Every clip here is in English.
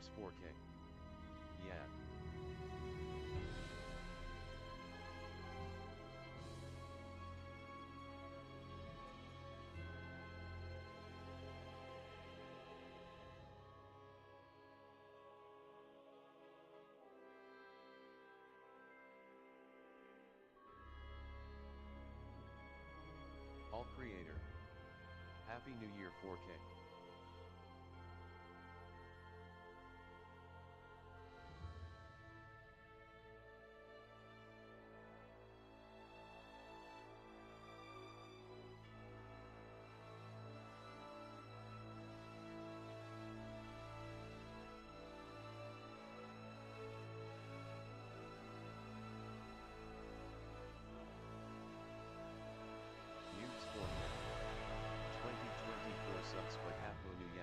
Noobs 4K. Yeah. All creator. Happy New Year 4K. Noobs 4K. 2024 subs but Happy New Year.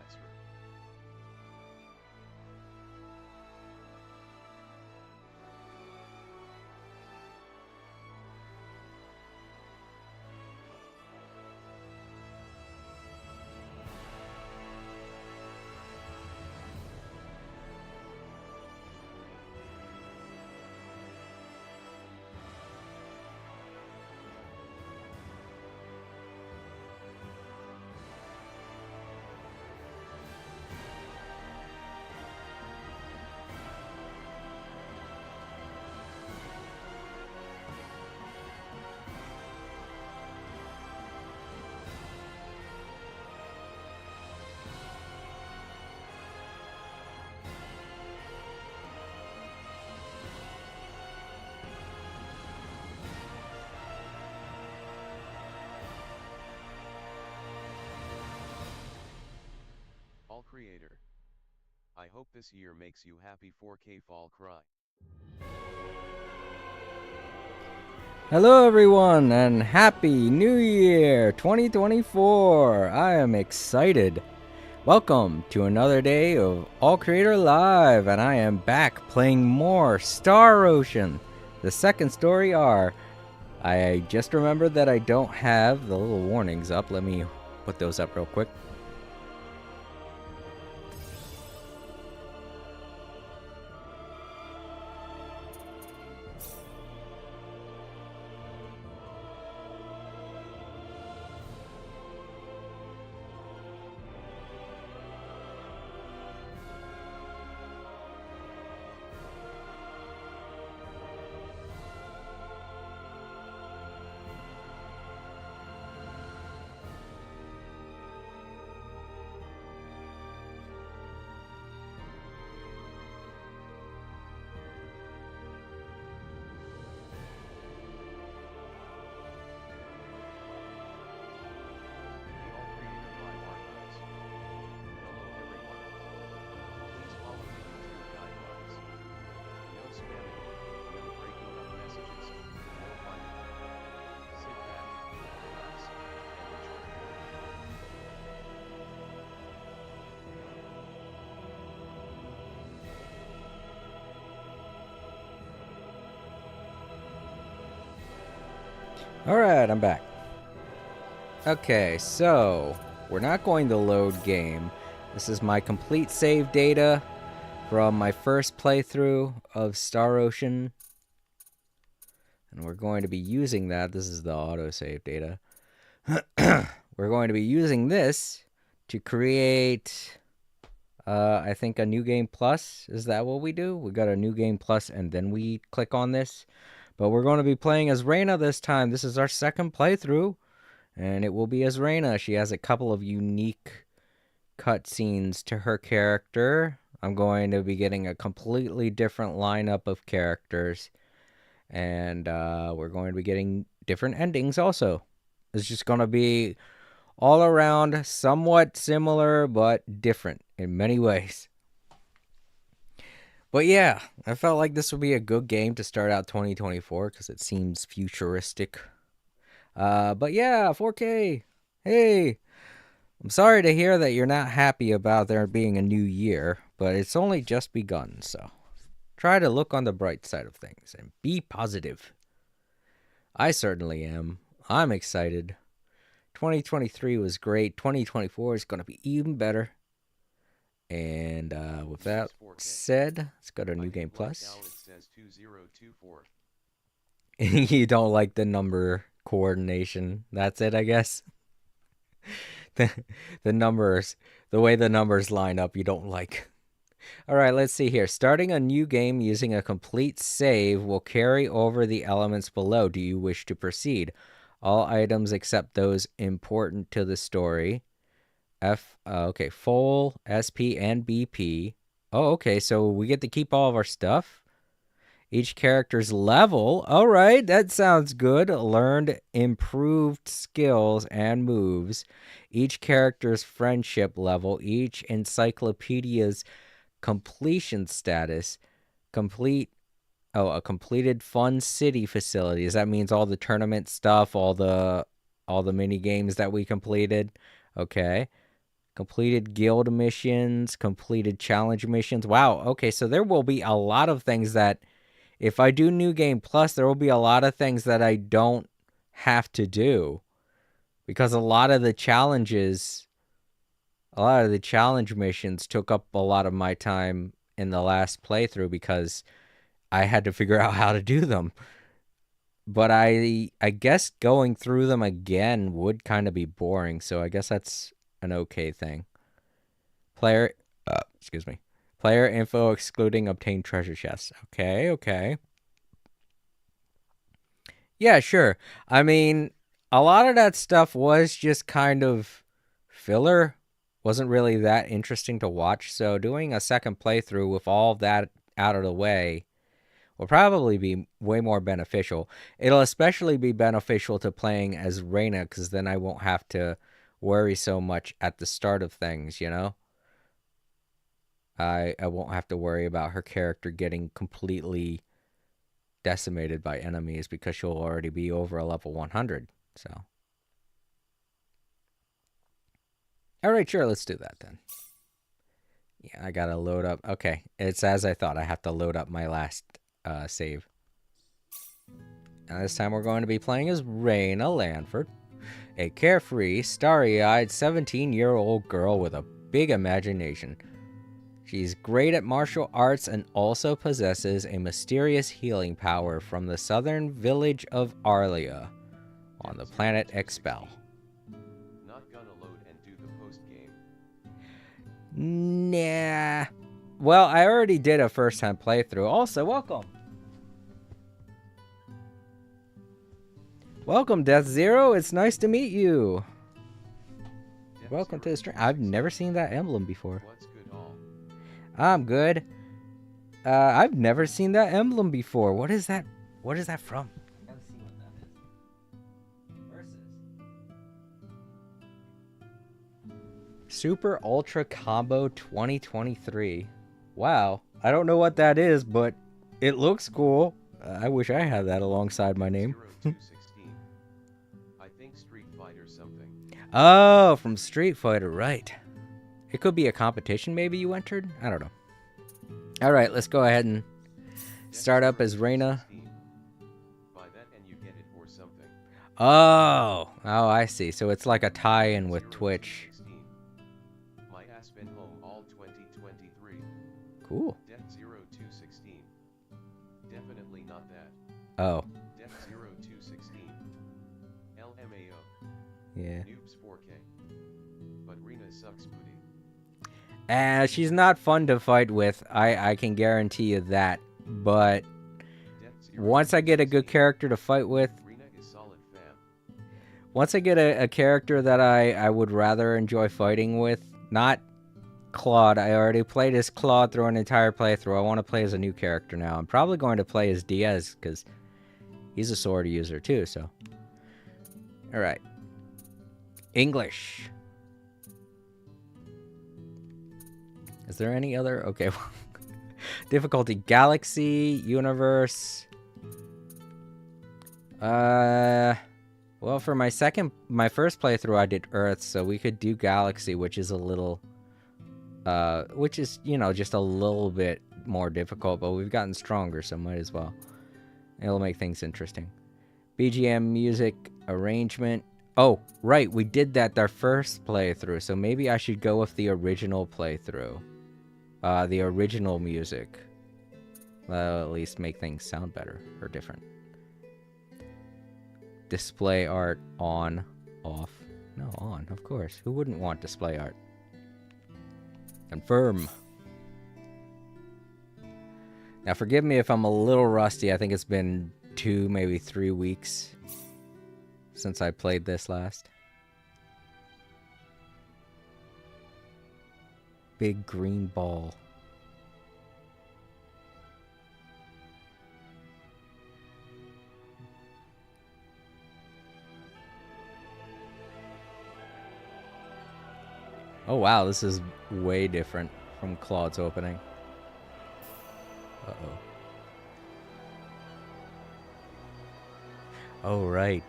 All creator. I hope this year makes you happy 4K fall cry. Hello everyone and Happy New Year 2024! I am excited. Welcome to another day of All Creator Live and I am back playing more Star Ocean, the second story R. I just remembered that I don't have the little warnings up. Let me put those up real quick. The All Creator Live Archives. Hello everyone. Please follow the YouTube guidelines. No spamming, no breaking up messages, no whining. Sit back, relax, and enjoy. Alright, I'm back. Okay, so we're not going to load game. This is my complete save data from my first playthrough of Star Ocean. And we're going to be using that. This is the autosave data. We're going to be using this to create, I think, a new game plus. Is that what we do? We got a new game plus and then we click on this. But we're going to be playing as Rena this time. This is our second playthrough. And it will be as Rena. She has a couple of unique cutscenes to her character. I'm going to be getting a completely different lineup of characters. And we're going to be getting different endings also. It's just going to be all around somewhat similar but different in many ways. But yeah, I felt like this would be a good game to start out 2024 because it seems futuristic. But yeah, 4K. Hey, I'm sorry to hear that you're not happy about there being a new year, but it's only just begun, so try to look on the bright side of things and be positive. I certainly am. I'm excited. 2023 was great. 2024 is going to be even better. And with that said, let's go to New Game Plus. Now it says 2024. You don't like the number coordination. That's it, I guess. The numbers, the way the numbers line up, you don't like. All right, let's see here. Starting a new game using a complete save will carry over the elements below. Do you wish to proceed? All items except those important to the story. Okay, full, SP, and BP. Oh, okay, so we get to keep all of our stuff. Each character's level. All right, that sounds good. Learned improved skills and moves. Each character's friendship level. Each encyclopedia's completion status. A completed fun city facilities. That means all the tournament stuff, all the mini games that we completed. Okay. Completed guild missions, completed challenge missions. Wow. Okay, so there will be a lot of things that if I do New Game Plus, there will be a lot of things that I don't have to do because a lot of the challenge missions took up a lot of my time in the last playthrough because I had to figure out how to do them. But I guess going through them again would kind of be boring, so I guess that's an okay thing. Player info excluding obtained treasure chests. Okay. Yeah, sure. I mean, a lot of that stuff was just kind of filler. Wasn't really that interesting to watch. So doing a second playthrough with all that out of the way will probably be way more beneficial. It'll especially be beneficial to playing as Rena because then I won't have to worry so much at the start of things, you know? I won't have to worry about her character getting completely decimated by enemies because she'll already be over a level 100. So, all right, sure, let's do that then. Yeah, I gotta load up. Okay, it's as I thought. I have to load up my last save. Now this time we're going to be playing as Rena Lanford, a carefree, starry-eyed 17-year-old girl with a big imagination. She's great at martial arts and also possesses a mysterious healing power from the southern village of Arlia on the planet Expel. Not gonna load and do the post game. Nah. Well, I already did a first-time playthrough. Also, welcome. Welcome, Death Zero. It's nice to meet you. Welcome to the stream. I've never seen that emblem before. What's good all? I'm good. I've never seen that emblem before. What is that? What is that from? Let's see what that is. Versus. Super Ultra Combo 2023. Wow. I don't know what that is, but it looks cool. I wish I had that alongside my name. 0216. I think Street Fighter something. Oh, from Street Fighter, right. It could be a competition maybe you entered? I don't know. All right, let's go ahead and start up as Rena. Buy that and you get it or something. Oh, I see. So it's like a tie-in with Twitch. 0216. My ass been home all 2023. Cool. Death 0216. Definitely not that. Oh, Death 0216. LMAO. yeah. Noobs 4K. But Rena sucks booty. She's not fun to fight with. I can guarantee you that. But once I get a good character to fight with, Rena is solid fam. once I get a character that I would rather enjoy fighting with, not Claude. I already played as Claude through an entire playthrough. I want to play as a new character now. I'm probably going to play as Diaz because he's a sword user too, so. Alright. English. Is there any other? Okay. Difficulty. Galaxy, Universe. Well, for my first playthrough, I did Earth, so we could do Galaxy, which is a little, just a little bit more difficult, but we've gotten stronger, so might as well. It'll make things interesting. BGM, music, arrangement. Oh, right, we did that our first playthrough, so maybe I should go with the original playthrough. the original music. That'll at least make things sound better or different. Display art on, off. No, on, of course. Who wouldn't want display art? Confirm. Now, forgive me if I'm a little rusty. I think it's been 2, maybe 3 weeks since I played this last. Big green ball. Oh wow, this is way different from Claude's opening. Uh-oh. Oh, right.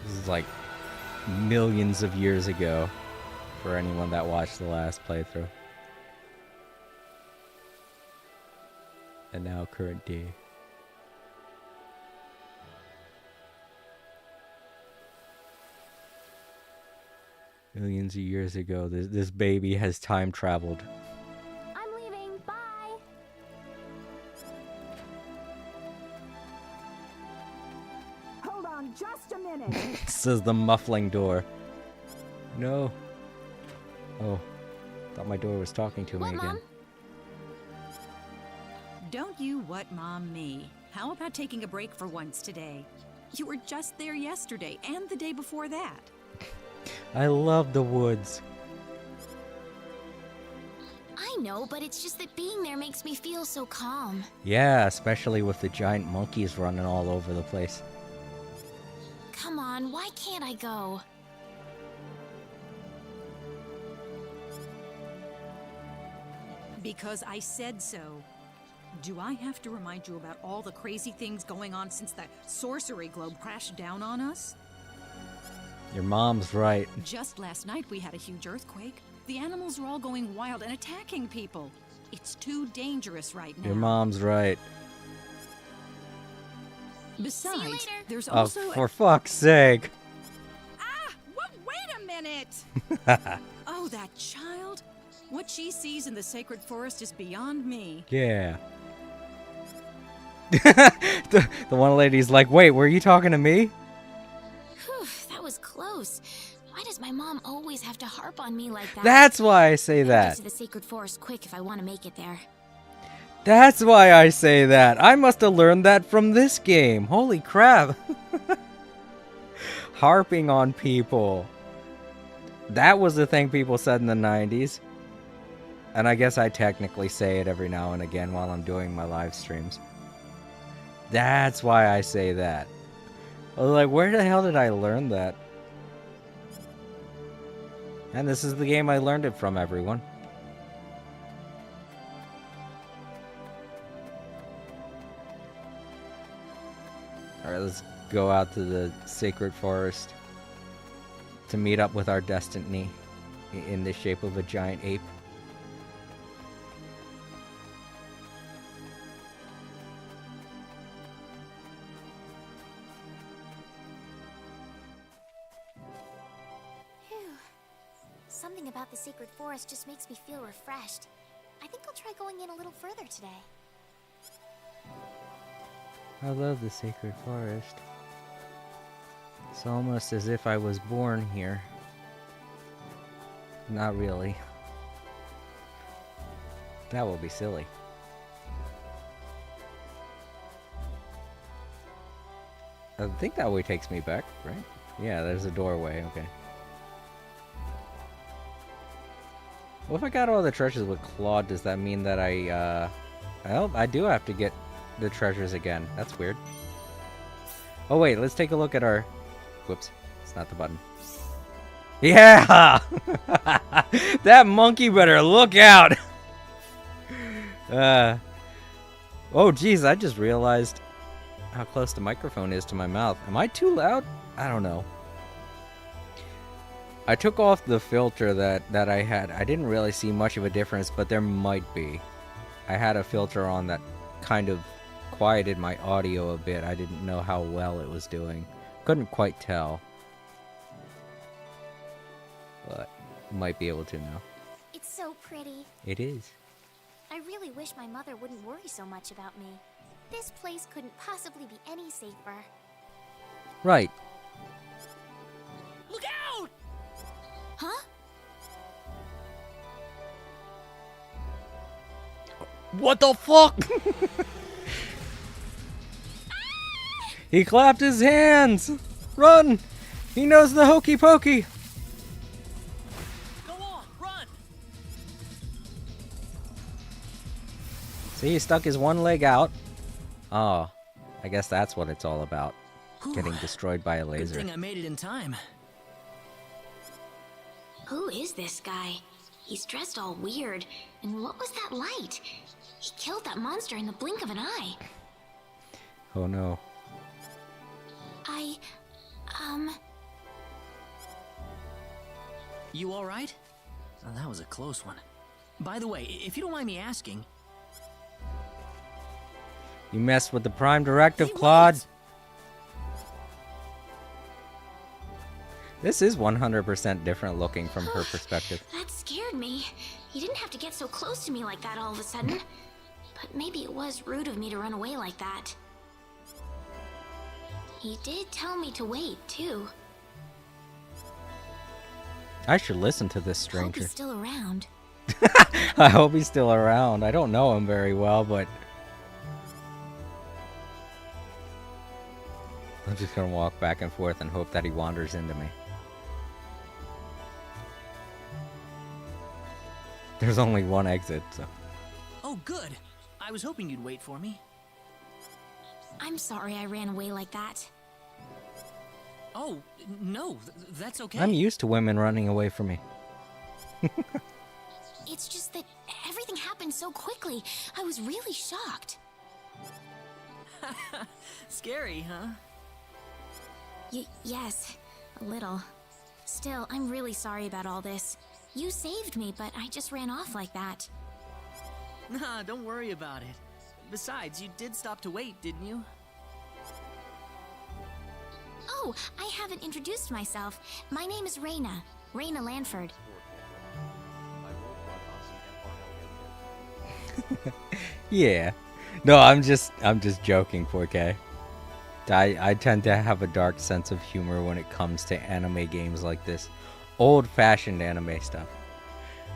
This is like millions of years ago for anyone that watched the last playthrough. And now current day. Millions of years ago, this baby has time traveled. I'm leaving. Bye. Hold on just a minute. Says the muffling door. No. Oh, thought my door was talking to me What, again. Mom? Don't you what mom me? How about taking a break for once today? You were just there yesterday and the day before that. I love the woods. I know, but it's just that being there makes me feel so calm. Yeah, especially with the giant monkeys running all over the place. Come on, why can't I go? Because I said so. Do I have to remind you about all the crazy things going on since that sorcery globe crashed down on us? Your mom's right. Just last night we had a huge earthquake. The animals are all going wild and attacking people. It's too dangerous right now. Your mom's right. Besides, See you later. there's Oh, also for fuck's sake. Wait a minute! Oh, that child? What she sees in the sacred forest is beyond me. Yeah. the one lady's like, wait, were you talking to me? Whew, that was close. Why does my mom always have to harp on me like that? That's why I say Get that. to the sacred forest quick if I want to make it there. That's why I say that. I must have learned that from this game. Holy crap. Harping on people. That was the thing people said in the 90s. And I guess I technically say it every now and again while I'm doing my live streams. That's why I say that. I was like, where the hell did I learn that? And this is the game I learned it from, everyone. Alright, let's go out to the sacred forest to meet up with our destiny in the shape of a giant ape. Phew. Something about the sacred forest just makes me feel refreshed. I think I'll try going in a little further today. I love the sacred forest. It's almost as if I was born here. Not really. That will be silly. I think that way takes me back, right? Yeah, there's a doorway, okay. Well, if I got all the treasures with Claude, does that mean that I do have to get the treasures again? That's weird. Oh wait, let's take a look at our... Whoops, it's not the button. Yeah! That monkey better look out! Oh geez, I just realized how close the microphone is to my mouth. Am I too loud? I don't know. I took off the filter that I had. I didn't really see much of a difference, but there might be. I had a filter on that kind of quieted my audio a bit. I didn't know how well it was doing. Couldn't quite tell. But might be able to now. It's so pretty. It is. I really wish my mother wouldn't worry so much about me. This place couldn't possibly be any safer. Right. Look out! Huh? What the fuck? He clapped his hands! Run! He knows the hokey pokey! Go on, run! See, he stuck his one leg out. Oh, I guess that's what it's all about. Whew. Getting destroyed by a Good laser. thing I made it in time. Who is this guy? He's dressed all weird. And what was that light? He killed that monster in the blink of an eye. Oh no. You alright? Oh, that was a close one. By the way, if you don't mind me asking... You messed with the Prime Directive, Hey, Claude. wait. This is 100% different looking from her perspective. That scared me. He didn't have to get so close to me like that all of a sudden. But maybe it was rude of me to run away like that. He did tell me to wait, too. I should listen to this Hope stranger. he's still around. I hope he's still around. I don't know him very well, but... I'm just gonna walk back and forth and hope that he wanders into me. There's only one exit, so... Oh, good. I was hoping you'd wait for me. I'm sorry I ran away like that. Oh, no, that's okay. I'm used to women running away from me. It's just that everything happened so quickly. I was really shocked. Scary, huh? Yes, a little. Still, I'm really sorry about all this. You saved me, but I just ran off like that. Nah, don't worry about it. Besides, you did stop to wait, didn't you? Oh, I haven't introduced myself. My name is Rena. Rena Lanford. Yeah. No, I'm just joking, 4K. I tend to have a dark sense of humor when it comes to anime games like this. Old-fashioned anime stuff.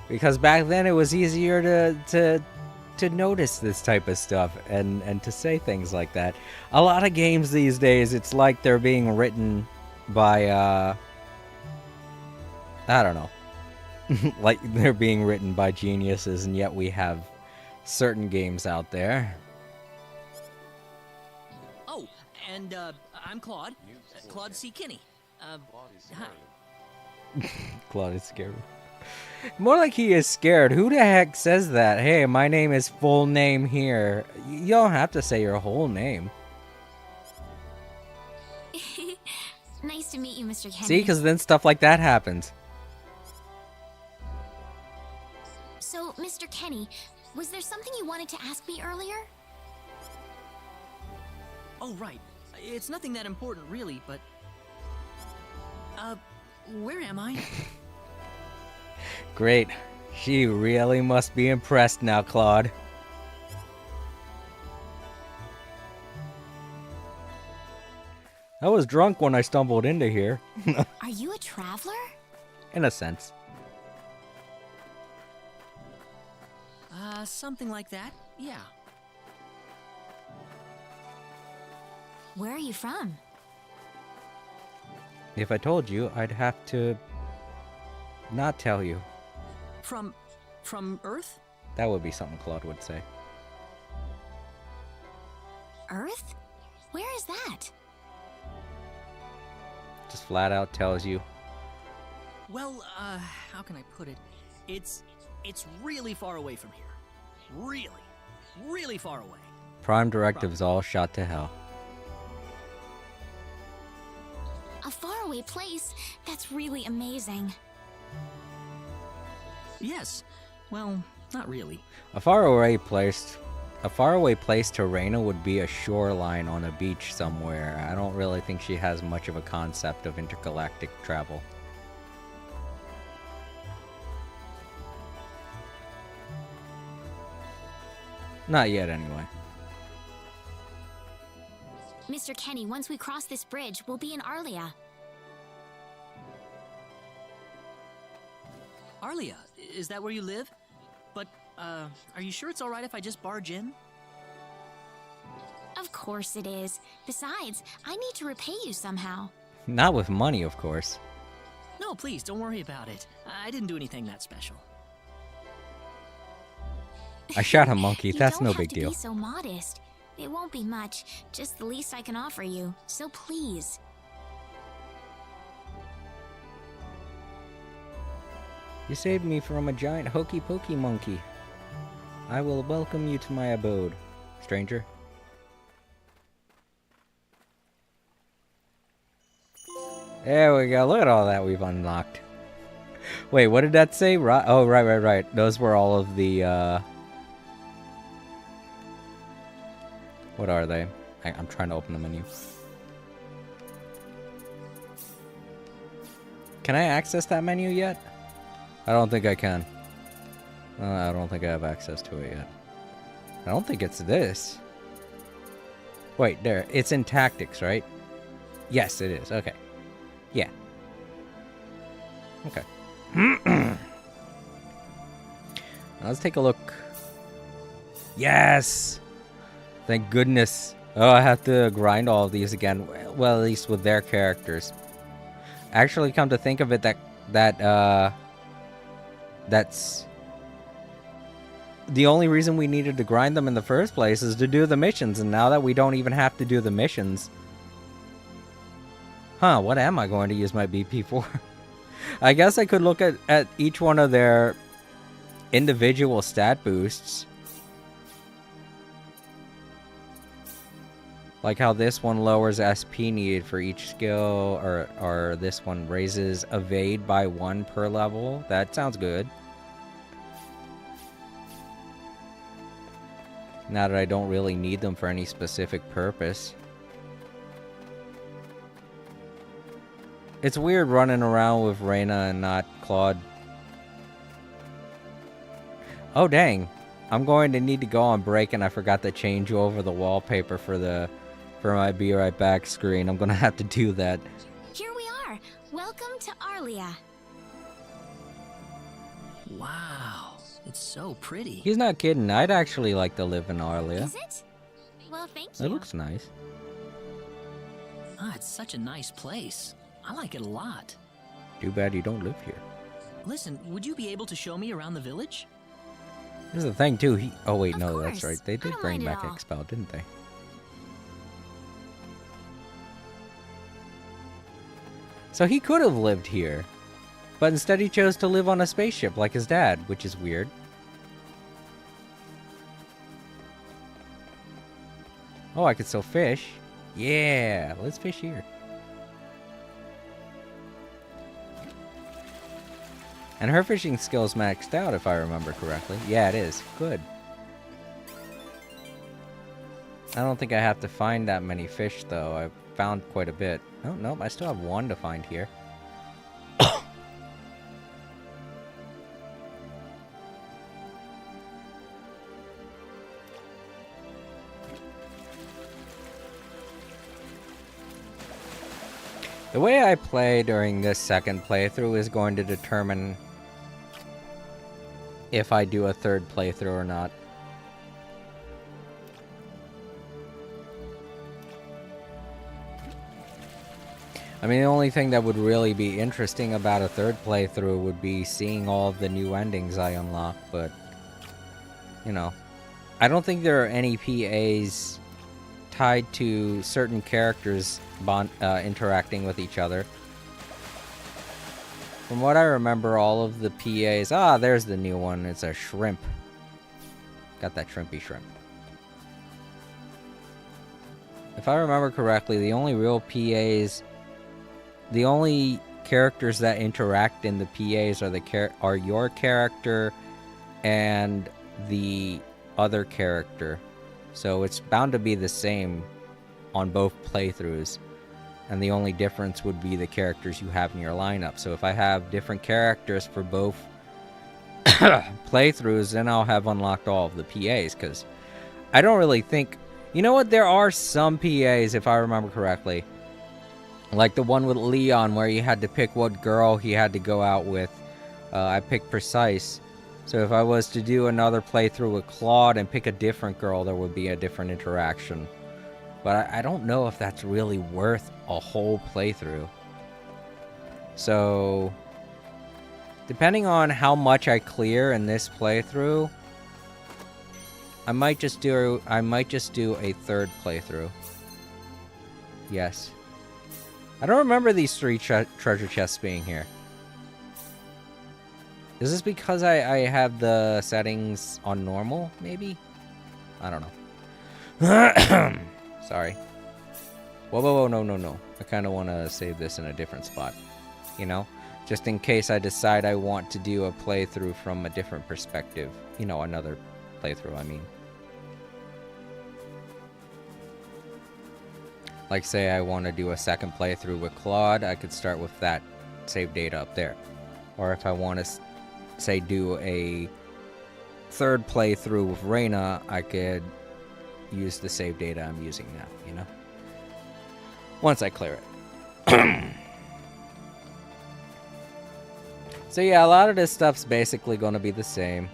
Because back then it was easier to notice this type of stuff and to say things like that. A lot of games these days, it's like they're being written by I don't know. Like they're being written by geniuses, and yet we have certain games out there. Oh, and, I'm Claude. Claude C. Kinney. Hi. Claude is scared. More like he is scared. Who the heck says that? Hey, my name is full name here. You don't have to say your whole name. Nice to meet you, Mr. Kenny. See, because then stuff like that happens. So, Mr. Kenny, was there something you wanted to ask me earlier? Oh, right. It's nothing that important, really, but... where am I? Great. She really must be impressed now, Claude. I was drunk when I stumbled into here. Are you a traveler? In a sense. Something like that, yeah. Where are you from? If I told you, I'd have to not tell you. From Earth? That would be something Claude would say. Earth? Where is that? Just flat out tells you. Well, how can I put it? It's really far away from here. Really far away. Prime Directive's all shot to hell. A faraway place? That's really amazing. Yes. Well, not really. A faraway place to Rena would be a shoreline on a beach somewhere. I don't really think she has much of a concept of intergalactic travel. Not yet, anyway. Mr. Kenny, once we cross this bridge, we'll be in Arlia. Arlia, is that where you live? But, are you sure it's alright if I just barge in? Of course it is. Besides, I need to repay you somehow. Not with money, of course. No, please, don't worry about it. I didn't do anything that special. I shot a monkey, You that's don't no have big to deal. Be so modest. It won't be much, just the least I can offer you. So please. You saved me from a giant hokey pokey monkey. I will welcome you to my abode, stranger. There we go. Look at all that we've unlocked. Wait, what did that say? Oh, right. Those were all of the, What are they? I'm trying to open the menu. Can I access that menu yet? I don't think I can. I don't think I have access to it yet. I don't think it's this. Wait, there. It's in tactics, right? Yes, it is. Okay. Yeah. Okay. Now let's take a look. Yes! Thank goodness. Oh, I have to grind all of these again. Well, at least with their characters. Actually, come to think of it, that's the only reason we needed to grind them in the first place is to do the missions, and now that we don't even have to do the missions. Huh, what am I going to use my BP for? I guess I could look at each one of their individual stat boosts. Like how this one lowers SP needed for each skill, or this one raises evade by 1 per level. That sounds good. Now that I don't really need them for any specific purpose. It's weird running around with Rena and not Claude. Oh dang. I'm going to need to go on break and I forgot to change over the wallpaper for my Be Right Back screen. I'm gonna have to do that. Here we are. Welcome to Arlia. Wow, it's so pretty. He's not kidding. I'd actually like to live in Arlia. Is it? Well, thank you. It looks nice. It's such a nice place. I like it a lot. Too bad you don't live here. Listen, would you be able to show me around the village? Here's the thing too. Oh wait, Of no, that's course. right. They I did don't bring mind at back all. Expel, didn't they? So he could have lived here, but instead he chose to live on a spaceship like his dad, which is weird. Oh, I could still fish. Yeah, let's fish here. And her fishing skill's maxed out, if I remember correctly. Yeah, it is. Good. I don't think I have to find that many fish, though. I've found quite a bit. Oh, nope, I still have one to find here. The way I play during this second playthrough is going to determine if I do a third playthrough or not. I mean, the only thing that would really be interesting about a third playthrough would be seeing all of the new endings I unlock, but, you know, I don't think there are any PAs tied to certain characters interacting with each other. From what I remember, all of the PAs... Ah, there's the new one. It's a shrimp. Got that shrimpy shrimp. If I remember correctly, the only real PAs... The only characters that interact in the PAs are your character and the other character. So it's bound to be the same on both playthroughs. And the only difference would be the characters you have in your lineup. So if I have different characters for both playthroughs, then I'll have unlocked all of the PAs, because I don't really think... You know what? There are some PAs, if I remember correctly. Like the one with Leon, where you had to pick what girl he had to go out with. I picked Precise. So if I was to do another playthrough with Claude and pick a different girl, there would be a different interaction. But I don't know if that's really worth a whole playthrough. So, depending on how much I clear in this playthrough, I might just do a third playthrough. Yes. I don't remember these 3 treasure chests being here. Is this because I have the settings on normal, maybe? I don't know. Sorry. Whoa, no. I kind of want to save this in a different spot. You know? Just in case I decide I want to do a playthrough from a different perspective. You know, another playthrough, I mean. Like, say I want to do a second playthrough with Claude, I could start with that save data up there. Or if I want to, say, do a third playthrough with Rena, I could use the save data I'm using now, you know? Once I clear it. So yeah, a lot of this stuff's basically going to be the same.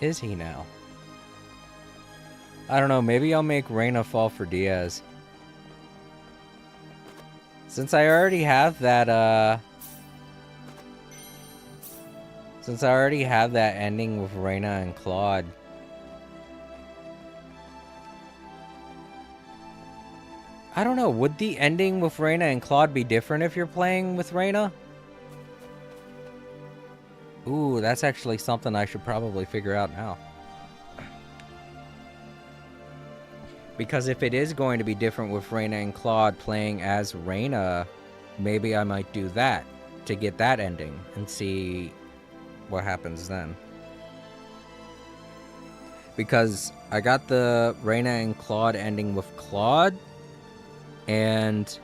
Is he now? I don't know, maybe I'll make Rena fall for Diaz. Since I already have that, ending with Rena and Claude. I don't know, would the ending with Rena and Claude be different if you're playing with Rena? Ooh, that's actually something I should probably figure out now. Because if it is going to be different with Rena and Claude playing as Rena, maybe I might do that to get that ending and see what happens then. Because I got the Rena and Claude ending with Claude, and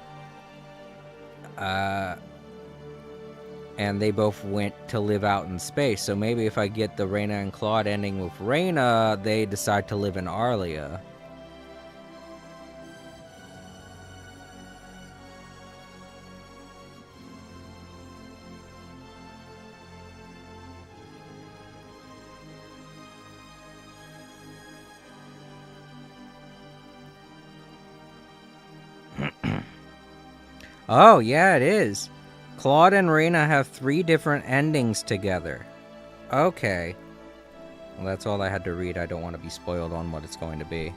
they both went to live out in space. So maybe if I get the Rena and Claude ending with Rena, they decide to live in Arlia. Oh, yeah, it is. Claude and Rena have 3 different endings together. Okay. Well, that's all I had to read. I don't want to be spoiled on what it's going to be.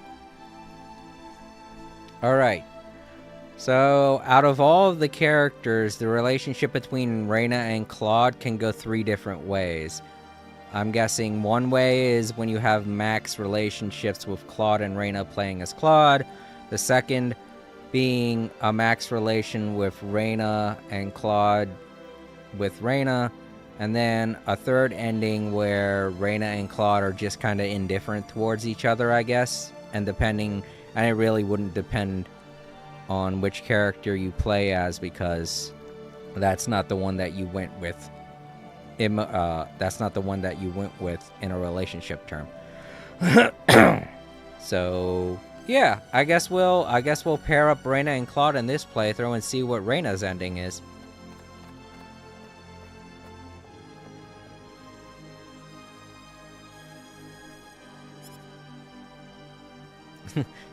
Alright. So, out of all of the characters, the relationship between Rena and Claude can go 3 different ways. I'm guessing one way is when you have max relationships with Claude and Rena playing as Claude. The second being a max relation with Rena and Claude with Rena, and then a third ending where Rena and Claude are just kind of indifferent towards each other, I guess, and it really wouldn't depend on which character you play as, because that's not the one that you went with. That's not the one that you went with in a relationship term. So yeah, I guess we'll pair up Rena and Claude in this playthrough and see what Rena's ending is.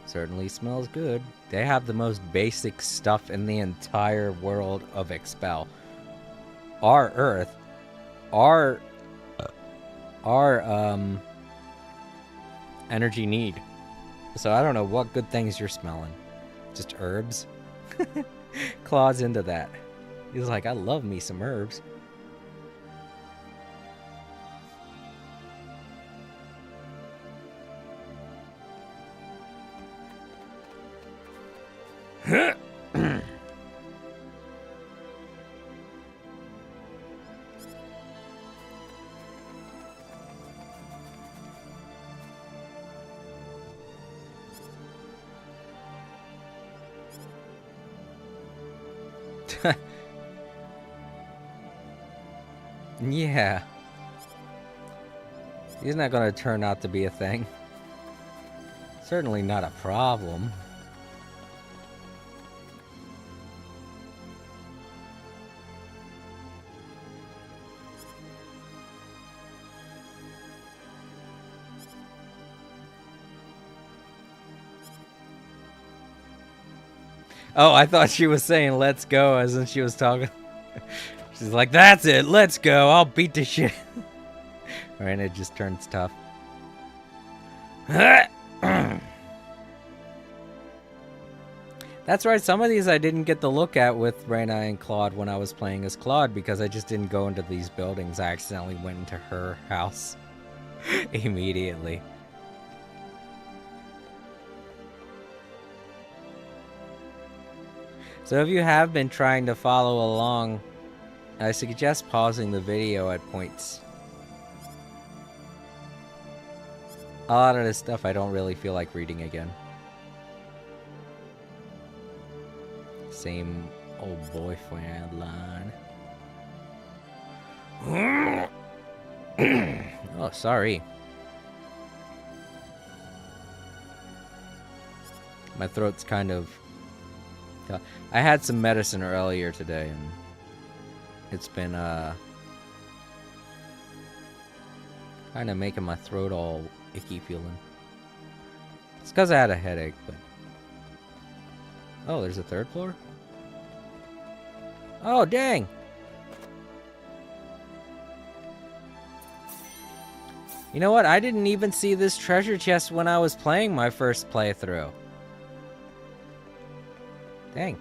Certainly smells good. They have the most basic stuff in the entire world of Expel. Our Earth, our energy need. So I don't know what good things you're smelling. Just herbs? Claude's into that. He's like, I love me some herbs. Yeah. He's not gonna turn out to be a thing. Certainly not a problem. Oh, I thought she was saying let's go as in she was talking. She's like, that's it, let's go, I'll beat the shit. Right, it just turns tough. That's right, some of these I didn't get to look at with Rena and Claude when I was playing as Claude because I just didn't go into these buildings. I accidentally went into her house immediately. So if you have been trying to follow along, I suggest pausing the video at points. A lot of this stuff I don't really feel like reading again. Same old boyfriend line. Oh, sorry. My throat's kind of... I had some medicine earlier today, and it's been, kind of making my throat all icky feeling. It's because I had a headache, but... Oh, there's a third floor? Oh, dang! You know what? I didn't even see this treasure chest when I was playing my first playthrough. Dang.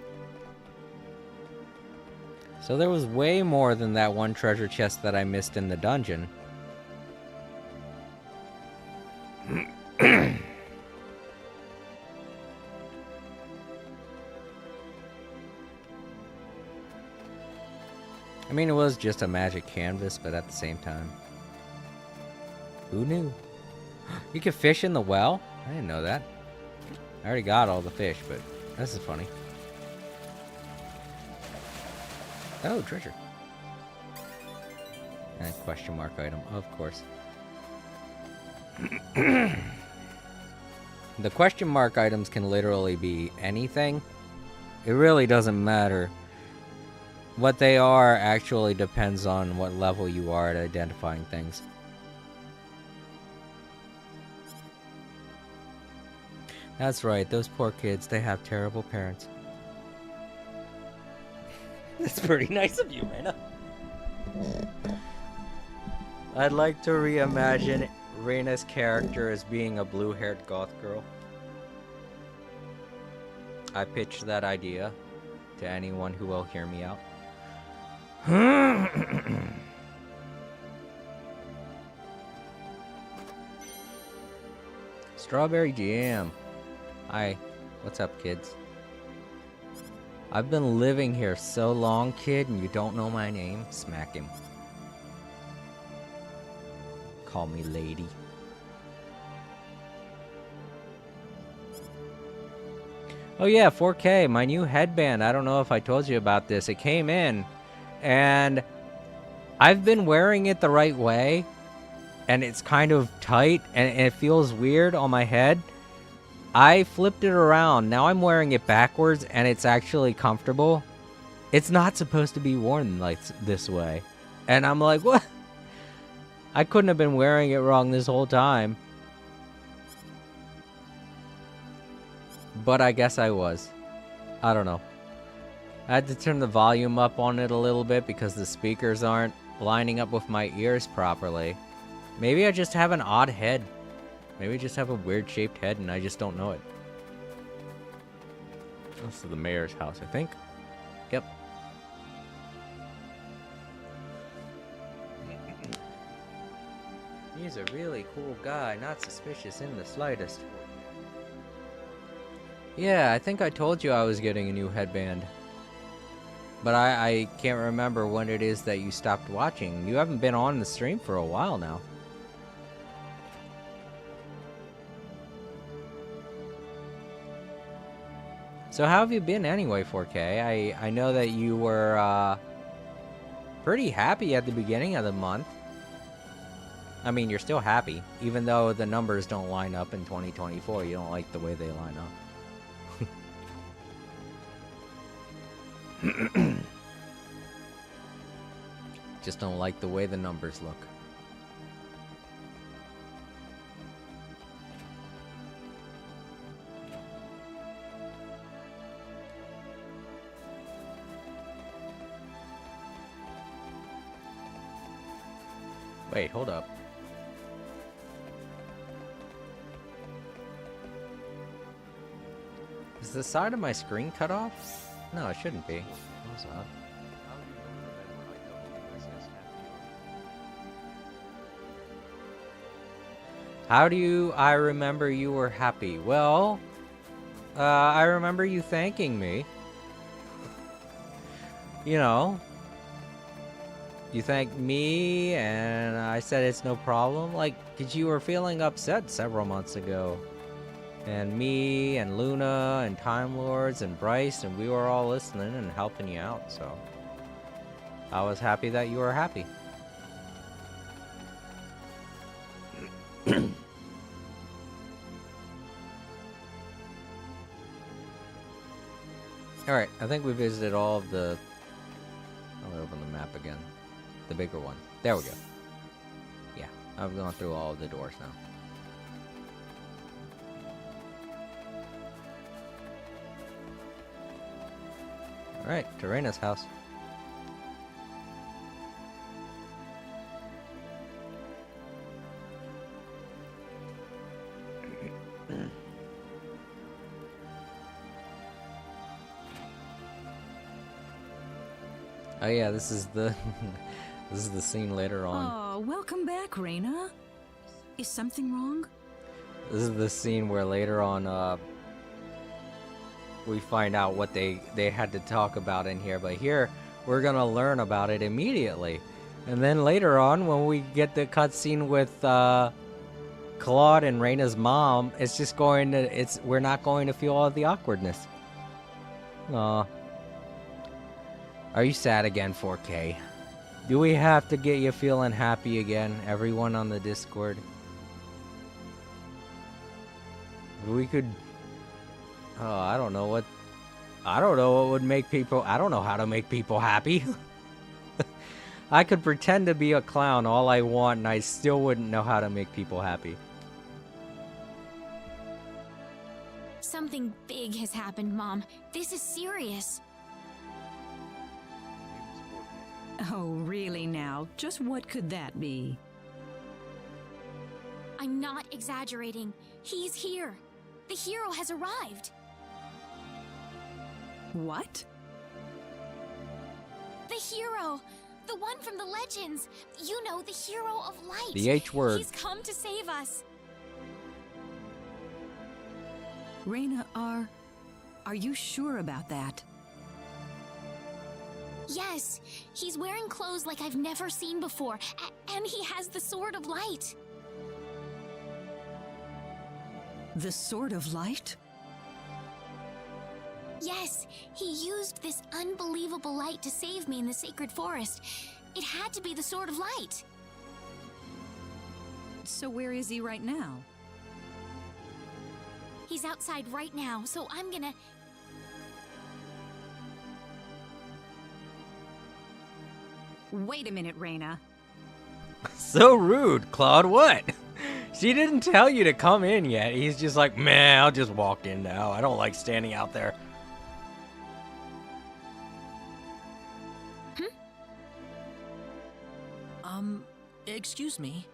So there was way more than that one treasure chest that I missed in the dungeon. I mean, it was just a magic canvas, but at the same time. Who knew? You can fish in the well? I didn't know that. I already got all the fish, but this is funny. Oh, treasure. And question mark item, of course. The question mark items can literally be anything. It really doesn't matter. What they are actually depends on what level you are at identifying things. That's right, those poor kids, they have terrible parents. That's pretty nice of you, Rena. I'd like to reimagine Rena's character as being a blue-haired goth girl. I pitched that idea to anyone who will hear me out. Strawberry jam. Hi, what's up, kids? I've been living here so long, kid, and you don't know my name? Smack him. Call me lady. Oh yeah, 4K, my new headband. I don't know if I told you about this. It came in, and I've been wearing it the right way, and it's kind of tight, and it feels weird on my head. I flipped it around. Now I'm wearing it backwards, and it's actually comfortable. It's not supposed to be worn like this way. And I'm like, what? I couldn't have been wearing it wrong this whole time. But I guess I was. I don't know. I had to turn the volume up on it a little bit because the speakers aren't lining up with my ears properly. Maybe I just have an odd head. Maybe I just have a weird shaped head and I just don't know it. This is the mayor's house, I think. Yep. He's a really cool guy, not suspicious in the slightest. Yeah, I think I told you I was getting a new headband. But I can't remember when it is that you stopped watching. You haven't been on the stream for a while now. So how have you been anyway, 4K? I know that you were pretty happy at the beginning of the month. I mean, you're still happy, even though the numbers don't line up in 2024. You don't like the way they line up. Just don't like the way the numbers look. Wait, hold up. Is the side of my screen cut off? No, it shouldn't be. What's up? How do I remember you were happy? Well, I remember you thanking me. You know, you thanked me, and I said it's no problem. Like, because you were feeling upset several months ago. And me, and Luna, and Time Lords, and Bryce, and we were all listening and helping you out, so I was happy that you were happy. Alright, I think we visited all of the... I'll open the map again. The bigger one. There we go. Yeah, I've gone through all of the doors now. Alright, to Rena's house. Oh yeah, this is the this is the scene later on. Oh, welcome back, Rena. Is something wrong? This is the scene where later on we find out what they had to talk about in here, but here we're gonna learn about it immediately. And then later on, when we get the cutscene with Claude and Rena's mom, it's just going to we're not going to feel all the awkwardness. Aw. Are you sad again, 4K? Do we have to get you feeling happy again, everyone on the Discord? We could... Oh, I don't know what would make people... I don't know how to make people happy. I could pretend to be a clown all I want, and I still wouldn't know how to make people happy. Something big has happened, Mom. This is serious. Oh, really now? Just what could that be? I'm not exaggerating. He's here. The hero has arrived. What? The hero! The one from the legends! You know, the hero of light! The H word. He's come to save us! Rena, are you sure about that? Yes, he's wearing clothes like I've never seen before, and he has the Sword of Light. The Sword of Light? Yes, he used this unbelievable light to save me in the Sacred Forest. It had to be the Sword of Light. So where is he right now? He's outside right now, so I'm gonna... Wait a minute, Rena. So rude, Claude. What? She didn't tell you to come in yet. He's just like, meh, I'll just walk in now. I don't like standing out there. Excuse me.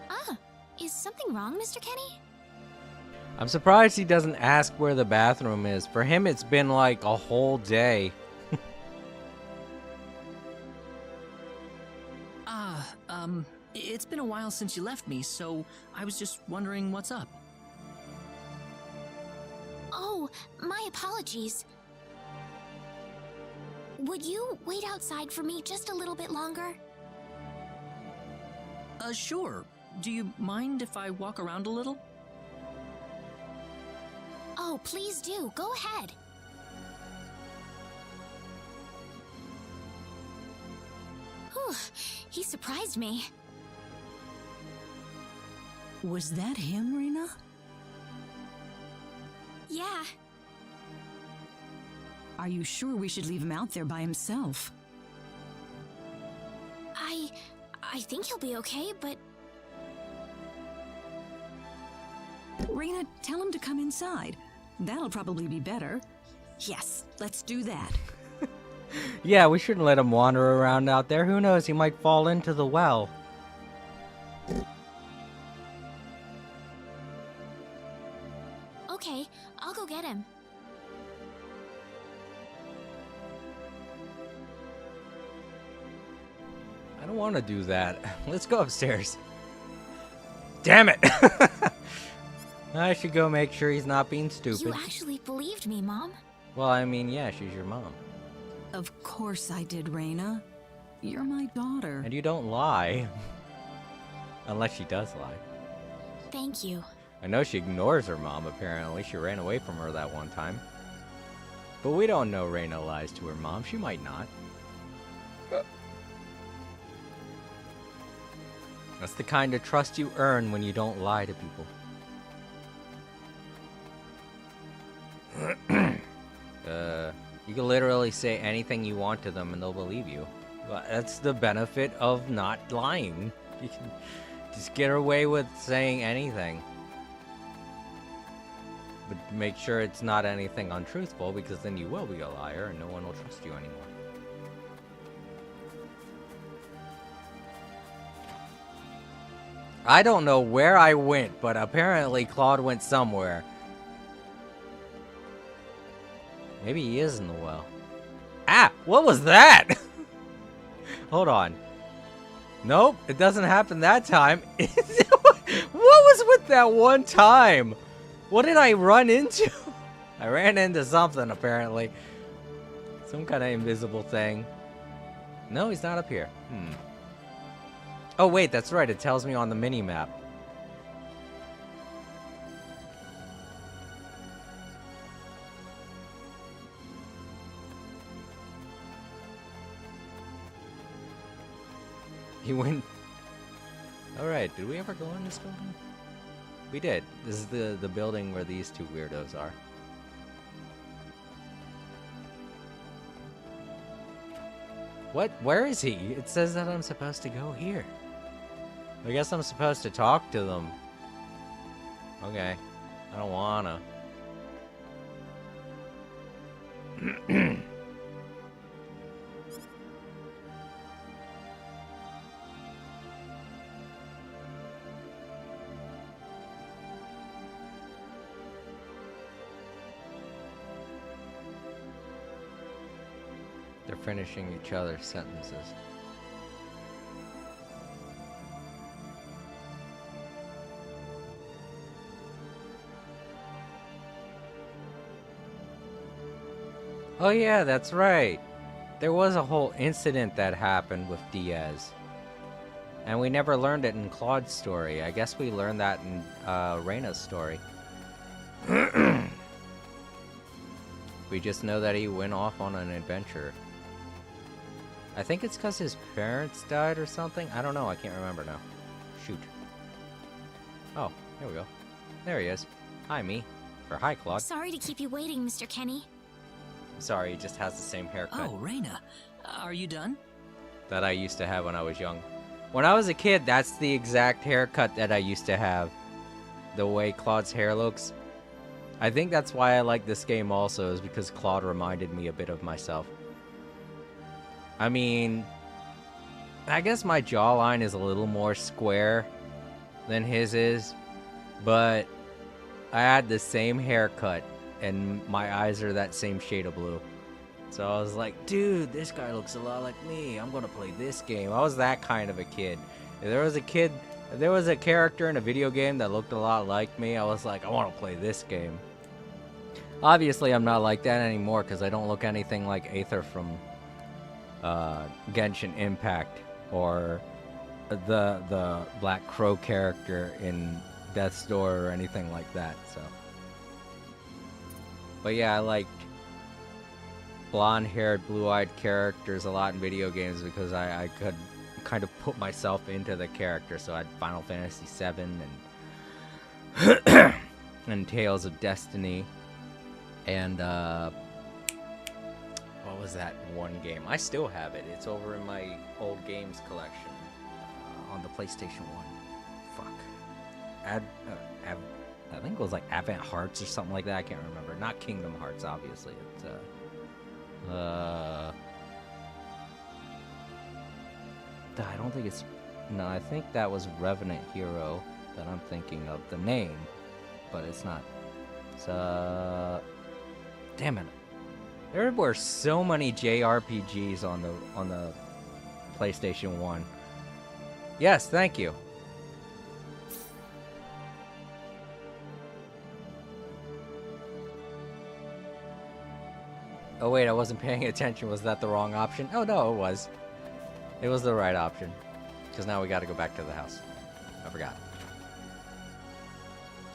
Ah, is something wrong, Mr. Kenny? I'm surprised he doesn't ask where the bathroom is. For him, it's been like a whole day. It's been a while since you left me, so I was just wondering what's up. Oh, my apologies. Would you wait outside for me just a little bit longer? Sure. Do you mind if I walk around a little? Oh, please do. Go ahead. Whew, he surprised me. Was that him, Rena? Yeah, Are you sure we should leave him out there by himself? I think he'll be okay, but Rena, tell him to come inside. That'll probably be better. Yes, let's do that. Yeah, we shouldn't let him wander around out there. Who knows, he might fall into the well. okay, I'll go get him. I don't want to do that. Let's go upstairs. Damn it! I should go make sure he's not being stupid. You actually believed me, Mom. Well, I mean, yeah, she's your mom. Of course I did, Rena. You're my daughter. And you don't lie. Unless she does lie. Thank you. I know she ignores her mom, apparently. She ran away from her that one time. But we don't know Rena lies to her mom. She might not. That's the kind of trust you earn when you don't lie to people. You can literally say anything you want to them and they'll believe you. Well, that's the benefit of not lying. You can just get away with saying anything. But make sure it's not anything untruthful, because then you will be a liar and no one will trust you anymore. I don't know where I went, but apparently Claude went somewhere. Maybe he is in the well. Ah! What was that? Hold on. Nope, it doesn't happen that time. What was with that one time? What did I run into? I ran into something, apparently. Some kind of invisible thing. No, he's not up here. Oh, wait, that's right. It tells me on the mini-map. He went... Alright, did we ever go in this building? We did. This is the building where these two weirdos are. What? Where is he? It says that I'm supposed to go here. I guess I'm supposed to talk to them. Okay. I don't wanna. They're finishing each other's sentences. Oh yeah, that's right. There was a whole incident that happened with Diaz. And we never learned it in Claude's story. I guess we learned that in Rena's story. We just know that he went off on an adventure. I think it's because his parents died or something. I don't know. I can't remember now. Shoot. Oh, here we go. There he is. Hi, me. Or hi, Claude. Sorry to keep you waiting, Mr. Kenny. Sorry, he just has the same haircut Oh, Rena. Are you done? that I used to have when I was young. When I was a kid, that's the exact haircut that I used to have. The way Claude's hair looks. I think that's why I like this game also, is because Claude reminded me a bit of myself. I mean, I guess my jawline is a little more square than his is, but I had the same haircut and my eyes are that same shade of blue. So I was like, dude, this guy looks a lot like me. I'm gonna play this game. I was that kind of a kid. If there was a kid, if there was a character in a video game that looked a lot like me, I was like, I want to play this game. Obviously, I'm not like that anymore because I don't look anything like Aether from Genshin Impact or the Black Crow character in Death's Door or anything like that. So, but yeah, I liked blonde-haired, blue-eyed characters a lot in video games because I could kind of put myself into the character. So I had Final Fantasy VII and and Tales of Destiny and what was that one game? I still have it. It's over in my old games collection on the PlayStation 1. Fuck. I think it was like Advent Hearts or something like that. I can't remember. Not Kingdom Hearts, obviously. It's I don't think it's... No, I think that was Revenant Hero that I'm thinking of. The name. But it's not. It's, damn it. There were so many JRPGs on the PlayStation 1. Yes, thank you. Oh wait, I wasn't paying attention. Was that the wrong option? Oh no, it was. It was the right option. Because now we gotta go back to the house. I forgot.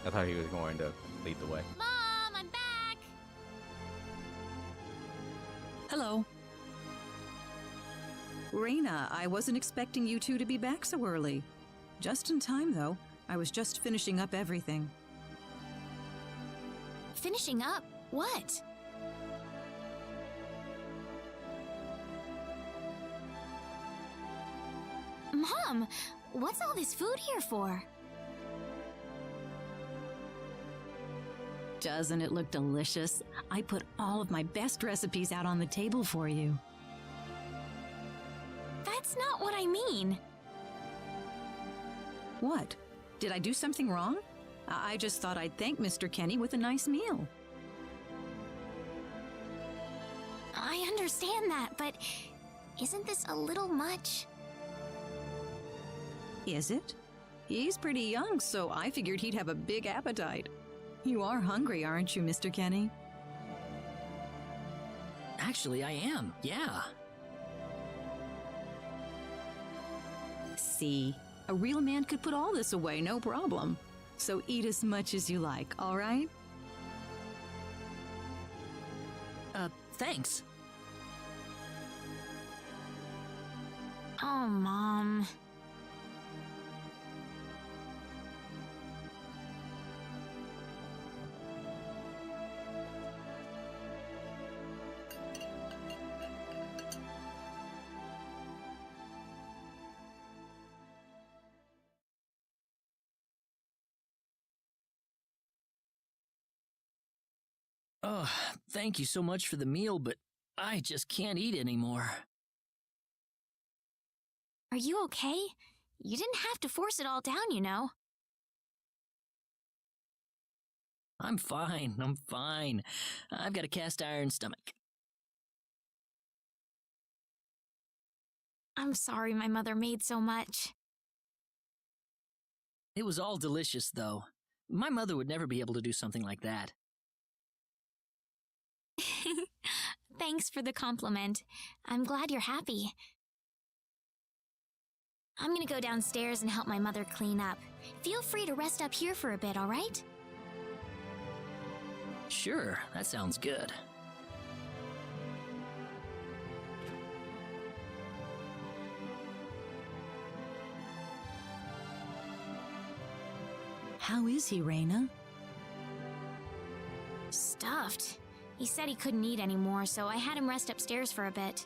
I thought he was going to lead the way. Mom, I'm back! Hello. Rena, I wasn't expecting you two to be back so early. Just in time, though. I was just finishing up everything. Finishing up? What? Mom, what's all this food here for? Doesn't it look delicious? I put all of my best recipes out on the table for you. That's not what I mean. What? Did I do something wrong? I just thought I'd thank Mr. Kenny with a nice meal. I understand that, but isn't this a little much? Is it? He's pretty young, so I figured he'd have a big appetite. You are hungry, aren't you, Mr. Kenny? Actually, I am, yeah. See, a real man could put all this away, no problem. So eat as much as you like, all right? Thanks. Oh, Mom. Oh, thank you so much for the meal, but I just can't eat anymore. Are you okay? You didn't have to force it all down, you know. I'm fine. I've got a cast iron stomach. I'm sorry my mother made so much. It was all delicious, though. My mother would never be able to do something like that. Thanks for the compliment. I'm glad you're happy. I'm gonna go downstairs and help my mother clean up. Feel free to rest up here for a bit, all right? Sure, that sounds good. How is he, Rena? Stuffed. He said he couldn't eat anymore, so I had him rest upstairs for a bit.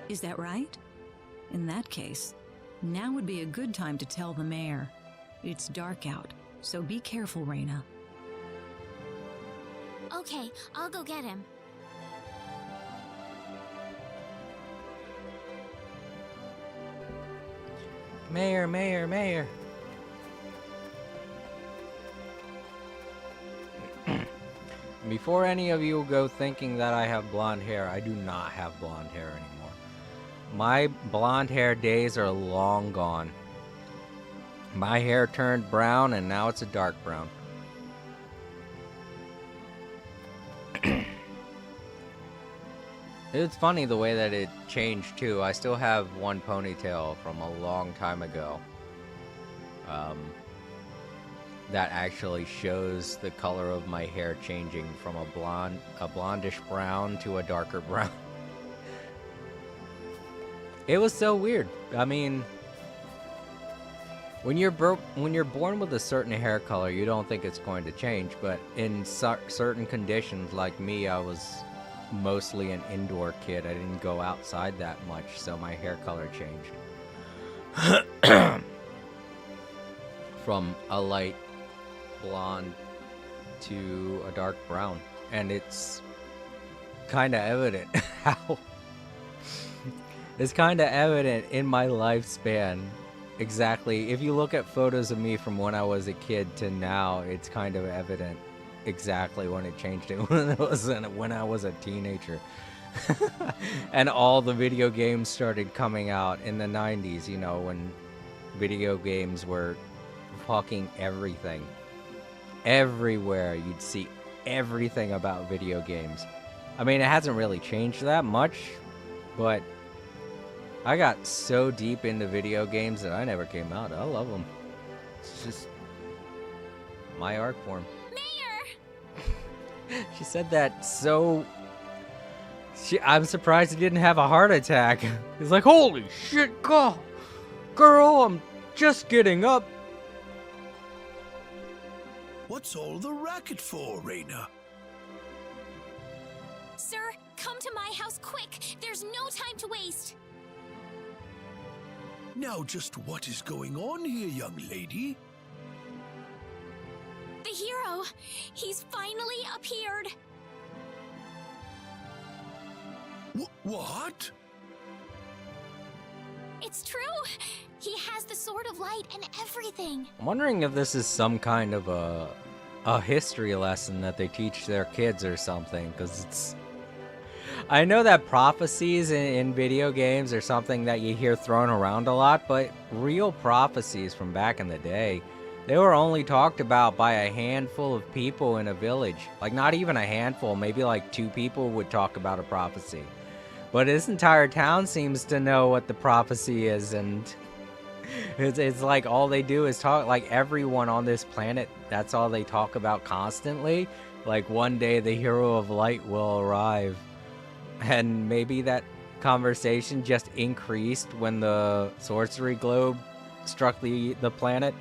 Is that right? In that case, now would be a good time to tell the mayor. It's dark out, so be careful, Rena. Okay, I'll go get him. Mayor, mayor, mayor. Before any of you go thinking that I have blonde hair, I do not have blonde hair anymore. My blonde hair days are long gone. My hair turned brown and now it's a dark brown. It's funny the way that it changed too. I still have one ponytail from a long time ago. That actually shows the color of my hair changing from a blondish brown to a darker brown. It was so weird. I mean, when you're born with a certain hair color, you don't think it's going to change, but in certain conditions like me, I was mostly an indoor kid. I didn't go outside that much, so my hair color changed. From a light blonde to a dark brown. And it's kind of evident how... It's kind of evident in my lifespan. Exactly. If you look at photos of me from when I was a kid to now, it's kind of evident exactly when it changed. When I was a teenager. And all the video games started coming out in the 90s, you know, when video games were fucking everything. Everywhere you'd see everything about video games. I mean, it hasn't really changed that much, but I got so deep into video games that I never came out. I love them. It's just my art form. Mayor! She said that so... I'm surprised he didn't have a heart attack. He's like, holy shit, girl, I'm just getting up. What's all the racket for, Rena? Sir, come to my house quick! There's no time to waste! Now just what is going on here, young lady? The hero! He's finally appeared! What? It's true! He has the Sword of Light and everything! I'm wondering if this is some kind of a history lesson that they teach their kids or something, because it's... I know that prophecies in video games are something that you hear thrown around a lot, but real prophecies from back in the day, they were only talked about by a handful of people in a village. Like, not even a handful, maybe like 2 people would talk about a prophecy. But this entire town seems to know what the prophecy is, and it's like all they do is talk. Like, everyone on this planet, that's all they talk about constantly. Like, one day the hero of light will arrive. And maybe that conversation just increased when the sorcery globe struck the planet.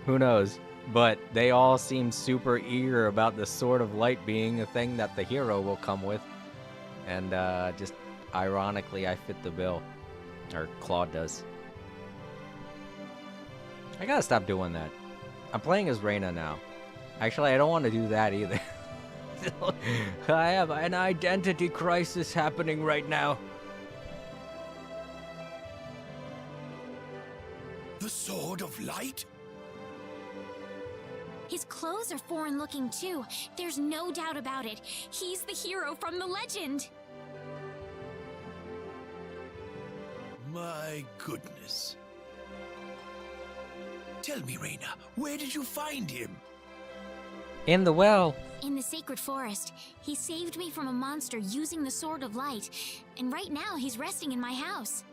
Who knows? But they all seem super eager about the Sword of Light being a thing that the hero will come with. And just ironically, I fit the bill. Or Claude does. I gotta stop doing that. I'm playing as Rena now. Actually, I don't want to do that either. I have an identity crisis happening right now. The Sword of Light? His clothes are foreign looking too. There's no doubt about it. He's the hero from the legend. My goodness. Tell me, Rena, where did you find him? In the well. In the sacred forest. He saved me from a monster using the Sword of Light. And right now he's resting in my house.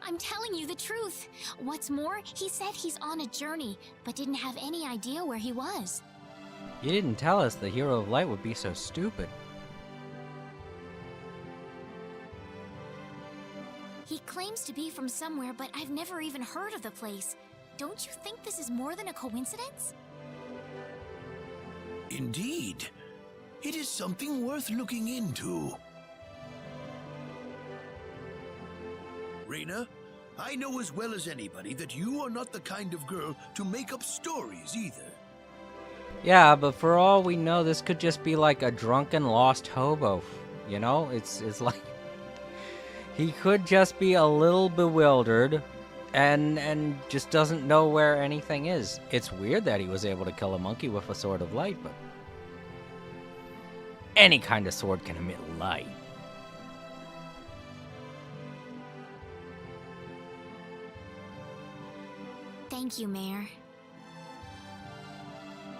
I'm telling you the truth. What's more, he said he's on a journey, but didn't have any idea where he was. You didn't tell us the hero of light would be so stupid. He claims to be from somewhere, but I've never even heard of the place. Don't you think this is more than a coincidence? Indeed. It is something worth looking into. Rena, I know as well as anybody that you are not the kind of girl to make up stories either. Yeah, but for all we know, this could just be like a drunken lost hobo. You know, it's like he could just be a little bewildered, and just doesn't know where anything is. It's weird that he was able to kill a monkey with a sword of light, but any kind of sword can emit light. Thank you, Mayor.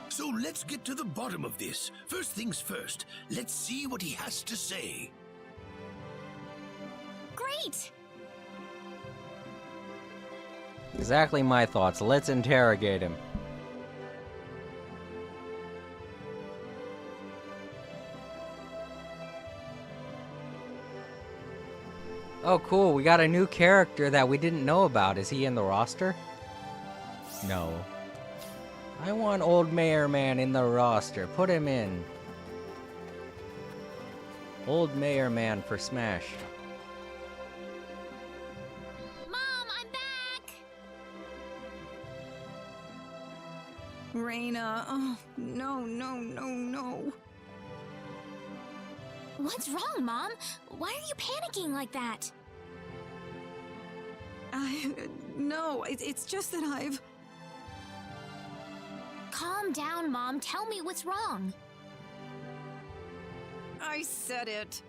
So let's get to the bottom of this. First things first, let's see what he has to say. Great! Exactly my thoughts. Let's interrogate him. Oh, cool. We got a new character that we didn't know about. Is he in the roster? No. I want Old Mayor Man in the roster. Put him in. Old Mayor Man for Smash. Mom, I'm back! Rena, oh, no, no, no, no. What's wrong, Mom? Why are you panicking like that? No, it's just that I've... Calm down, Mom. Tell me what's wrong. I said it.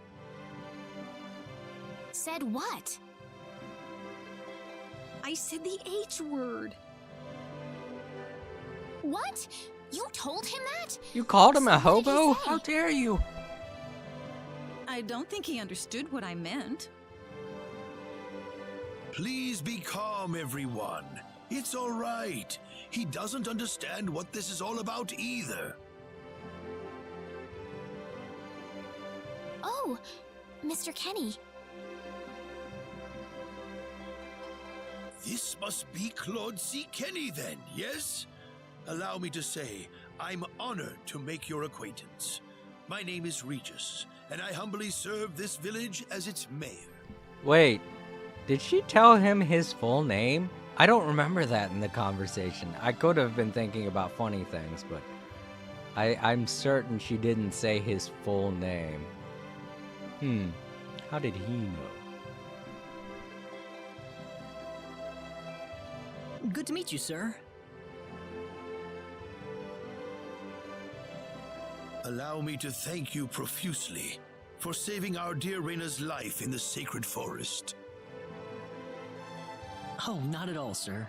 Said what? I said the H word. What? You told him that? You called him a So what did he hobo? say? How dare you? I don't think he understood what I meant. Please be calm, everyone. It's all right. He doesn't understand what this is all about either. Oh, Mr. Kenny. This must be Claude C. Kenny then, yes? Allow me to say, I'm honored to make your acquaintance. My name is Regis, and I humbly serve this village as its mayor. Wait, did she tell him his full name? I don't remember that in the conversation. I could have been thinking about funny things, but I'm certain she didn't say his full name. How did he know? Good to meet you, sir. Allow me to thank you profusely for saving our dear Rena's life in the sacred forest. Oh, not at all, sir.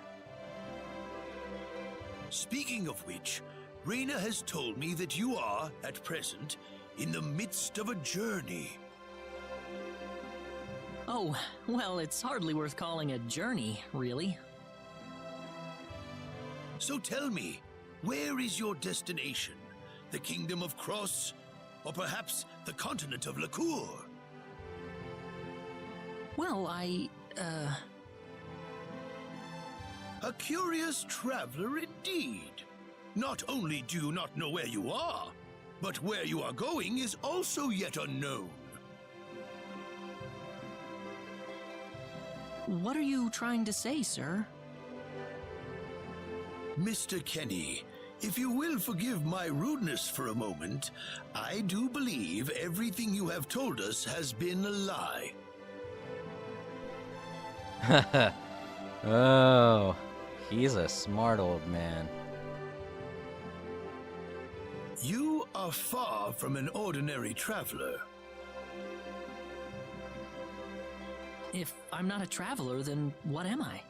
Speaking of which, Rena has told me that you are, at present, in the midst of a journey. Oh, well, it's hardly worth calling a journey, really. So tell me, where is your destination? The Kingdom of Cross? Or perhaps the continent of Lacour? Well, A curious traveler indeed. Not only do you not know where you are, but where you are going is also yet unknown. What are you trying to say, sir? Mr. Kenny, if you will forgive my rudeness for a moment, I do believe everything you have told us has been a lie. Oh, he's a smart old man. You are far from an ordinary traveler. If I'm not a traveler, then what am I?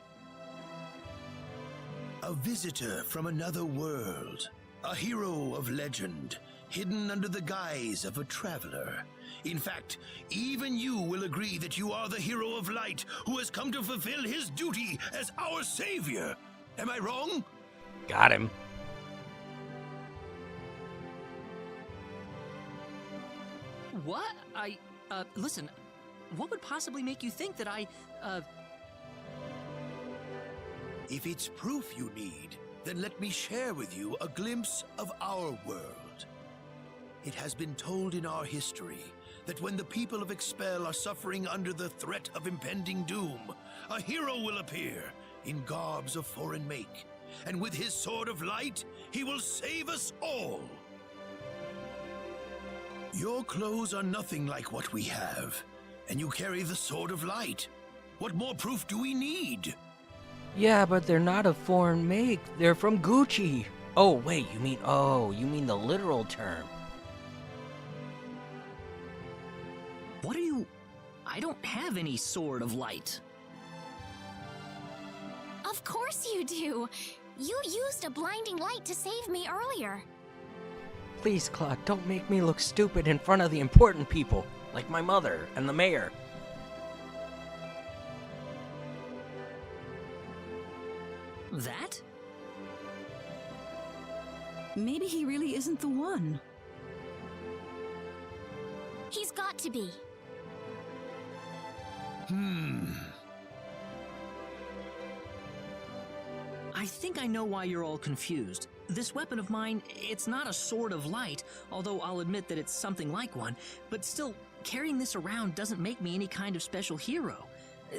A visitor from another world. A hero of legend, hidden under the guise of a traveler. In fact, even you will agree that you are the hero of light who has come to fulfill his duty as our savior. Am I wrong? Got him. What? Listen, what would possibly make you think that If it's proof you need, then let me share with you a glimpse of our world. It has been told in our history that when the people of Expel are suffering under the threat of impending doom, a hero will appear in garbs of foreign make, and with his sword of light, he will save us all. Your clothes are nothing like what we have, and you carry the sword of light. What more proof do we need? Yeah, but they're not a foreign make. They're from Gucci. Oh, wait, you mean the literal term. What are you... I don't have any sword of light. Of course you do! You used a blinding light to save me earlier. Please, Claude, don't make me look stupid in front of the important people, like my mother and the mayor. That? Maybe he really isn't the one. He's got to be. I think I know why you're all confused. This weapon of mine, it's not a sword of light, although I'll admit that it's something like one, but still, carrying this around doesn't make me any kind of special hero.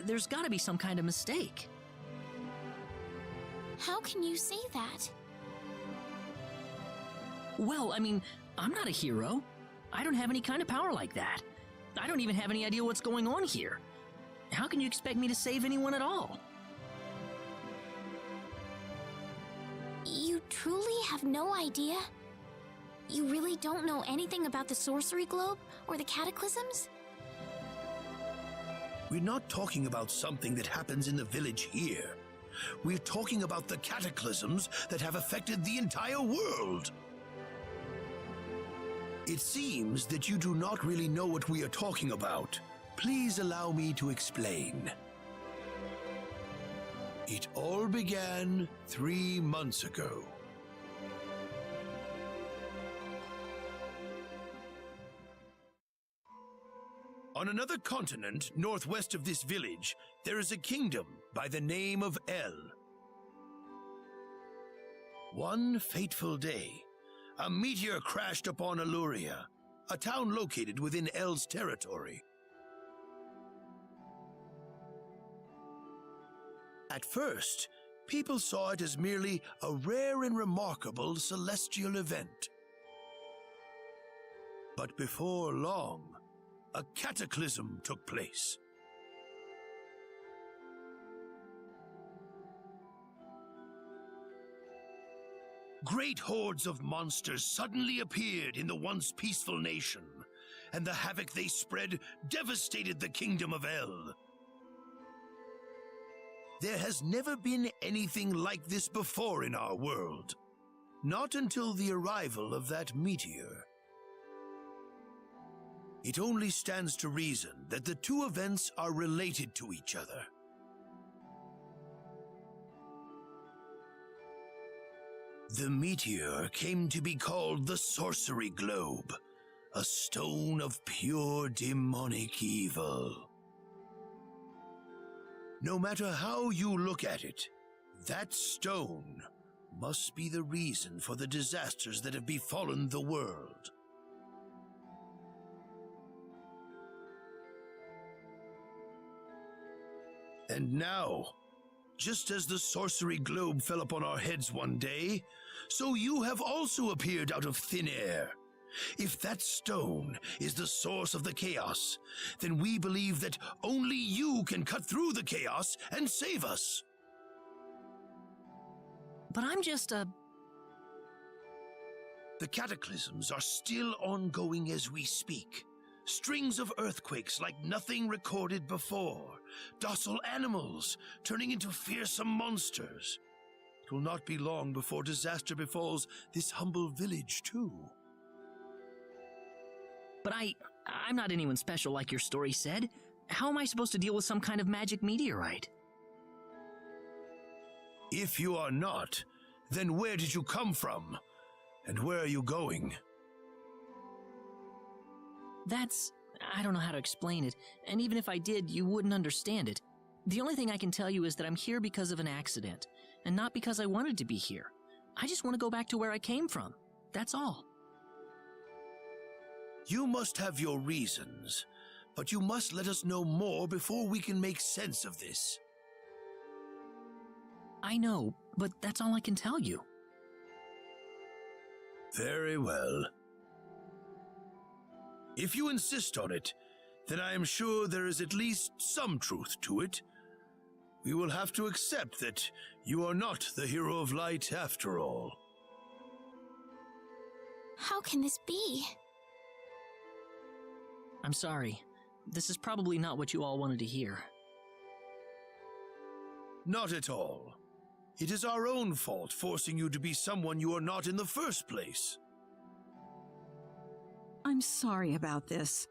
There's gotta be some kind of mistake. How can you say that? Well, I mean, I'm not a hero. I don't have any kind of power like that. I don't even have any idea what's going on here. How can you expect me to save anyone at all? You truly have no idea? You really don't know anything about the sorcery globe or the cataclysms? We're not talking about something that happens in the village here. We're talking about the cataclysms that have affected the entire world. It seems that you do not really know what we are talking about. Please allow me to explain. It all began 3 months ago. On another continent, northwest of this village, there is a kingdom by the name of El. One fateful day, a meteor crashed upon Aluria, a town located within El's territory. At first, people saw it as merely a rare and remarkable celestial event. But before long, a cataclysm took place. Great hordes of monsters suddenly appeared in the once peaceful nation, and the havoc they spread devastated the kingdom of El. There has never been anything like this before in our world. Not until the arrival of that meteor. It only stands to reason that the two events are related to each other. The meteor came to be called the Sorcery Globe, a stone of pure demonic evil. No matter how you look at it, that stone must be the reason for the disasters that have befallen the world. And now, just as the sorcery globe fell upon our heads one day, so you have also appeared out of thin air. If that stone is the source of the chaos, then we believe that only you can cut through the chaos and save us. But I'm just a... The cataclysms are still ongoing as we speak. Strings of earthquakes like nothing recorded before. Docile animals turning into fearsome monsters. It will not be long before disaster befalls this humble village too. But I'm not anyone special like your story said. How am I supposed to deal with some kind of magic meteorite? If you are not, then where did you come from? And where are you going? I don't know how to explain it, and even if I did, you wouldn't understand it. The only thing I can tell you is that I'm here because of an accident, and not because I wanted to be here. I just want to go back to where I came from. That's all. You must have your reasons, but you must let us know more before we can make sense of this. I know, but that's all I can tell you. Very well. If you insist on it, then I am sure there is at least some truth to it. we will have to accept that you are not the hero of light after all. How can this be? I'm sorry. This is probably not what you all wanted to hear. Not at all. It is our own fault forcing you to be someone you are not in the first place. I'm sorry about this.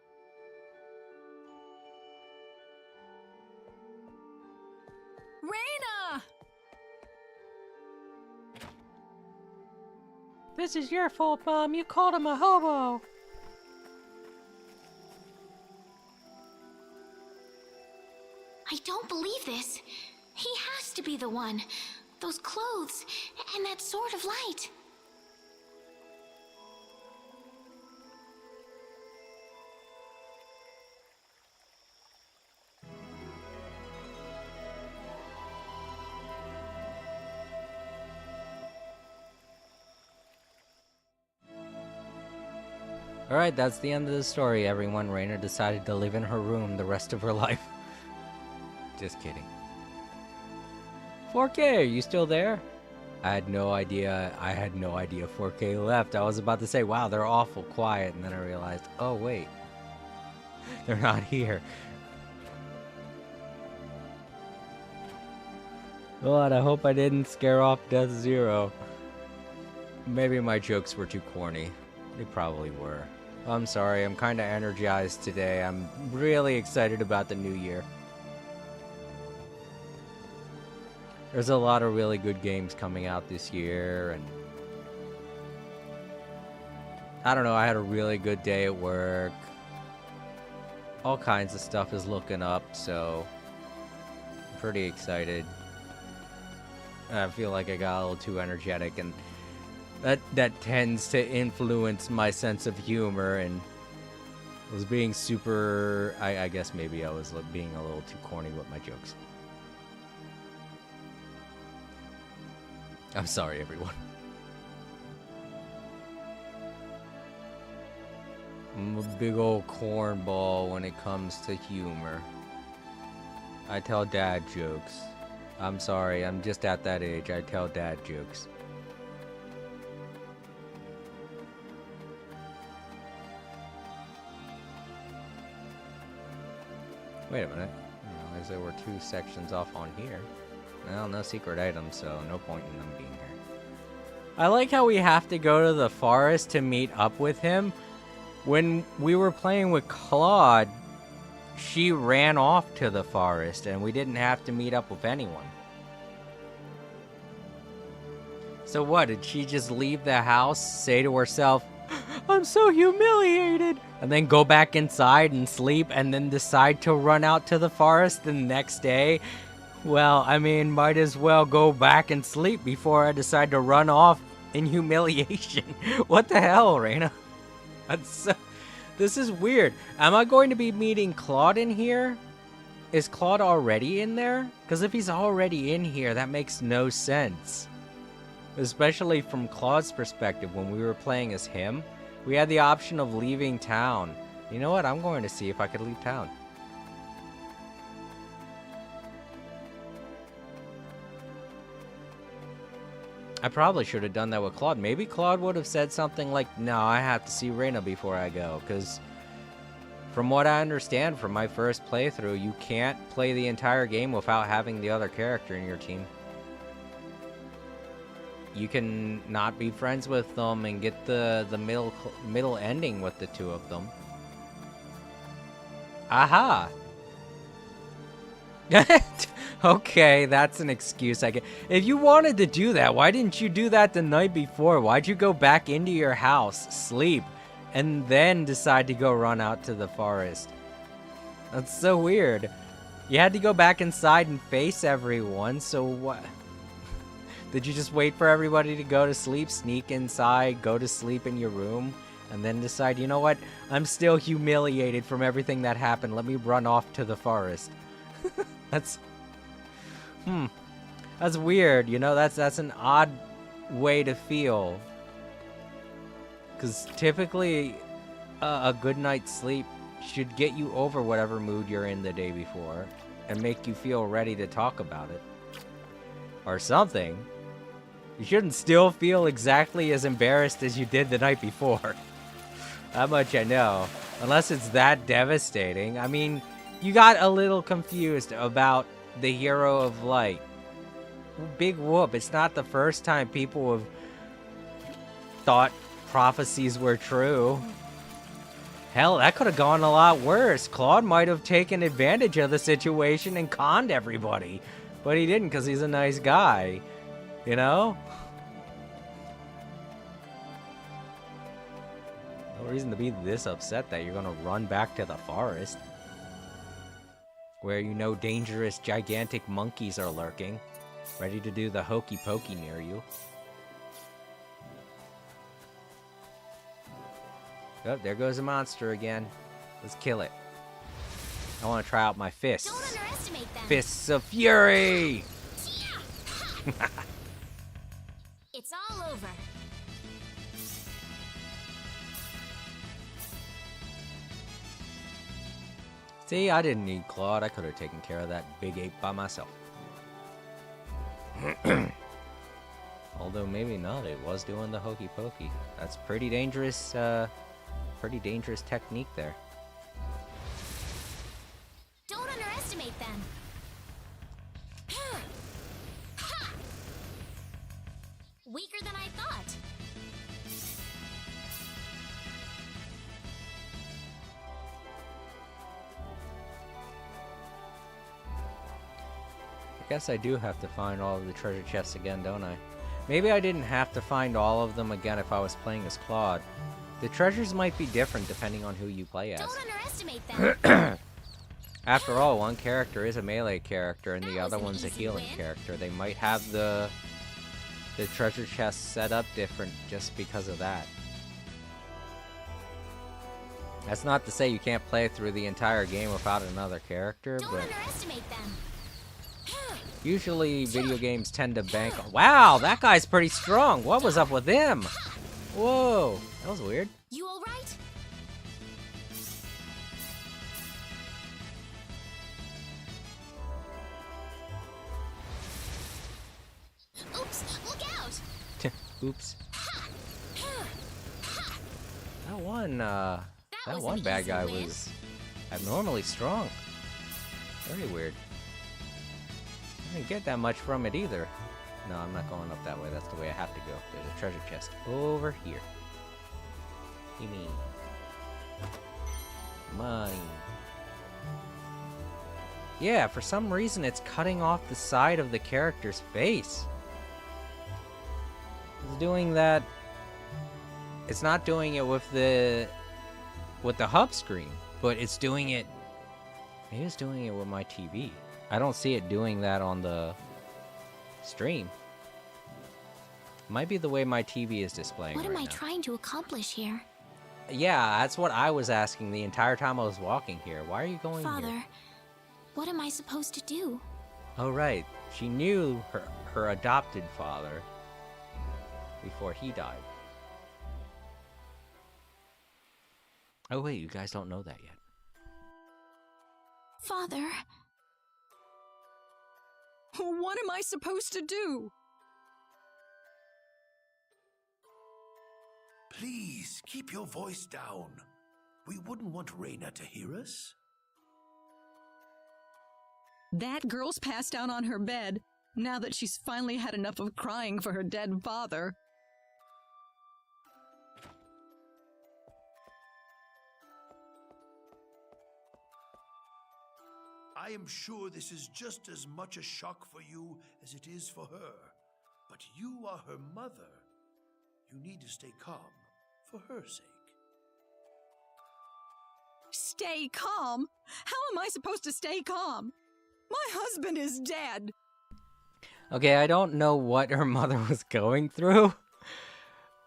Rena! This is your fault, Mom. You called him a hobo. I don't believe this. He has to be the one. Those clothes, and that sword of light. Alright, that's the end of the story, everyone. Rena decided to live in her room the rest of her life. Just kidding. 4K, are you still there? I had no idea 4K left. I was about to say, wow, they're awful quiet, and then I realized, oh wait, they're not here. God, I hope I didn't scare off Death Zero. Maybe my jokes were too corny. They probably were. I'm sorry, I'm kinda energized today. I'm really excited about the new year. There's a lot of really good games coming out this year, and I don't know, I had a really good day at work. All kinds of stuff is looking up, so I'm pretty excited. I feel like I got a little too energetic, and that tends to influence my sense of humor, and was being super, I guess maybe I was being a little too corny with my jokes. I'm sorry, everyone. I'm a big old cornball when it comes to humor. I tell dad jokes. I'm sorry, I'm just at that age. I tell dad jokes. Wait a minute. I realized there were 2 sections off on here. Well, no secret items, so no point in them being here. I like how we have to go to the forest to meet up with him. When we were playing with Claude, she ran off to the forest and we didn't have to meet up with anyone. So what, did she just leave the house, say to herself, I'm so humiliated, and then go back inside and sleep and then decide to run out to the forest the next day? Well, I mean, might as well go back and sleep before I decide to run off in humiliation. What the hell, Rena? This is weird. Am I going to be meeting Claude in here? Is Claude already in there? Because if he's already in here, that makes no sense. Especially from Claude's perspective, when we were playing as him, we had the option of leaving town. You know what? I'm going to see if I could leave town. I probably should have done that with Claude. Maybe Claude would have said something like, no, I have to see Rena before I go. Because from what I understand from my first playthrough, you can't play the entire game without having the other character in your team. You can not be friends with them and get the middle ending with the 2 of them. Aha! Okay, that's an excuse I get. If you wanted to do that, why didn't you do that the night before? Why'd you go back into your house, sleep, and then decide to go run out to the forest? That's so weird. You had to go back inside and face everyone, so what? Did you just wait for everybody to go to sleep, sneak inside, go to sleep in your room, and then decide, you know what? I'm still humiliated from everything that happened. Let me run off to the forest. That's weird, you know, that's an odd way to feel. Because typically, a good night's sleep should get you over whatever mood you're in the day before. and make you feel ready to talk about it. Or something. You shouldn't still feel exactly as embarrassed as you did the night before. That much I know. Unless it's that devastating. I mean, you got a little confused about the Hero of Light. Big whoop. It's not the first time people have thought prophecies were true. Hell, that could have gone a lot worse. Claude might have taken advantage of the situation and conned everybody. But he didn't because he's a nice guy. You know? No reason to be this upset that you're gonna run back to the forest. Where you know dangerous, gigantic monkeys are lurking. Ready to do the hokey pokey near you. Oh, there goes a monster again. Let's kill it. I want to try out my fists. Don't underestimate them. Fists of Fury! It's all over. See, I didn't need Claude. I could have taken care of that big ape by myself. Although maybe not. It was doing the hokey pokey. That's pretty dangerous technique there. Don't underestimate them. Weaker than I thought. I guess I do have to find all of the treasure chests again, don't I? Maybe I didn't have to find all of them again if I was playing as Claude. The treasures might be different depending on who you play as. Don't underestimate them. After all, one character is a melee character and the That was other an one's a easy healing win. character. They might have the treasure chests set up different just because of that. That's not to say you can't play through the entire game without another character, Don't but underestimate them. usually video games tend to bank on... Wow, that guy's pretty strong. What was up with him? Whoa, that was weird. You all right? Oops! Look out! Oops. That was one an bad easy guy win. was abnormally strong. Very weird. I didn't get that much from it either. No, I'm not going up that way. That's the way I have to go. There's a treasure chest over here. Gimme. Money. Yeah, for some reason it's cutting off the side of the character's face. It's doing that. It's not doing it with the hub screen, but it's doing it. Maybe it's doing it with my TV. I don't see it doing that on the stream. Might be the way my TV is displaying What am right I now. trying to accomplish here? Yeah, that's what I was asking the entire time I was walking here. Why are you going Father, here? what am I supposed to do? Oh, right. She knew her adopted father before he died. Oh, wait, you guys don't know that yet. Father, What am I supposed to do? Please keep your voice down. We wouldn't want Rena to hear us. That girl's passed out on her bed, now that she's finally had enough of crying for her dead father. I am sure this is just as much a shock for you as it is for her. But you are her mother. You need to stay calm for her sake. Stay calm? How am I supposed to stay calm? My husband is dead. Okay, I don't know what her mother was going through.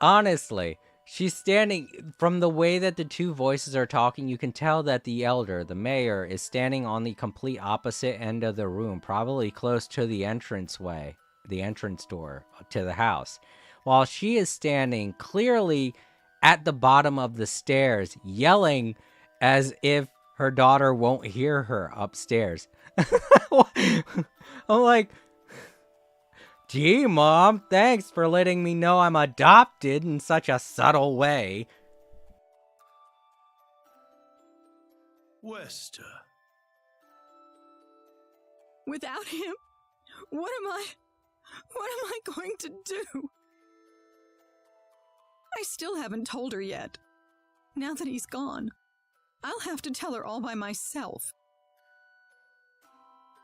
Honestly, she's standing... From the way that the two voices are talking, you can tell that the elder, the mayor, is standing on the complete opposite end of the room, probably close to the entranceway, the entrance door to the house, while she is standing clearly at the bottom of the stairs, yelling as if her daughter won't hear her upstairs. I'm like, gee, Mom, thanks for letting me know I'm adopted in such a subtle way. Wester. Without him, what am I going to do? I still haven't told her yet. Now that he's gone, I'll have to tell her all by myself.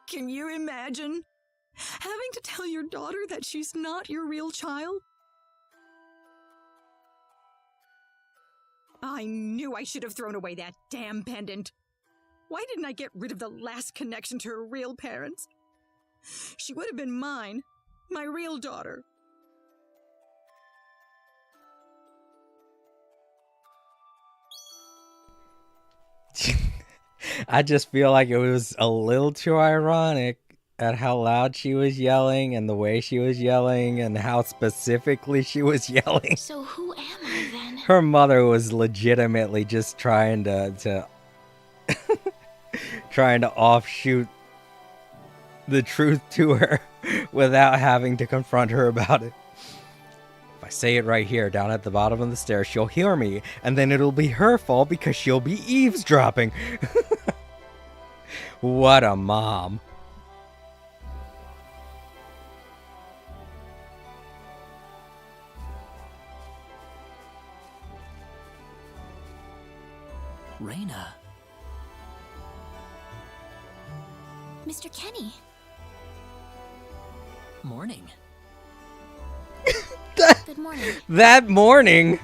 Can you imagine having to tell your daughter that she's not your real child? I knew I should have thrown away that damn pendant. Why didn't I get rid of the last connection to her real parents? She would have been mine, my real daughter. I just feel like it was a little too ironic at how loud she was yelling and the way she was yelling and how specifically she was yelling. So who am I then? Her mother was legitimately just trying to trying to offshoot the truth to her without having to confront her about it. If I say it right here down at the bottom of the stairs, she'll hear me, and then it'll be her fault because she'll be eavesdropping. What a mom. Rena. Mr. Kenny. Morning. Good morning. That morning.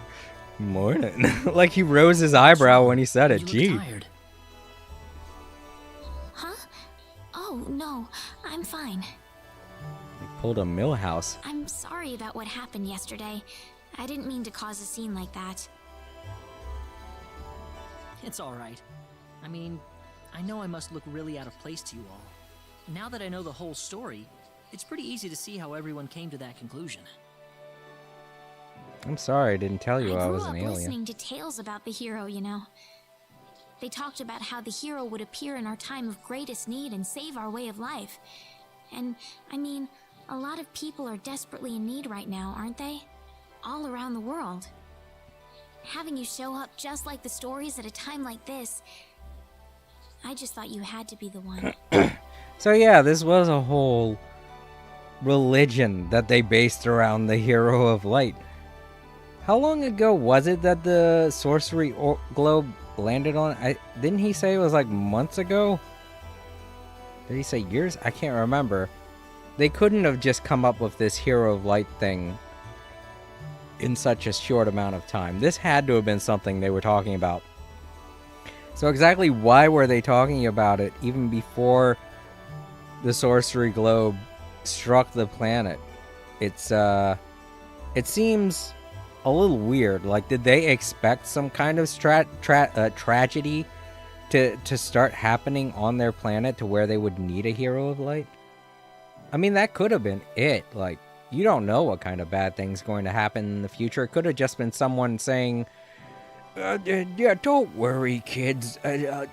Like he rose his eyebrow when he said it. You Gee. look tired. Huh? Oh, no. I'm fine. He pulled a Millhouse. I'm sorry about what happened yesterday. I didn't mean to cause a scene like that. It's all right. I mean, I know I must look really out of place to you all. Now that I know the whole story, it's pretty easy to see how everyone came to that conclusion. I'm sorry I didn't tell you I grew was an up alien. listening to tales about the hero, you know. They talked about how the hero would appear in our time of greatest need and save our way of life. And, I mean, a lot of people are desperately in need right now, aren't they? All around the world. Having you show up just like the stories at a time like this, I just thought you had to be the one. So yeah, this was a whole religion that they based around the hero of light. How long ago was it that the sorcery globe landed on? Didn't he say it was like months ago? Did he say years? I can't remember. They couldn't have just come up with this hero of light thing in such a short amount of time. This had to have been something they were talking about. So exactly why were they talking about it even before the sorcery globe struck the planet? It seems a little weird. Like, did they expect some kind of tragedy to start happening on their planet to where they would need a hero of light? I mean, that could have been it. Like, you don't know what kind of bad thing's going to happen in the future. It could have just been someone saying, yeah, don't worry, kids. The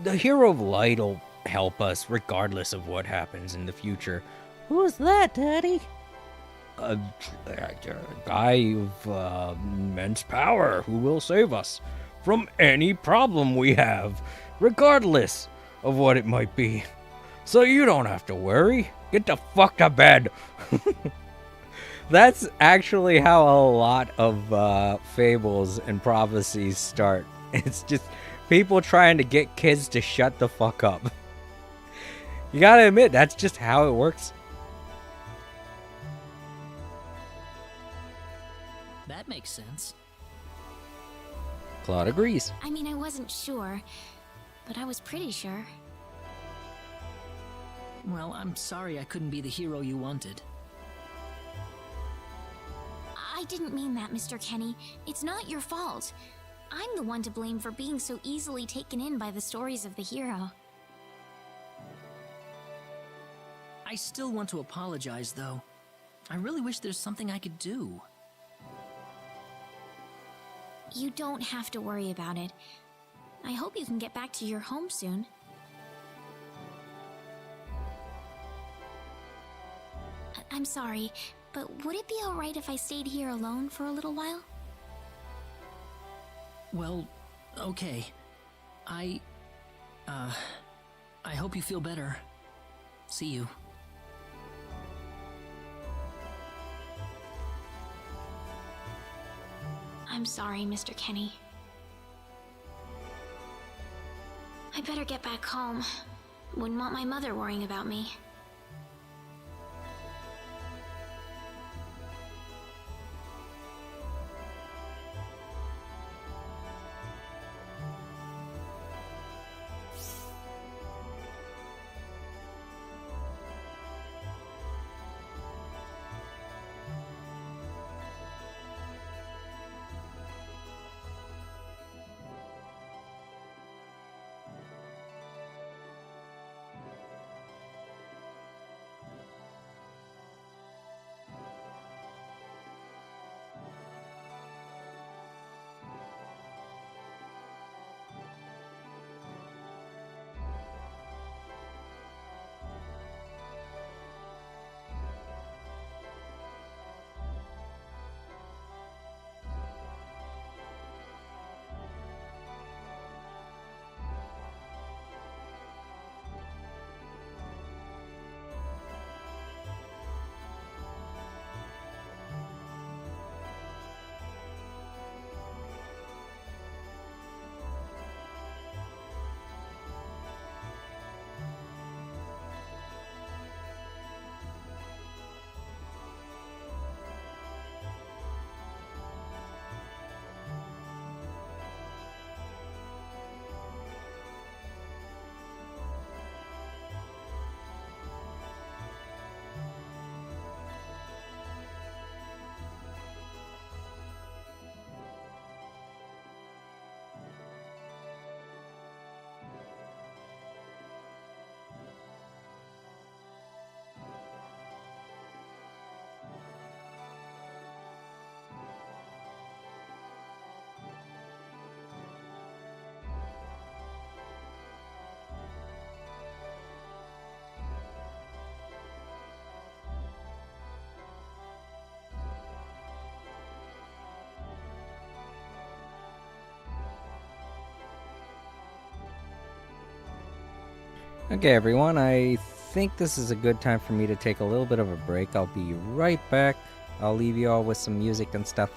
hero of light will help us regardless of what happens in the future. Who's that, Daddy? A guy of immense power who will save us from any problem we have, regardless of what it might be. So you don't have to worry. Get the fuck to bed. That's actually how a lot of fables and prophecies start. It's just people trying to get kids to shut the fuck up. You gotta admit, that's just how it works. That makes sense. Claude agrees. I mean, I wasn't sure, but I was pretty sure. Well, I'm sorry I couldn't be the hero you wanted. I didn't mean that, Mr. Kenny. It's not your fault. I'm the one to blame for being so easily taken in by the stories of the hero. I still want to apologize, though. I really wish there's something I could do. You don't have to worry about it. I hope you can get back to your home soon. I'm sorry, but would it be alright if I stayed here alone for a little while? Well, okay. I hope you feel better. See you. I'm sorry, Mr. Kenny. I better get back home. Wouldn't want my mother worrying about me. Okay, everyone, I think this is a good time for me to take a little bit of a break. I'll be right back. I'll leave you all with some music and stuff.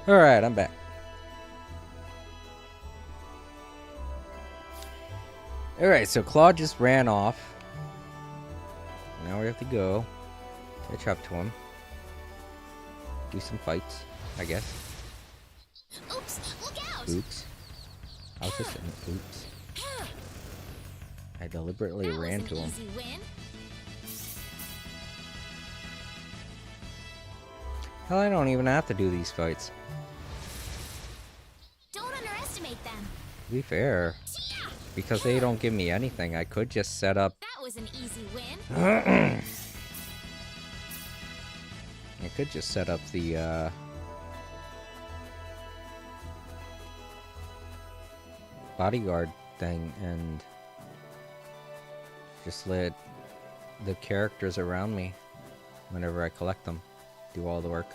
Alright, I'm back. Alright, so Claude just ran off. Now we have to go catch up to him. Do some fights, I guess. Oops, look out! Oops. I was just saying, oops. I deliberately That ran was to an him. easy win. Hell, I don't even have to do these fights. Don't underestimate them. To be fair, because they don't give me anything, I could just set up. That was an easy win. I could just set up the bodyguard thing and just let the characters around me, whenever I collect them, do all the work.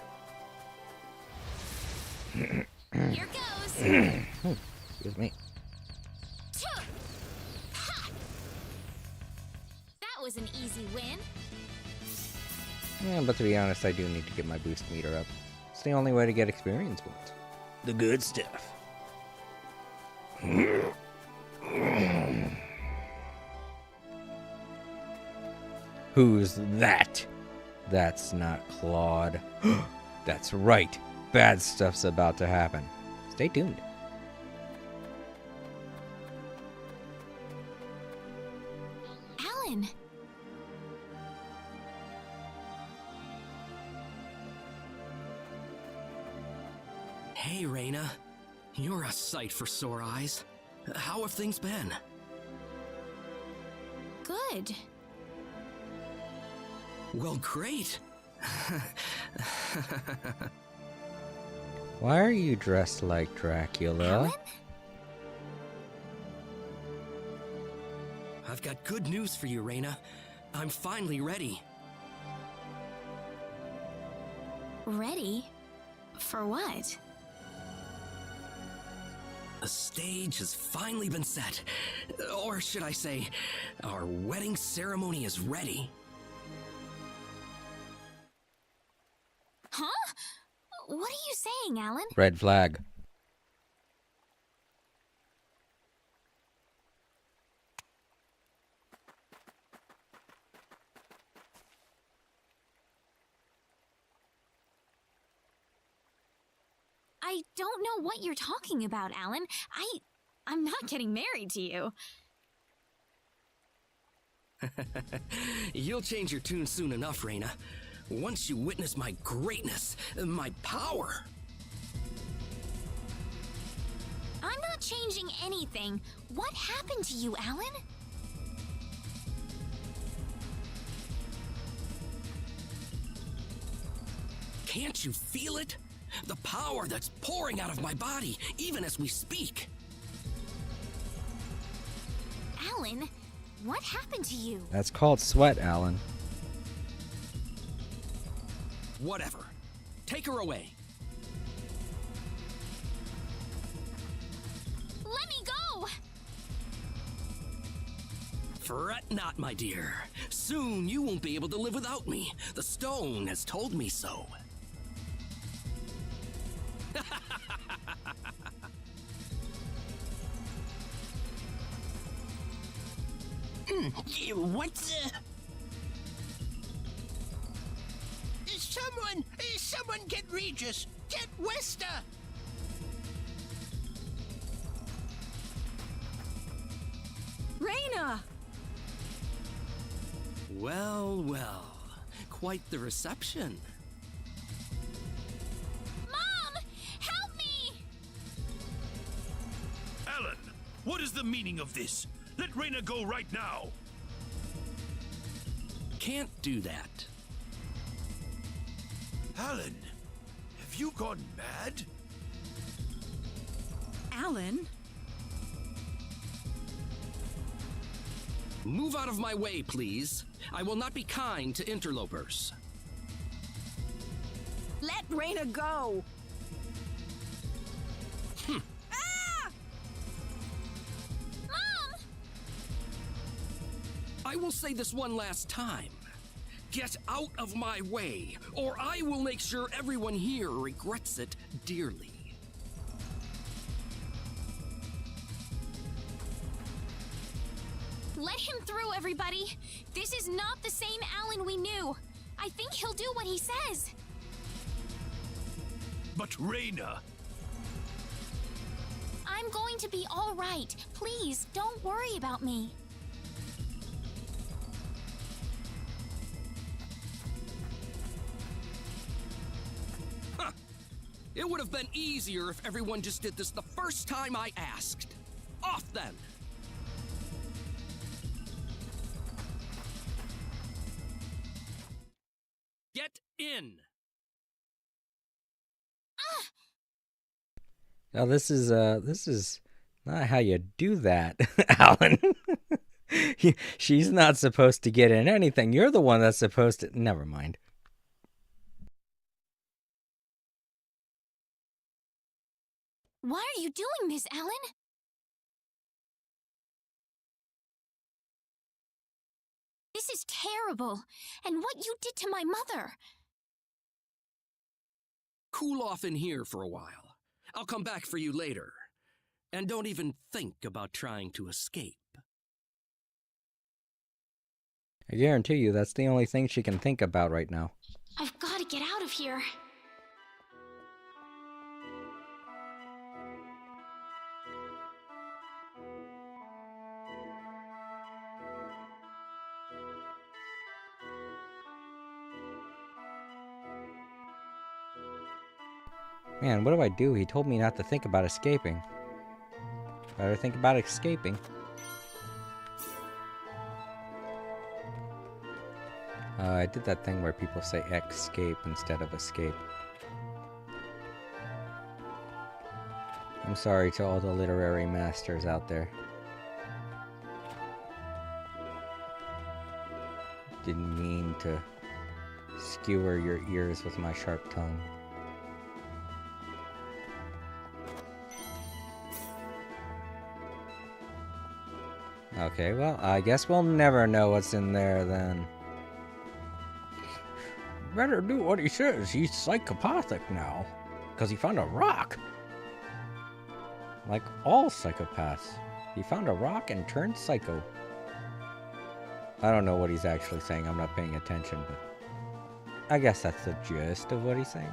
Here goes. Excuse me. That was an easy win. Yeah, but to be honest, I do need to get my boost meter up. It's the only way to get experience points. The good stuff. Who's that? That's not Claude. That's right. Bad stuff's about to happen. Stay tuned. Alan. Hey, Rena. You're a sight for sore eyes. How have things been? Good. Well, great. Why are you dressed like Dracula? Alan? I've got good news for you, Rena. I'm finally ready. Ready? For what? The stage has finally been set. Or should I say, our wedding ceremony is ready. Huh? What are you saying, Alan? Red flag. I don't know what you're talking about, Alan. I'm not getting married to you. You'll change your tune soon enough, Rena. Once you witness my greatness, my power. I'm not changing anything. What happened to you, Alan? Can't you feel it? The power that's pouring out of my body, even as we speak. Alan, what happened to you? That's called sweat, Alan. Whatever. Take her away. Let me go! Fret not, my dear. Soon you won't be able to live without me. The stone has told me so. What's Someone get Regis! Get Wester! Rena! Well, well. Quite the reception. Mom! Help me! Alan, what is the meaning of this? Let Rena go right now! Can't do that. Alan, have you gone mad? Alan? Move out of my way, please. I will not be kind to interlopers. Let Rena go! Mom! I will say this one last time. Get out of my way, or I will make sure everyone here regrets it dearly. Let him through, everybody! This is not the same Alan we knew! I think he'll do what he says! But Rena... I'm going to be alright. Please, don't worry about me. Huh. It would have been easier if everyone just did this the first time I asked. Off then! Get in! Now this is not how you do that, Alan. She's not supposed to get in anything. You're the one that's supposed to. Never mind. Why are you doing this, Alan? This is terrible. And what you did to my mother. Cool off in here for a while. I'll come back for you later. And don't even think about trying to escape. I guarantee you that's the only thing she can think about right now. I've got to get out of here. Man, what do I do? He told me not to think about escaping. Better think about escaping. I did that thing where people say escape instead of escape. I'm sorry to all the literary masters out there. Didn't mean to skewer your ears with my sharp tongue. Okay, well, I guess we'll never know what's in there then. Better do what he says. He's psychopathic now. Because he found a rock. Like all psychopaths. He found a rock and turned psycho. I don't know what he's actually saying. I'm not paying attention, but I guess that's the gist of what he's saying.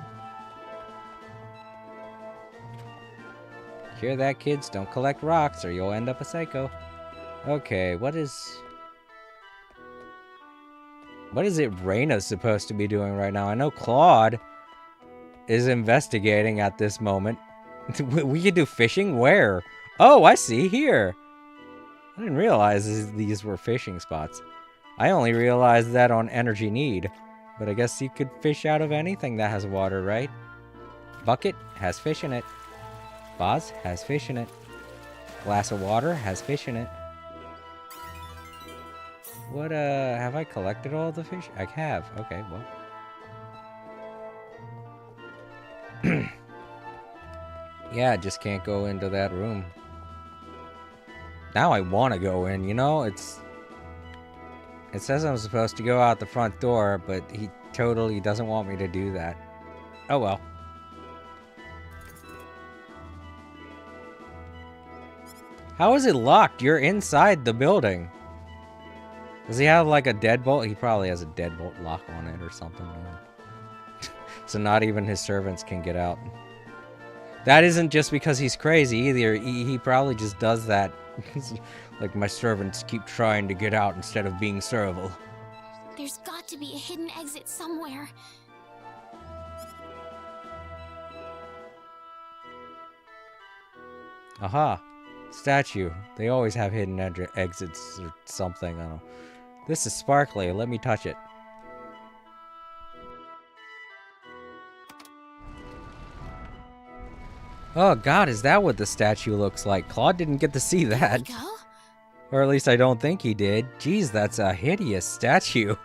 Hear that, kids? Don't collect rocks or you'll end up a psycho. Okay, what is it Rena's supposed to be doing right now? I know Claude is investigating at this moment. We could do fishing? Where? Oh, I see, here. I didn't realize these were fishing spots. I only realized that on Energy Need. But I guess you could fish out of anything that has water, right? Bucket has fish in it. Vase has fish in it. Glass of water has fish in it. What, have I collected all the fish? I have. Okay, well. Yeah, I just can't go into that room. Now I want to go in, you know? It says I'm supposed to go out the front door, but he totally doesn't want me to do that. Oh well. How is it locked? You're inside the building. Does he have like a deadbolt? He probably has a deadbolt lock on it or something. So not even his servants can get out. That isn't just because he's crazy either. He probably just does that. Like, my servants keep trying to get out instead of being servile. There's got to be a hidden exit somewhere. Aha. Statue. They always have hidden exits or something. I don't know. This is sparkly. Let me touch it. Oh god, is that what the statue looks like? Claude didn't get to see that. Go? Or at least I don't think he did. Jeez, that's a hideous statue.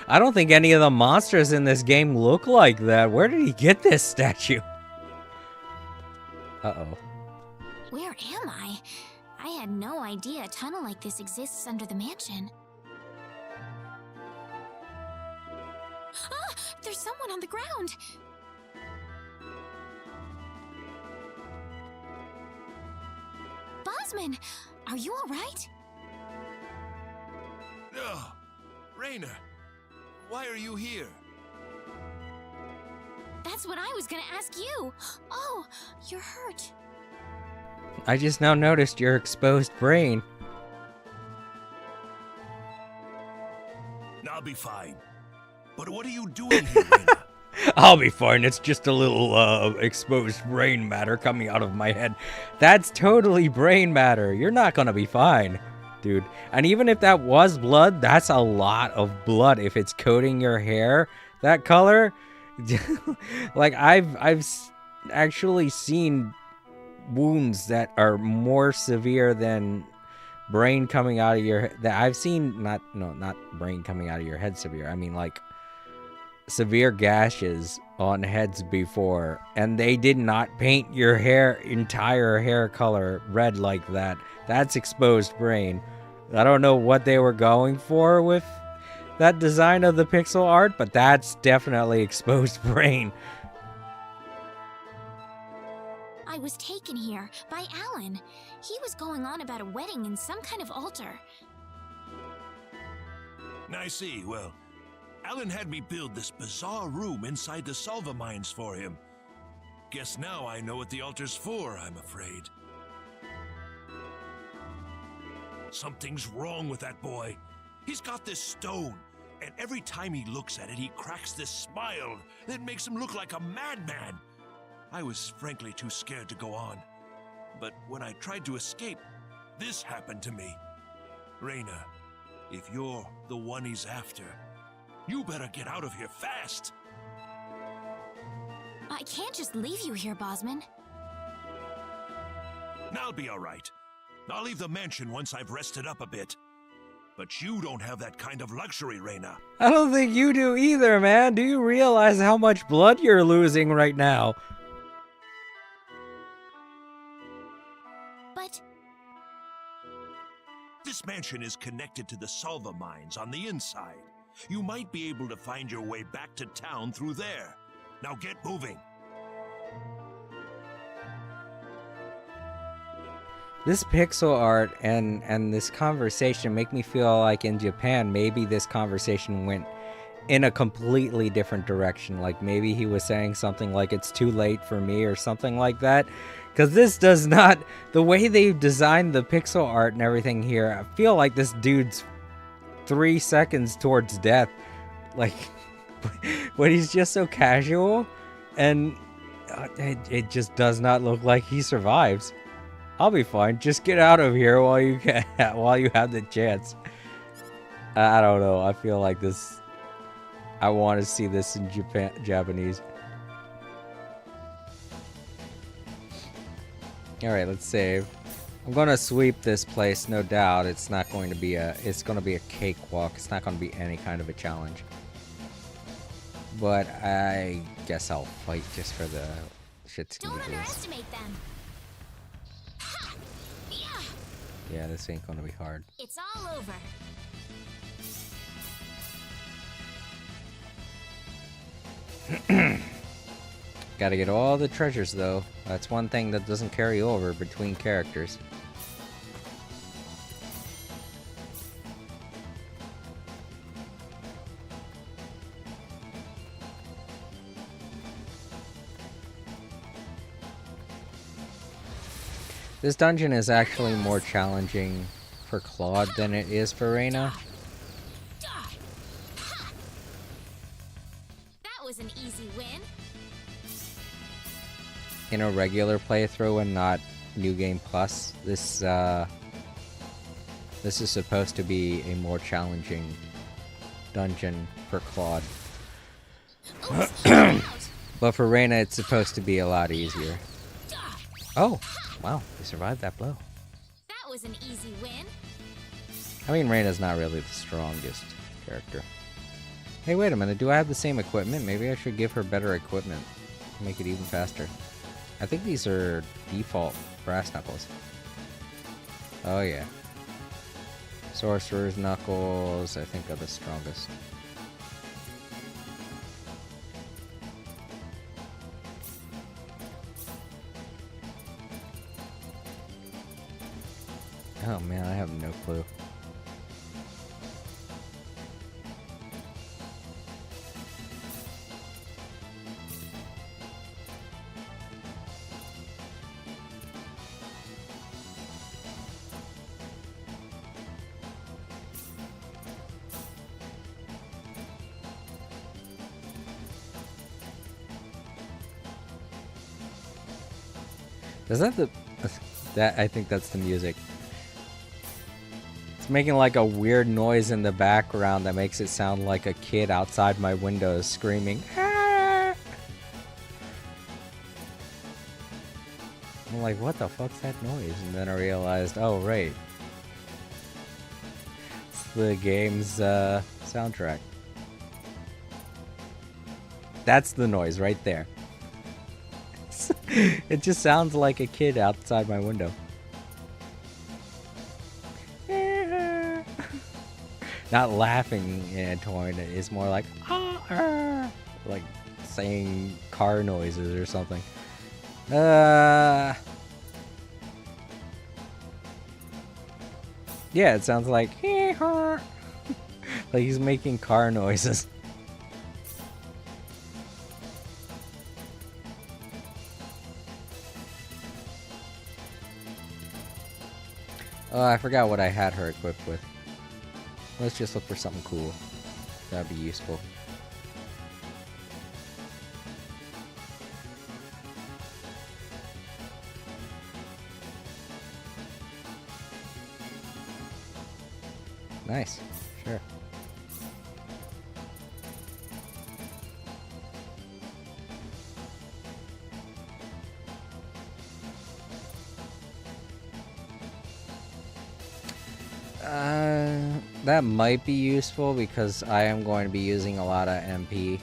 I don't think any of the monsters in this game look like that. Where did he get this statue? Uh-oh. Where am I? I had no idea a tunnel like this exists under the mansion. Ah, there's someone on the ground. Bosman, are you all right? Oh, Rena, why are you here? That's what I was gonna ask you. Oh, you're hurt. I just now noticed your exposed brain. I'll be fine. But what are you doing here, Rena? I'll be fine. It's just a little exposed brain matter coming out of my head. That's totally brain matter. You're not gonna be fine, dude. And even if that was blood, that's a lot of blood. If it's coating your hair that color, like I've actually seen wounds that are more severe than brain coming out of your that I've seen. Not brain coming out of your head severe. I mean like severe gashes on heads before, and they did not paint your entire hair color red like that. That's exposed brain. I don't know what they were going for with that design of the pixel art, but that's definitely exposed brain. I was taken here by Alan. He was going on about a wedding in some kind of altar. I see. Well, Alan had me build this bizarre room inside the Salva mines for him. Guess now I know what the altar's for, I'm afraid. Something's wrong with that boy. He's got this stone, and every time he looks at it, he cracks this smile that makes him look like a madman. I was frankly too scared to go on. But when I tried to escape, this happened to me. Rena, if you're the one he's after, you better get out of here fast! I can't just leave you here, Bosman. I'll be alright. I'll leave the mansion once I've rested up a bit. But you don't have that kind of luxury, Rena. I don't think you do either, man. Do you realize how much blood you're losing right now? But this mansion is connected to the Salva mines on the inside. You might be able to find your way back to town through there. Now get moving. This pixel art and this conversation make me feel like in Japan, maybe this conversation went in a completely different direction. Like maybe he was saying something like it's too late for me or something like that. Because this does not, the way they've designed the pixel art and everything here, I feel like this dude's 3 seconds towards death. Like, but he's just so casual, and it just does not look like he survives. I'll be fine. Just get out of here while you can, while you have the chance. I don't know. I feel like this. I want to see this in Japanese. All right, let's save. I'm gonna sweep this place, no doubt. It's not going to be a. It's gonna be a cakewalk. It's not gonna be any kind of a challenge. But I guess I'll fight just for the shits and don't giggles. underestimate them. Ha! Yeah. Yeah, this ain't gonna be hard. It's all over. Gotta get all the treasures, though. That's one thing that doesn't carry over between characters. This dungeon is actually more challenging for Claude than it is for Rena. That was an easy win. In a regular playthrough and not New Game Plus, this is supposed to be a more challenging dungeon for Claude. But for Rena, it's supposed to be a lot easier. Oh, wow, you survived that blow. That was an easy win. I mean, Rena's not really the strongest character. Hey, wait a minute, do I have the same equipment? Maybe I should give her better equipment. Make it even faster. I think these are default brass knuckles. Oh yeah. Sorcerer's knuckles, I think, are the strongest. Oh man, I have no clue. Is that the... That, I think that's the music. It's making like a weird noise in the background that makes it sound like a kid outside my window screaming. "Ah!" I'm like, what the fuck's that noise? And then I realized, oh, right. It's the game's soundtrack. That's the noise right there. It just sounds like a kid outside my window. Not laughing in a tone, it's more like like saying car noises or something. Yeah, it sounds like like he's making car noises. Oh, I forgot what I had her equipped with. Let's just look for something cool. That'd be useful. Nice. Sure. That might be useful because I am going to be using a lot of MP.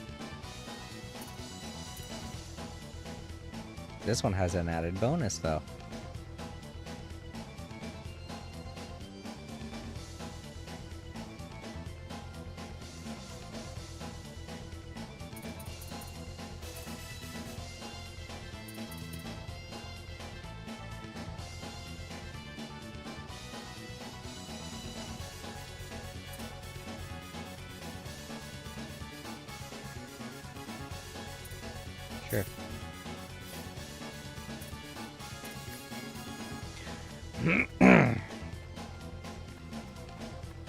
This one has an added bonus though. Sure.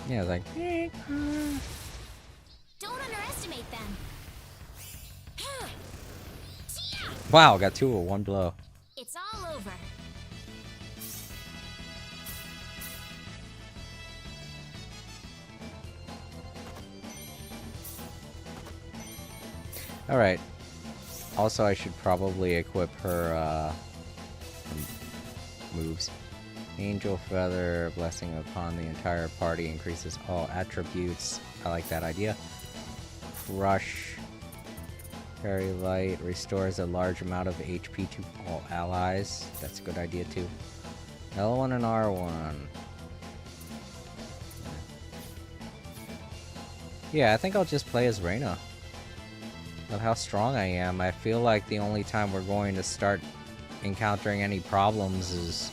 Yeah, like. Don't underestimate them. Wow, got two with one blow. It's all over. All right. Also, I should probably equip her moves. Angel Feather, blessing upon the entire party, increases all attributes. I like that idea. Crush. Fairy Light restores a large amount of HP to all allies. That's a good idea too. L1 and R1. Yeah, I think I'll just play as Rena. Of how strong I am. I feel like the only time we're going to start encountering any problems is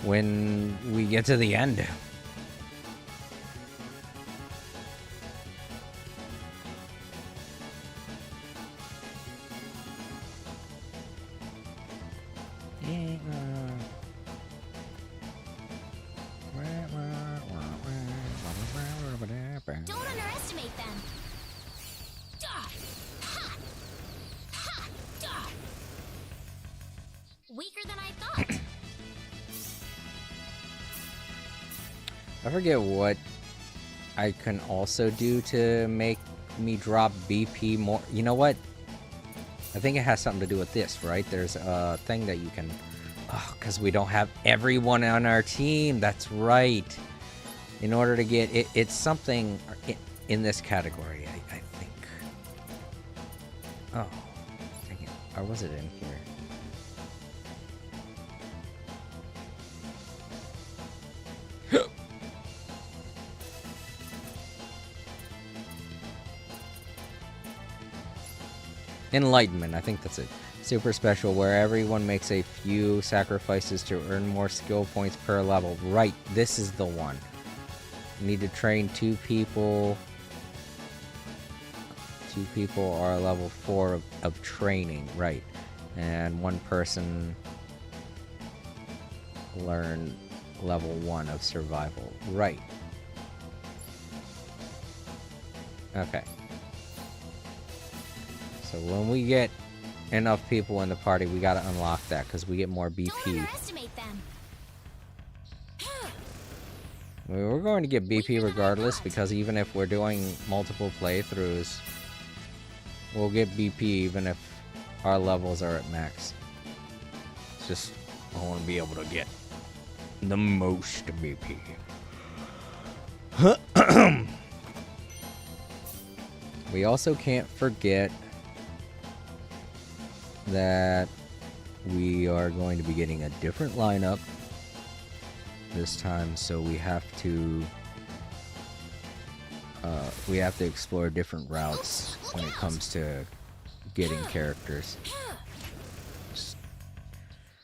when we get to the end. Don't underestimate them. Weaker than I thought. I forget what I can also do to make me drop BP more. You know what? I think it has something to do with this, right? There's a thing that you can... Oh, because we don't have everyone on our team. That's right. In order to get... It's something in this category, I think. Oh. Dang it. Or was it in here? Enlightenment, I think that's it. Super special, where everyone makes a few sacrifices to earn more skill points per level. Right, this is the one. You need to train 2 people. 2 people are level 4 of training, right. And 1 person learn level 1 of survival, right. Okay. So when we get enough people in the party, we gotta unlock that, because we get more BP. Don't underestimate them. We're going to get BP regardless, because even if we're doing multiple playthroughs, we'll get BP even if our levels are at max. It's just, I want to be able to get the most BP. We also can't forget that we are going to be getting a different lineup this time, so we have to explore different routes when it comes to getting characters. Just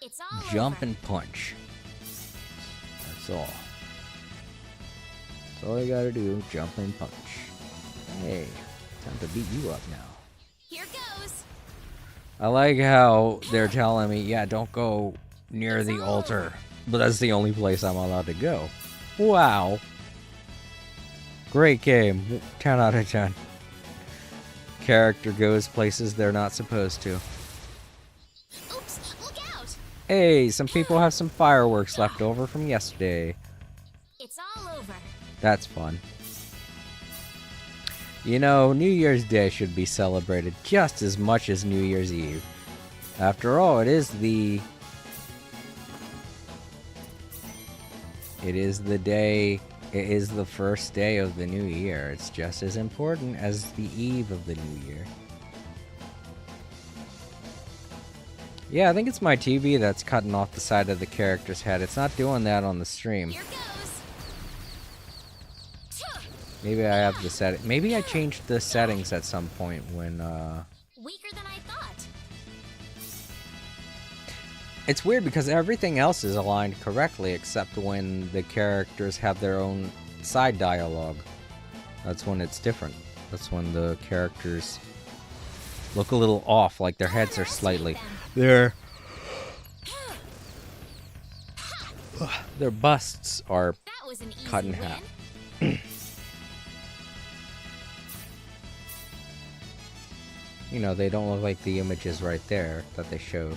It's all jump over. and punch. That's all. That's all you gotta do, jump and punch. Hey, time to beat you up now. Here goes. I like how they're telling me, yeah, don't go near the altar. But that's the only place I'm allowed to go. Wow. Great game. 10 out of 10. Character goes places they're not supposed to. Oops, look out. Hey, some people have some fireworks left over from yesterday. It's all over. That's fun. You know, New Year's Day should be celebrated just as much as New Year's Eve. After all, it is the first day of the new year. It's just as important as the eve of the new year. Yeah, I think it's my TV that's cutting off the side of the character's head. It's not doing that on the stream. Here goes. Maybe I have the setting. Maybe I changed the settings at some point when Weaker than I thought. It's weird because everything else is aligned correctly except when the characters have their own side dialogue. That's when it's different. That's when the characters look a little off, like their heads are slightly. Their busts are That was an easy cut in win. half. You know, they don't look like the images right there that they show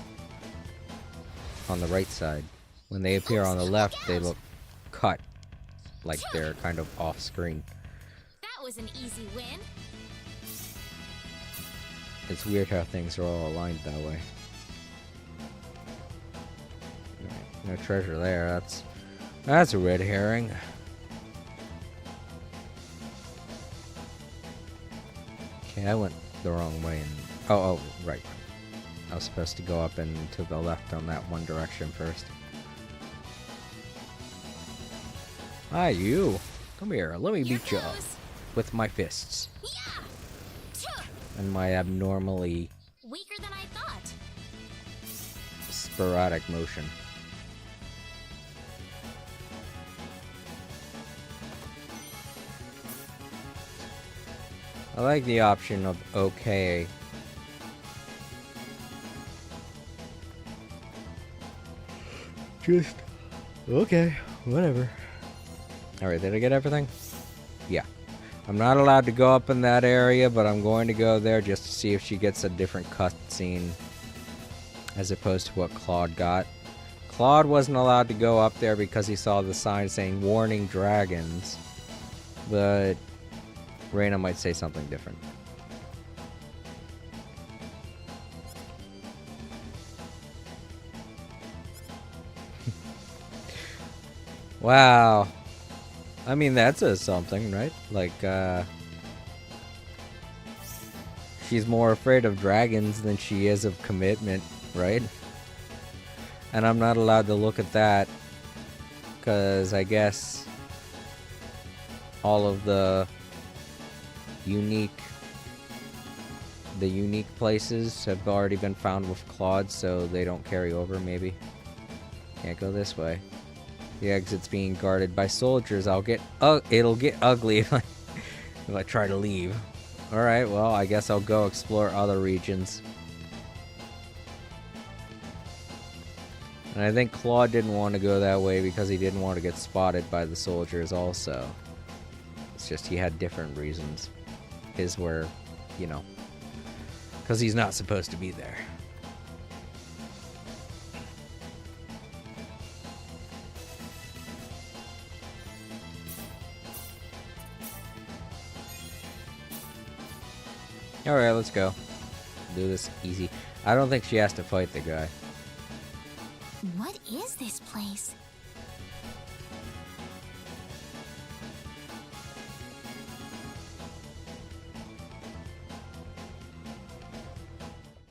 on the right side. When they appear on the left, they look cut, like they're kind of off screen. That was an easy win. It's weird how things are all aligned that way. Alright, no treasure there. That's a red herring. Okay, I went the wrong way. And oh, right. I was supposed to go up and to the left on that one direction first. Hi, you. Come here. Let me beat you up with my fists and my abnormally Weaker than I thought. sporadic motion. I like the option of okay. Just okay, whatever. Alright, did I get everything? Yeah. I'm not allowed to go up in that area, but I'm going to go there just to see if she gets a different cutscene as opposed to what Claude got. Claude wasn't allowed to go up there because he saw the sign saying warning dragons, but Rena might say something different. Wow. I mean, that says something, right? Like, she's more afraid of dragons than she is of commitment, right? And I'm not allowed to look at that because I guess all of the unique the unique places have already been found with Claude, so they don't carry over, maybe. Can't go this way. The exit's being guarded by soldiers. It'll get ugly if I try to leave. Alright, well, I guess I'll go explore other regions. And I think Claude didn't want to go that way because he didn't want to get spotted by the soldiers also. It's just he had different reasons. His were, you know, because he's not supposed to be there. Alright, let's go. Do this easy. I don't think she has to fight the guy. What is this place?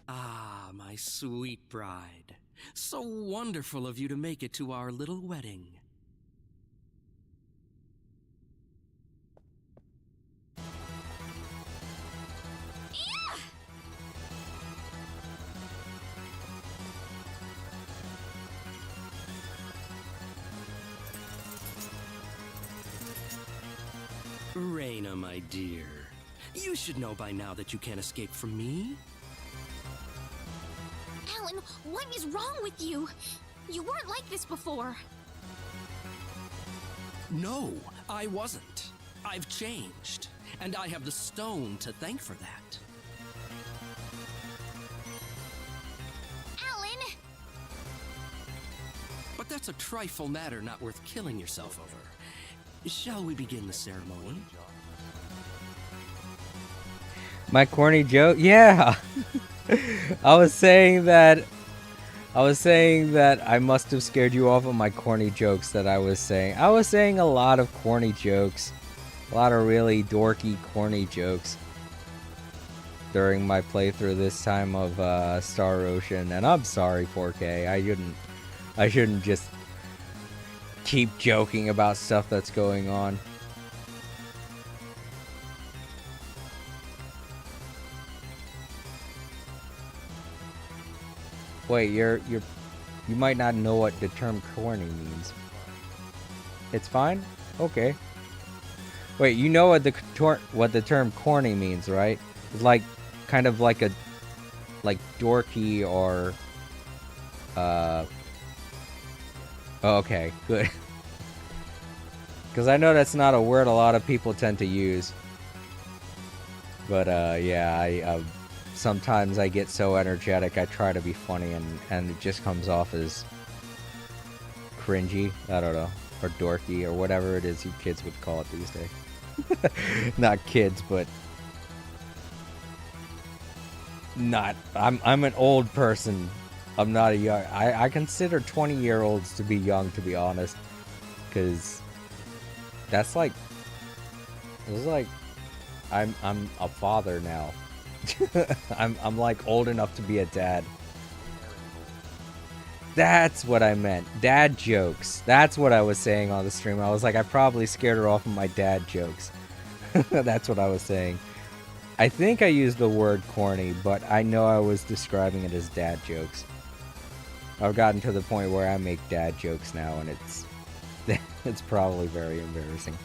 Ah, my sweet bride. So wonderful of you to make it to our little wedding. Rena, my dear. You should know by now that you can't escape from me. Alan, what is wrong with you? You weren't like this before. No, I wasn't. I've changed, and I have the stone to thank for that. Alan! But that's a trifle matter not worth killing yourself over. Shall we begin the ceremony? My corny joke? Yeah! I was saying that I must have scared you off of my corny jokes that I was saying. I was saying a lot of corny jokes. A lot of really dorky, corny jokes during my playthrough this time of Star Ocean. And I'm sorry, 4K. I shouldn't just keep joking about stuff that's going on. Wait, you might not know what the term corny means. It's fine? Okay. Wait, you know what the term corny means, right? It's like kind of like a dorky or oh, okay, good. Because I know that's not a word a lot of people tend to use. But yeah, I sometimes I get so energetic I try to be funny and it just comes off as cringy, I don't know, or dorky or whatever it is you kids would call it these days. Not kids, but not I'm an old person. I'm not a young. I consider 20-year-olds to be young, to be honest, because that's like it's like I'm a father now. I'm like old enough to be a dad. That's what I meant. Dad jokes. That's what I was saying on the stream. I was like, I probably scared her off of my dad jokes. That's what I was saying. I think I used the word corny, but I know I was describing it as dad jokes. I've gotten to the point where I make dad jokes now, and it's probably very embarrassing.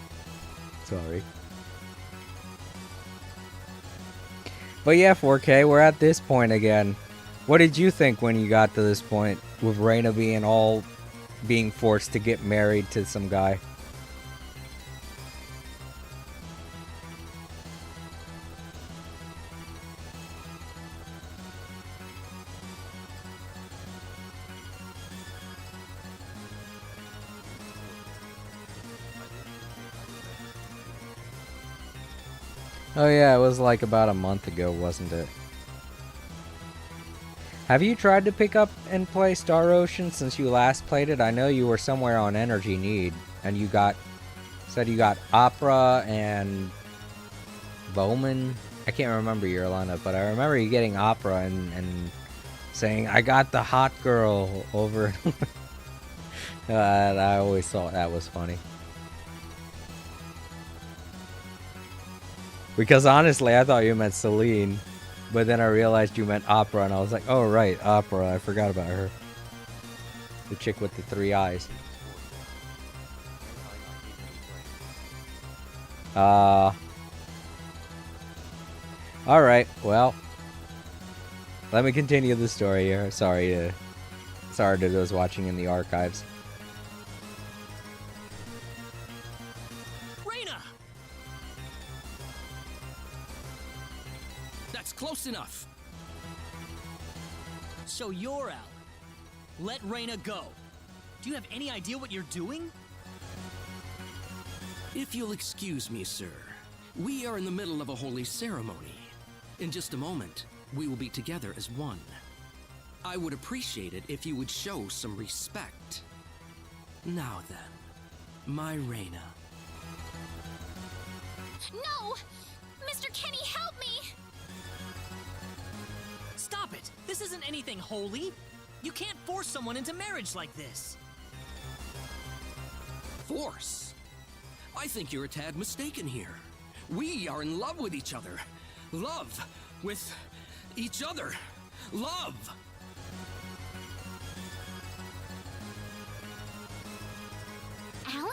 Sorry. But yeah, 4K, we're at this point again. What did you think when you got to this point with Rena being forced to get married to some guy? Oh yeah, it was like about a month ago, wasn't it? Have you tried to pick up and play Star Ocean since you last played it? I know you were somewhere on Energy Need, and you said you got Opera and Bowman. I can't remember your lineup, but I remember you getting Opera and saying, I got the hot girl over. I always thought that was funny. Because honestly, I thought you meant Celine. But then I realized you meant opera, and I was like, oh, right, opera. I forgot about her. The chick with the 3 eyes. Alright, well. Let me continue the story here. Sorry to those watching in the archives. Rena! That's close enough. So you're out. Let Rena go. Do you have any idea what you're doing? If you'll excuse me, sir, we are in the middle of a holy ceremony. In just a moment, we will be together as one. I would appreciate it if you would show some respect. Now then, my Rena. No! Mr. Kenny, help me! Stop it! This isn't anything holy. You can't force someone into marriage like this. Force? I think you're a tad mistaken here. We are in love with each other. Love with each other. Love! Alan?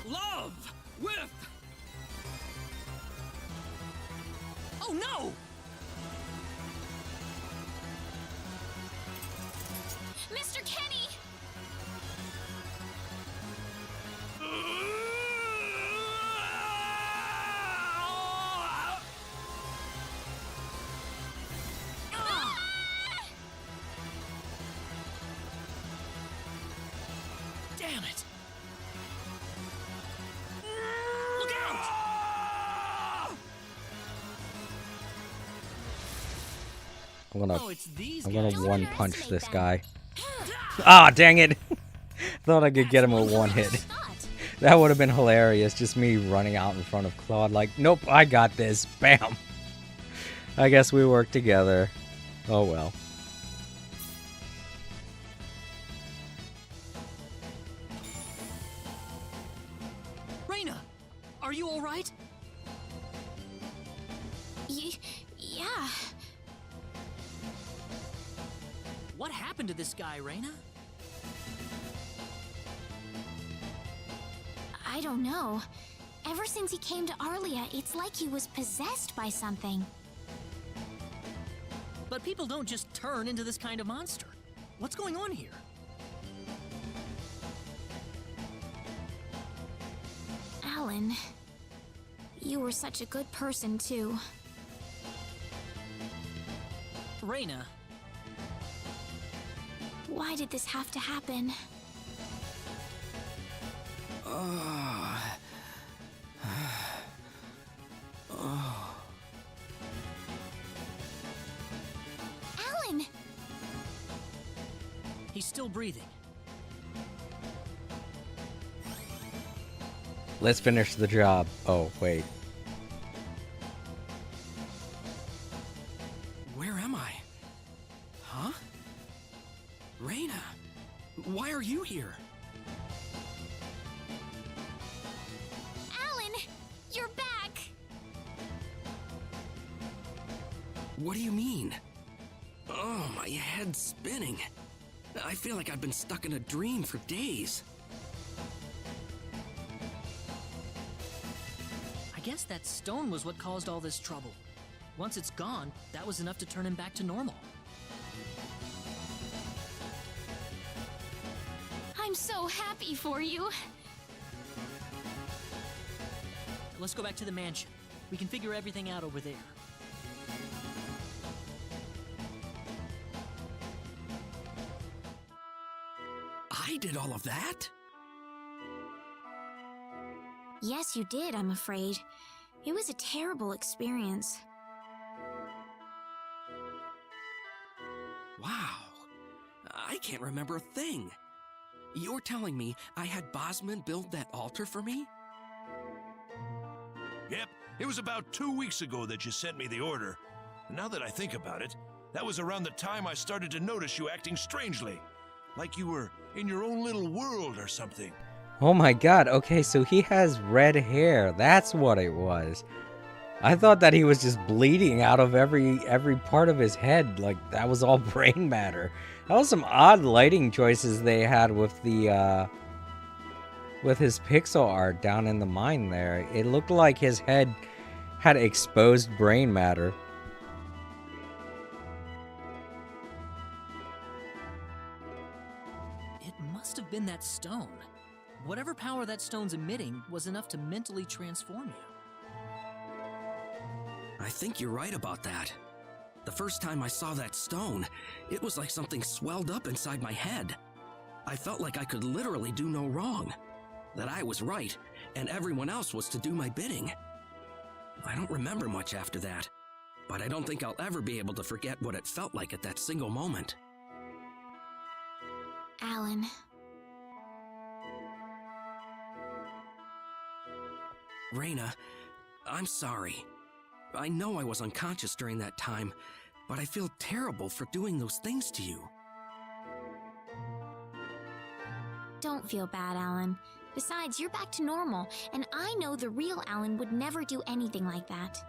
Love with... Oh no! Mr. Kenny! Damn it! Look out! Oh, it's these I'm gonna guys. one punch this guy. Ah, dang it! Thought I could get him with one hit. That would have been hilarious. Just me running out in front of Claude like, nope, I got this. Bam! I guess we work together. Oh well. Rena, are you all right? Yeah. What happened to this guy, Rena? I don't know. Ever since he came to Arlia, it's like he was possessed by something. But people don't just turn into this kind of monster. What's going on here? Alan, you were such a good person, too. Rena, Why did this have to happen? Alan! he's still breathing. Let's finish the job. Oh, wait. Where am I? Huh? Rena, why are you here? Alan! You're back! What do you mean? Oh, my head's spinning. I feel like I've been stuck in a dream for days. I guess that stone was what caused all this trouble. Once it's gone, that was enough to turn him back to normal. I'm so happy for you. Let's go back to the mansion. We can figure everything out over there. I did all of that? Yes, you did, I'm afraid. It was a terrible experience. Wow. I can't remember a thing. You're telling me I had Bosman build that altar for me? Yep, it was about 2 weeks ago that you sent me the order. Now that I think about it, that was around the time I started to notice you acting strangely. Like you were in your own little world or something. Oh my god, okay, so he has red hair. That's what it was. I thought that he was just bleeding out of every part of his head. Like, that was all brain matter. That was some odd lighting choices they had with the with his pixel art down in the mine there. It looked like his head had exposed brain matter. It must have been that stone. Whatever power that stone's emitting was enough to mentally transform you. I think you're right about that. The first time I saw that stone, it was like something swelled up inside my head. I felt like I could literally do no wrong. That I was right, and everyone else was to do my bidding. I don't remember much after that, but I don't think I'll ever be able to forget what it felt like at that single moment. Alan. Rena, I'm sorry. I know I was unconscious during that time, but I feel terrible for doing those things to you. Don't feel bad, Alan. Besides, you're back to normal, and I know the real Alan would never do anything like that.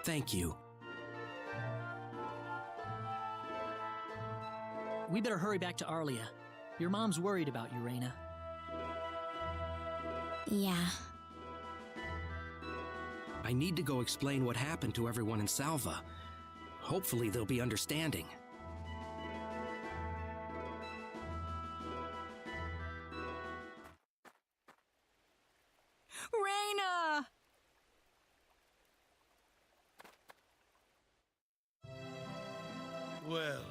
Thank you. We better hurry back to Arlia. Your mom's worried about you, Rena. Yeah. I need to go explain what happened to everyone in Salva. Hopefully they'll be understanding. Rena! Well,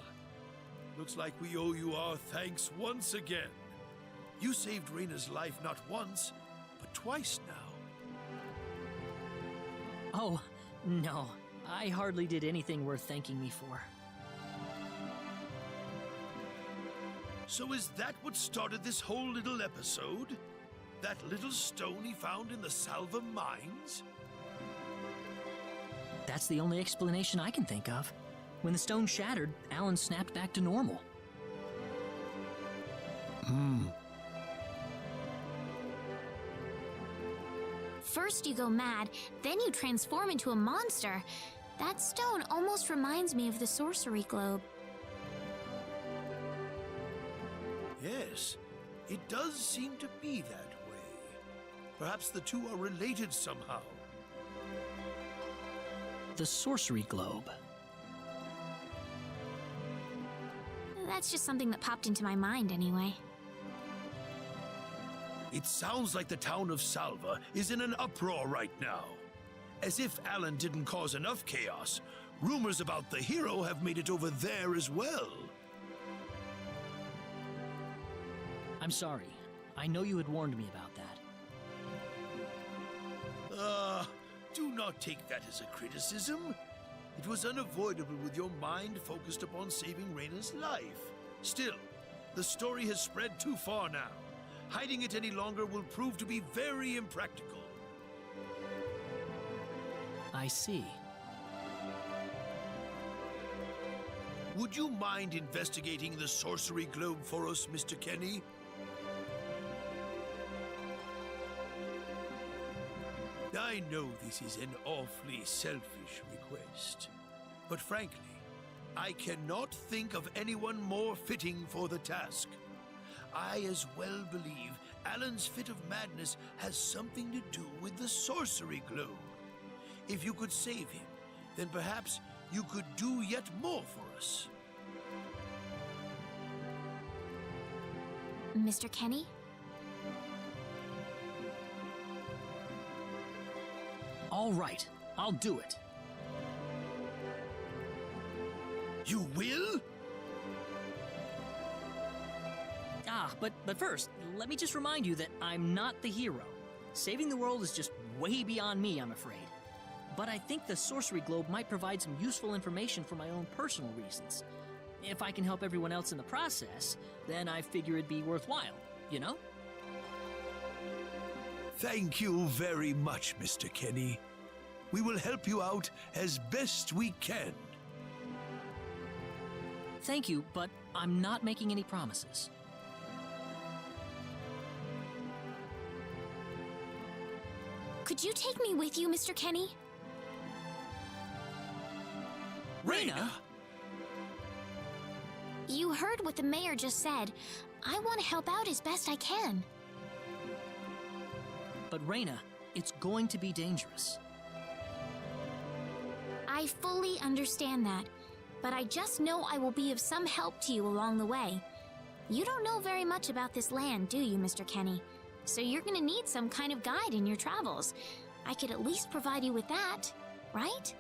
looks like we owe you our thanks once again. You saved Rena's life not once, but twice now. Oh, no. I hardly did anything worth thanking me for. So is that what started this whole little episode? That little stone he found in the Salva mines? That's the only explanation I can think of. When the stone shattered, Alan snapped back to normal. First you go mad, then you transform into a monster. That stone almost reminds me of the sorcery globe. Yes, it does seem to be that way. Perhaps the two are related somehow. The sorcery globe. That's just something that popped into my mind anyway. It sounds like the town of Salva is in an uproar right now. As if Alan didn't cause enough chaos, rumors about the hero have made it over there as well. I'm sorry. I know you had warned me about that. Do not take that as a criticism. It was unavoidable with your mind focused upon saving Rena's life. Still, the story has spread too far now. Hiding it any longer will prove to be very impractical. I see. Would you mind investigating the sorcery globe for us, Mr. Kenny? I know this is an awfully selfish request, but frankly, I cannot think of anyone more fitting for the task. I as well believe Alan's fit of madness has something to do with the sorcery globe. If you could save him, then perhaps you could do yet more for us. Mr. Kenny? All right, I'll do it. You will? But first, let me just remind you that I'm not the hero. Saving the world is just way beyond me, I'm afraid. But I think the sorcery globe might provide some useful information for my own personal reasons. If I can help everyone else in the process, then I figure it'd be worthwhile, you know? Thank you very much, Mr. Kenny. We will help you out as best we can. Thank you, but I'm not making any promises. Could you take me with you, Mr. Kenny? Rena! You heard what the mayor just said. I want to help out as best I can. But Rena, it's going to be dangerous. I fully understand that, but I just know I will be of some help to you along the way. You don't know very much about this land, do you, Mr. Kenny? So you're gonna need some kind of guide in your travels. I could at least provide you with that, right?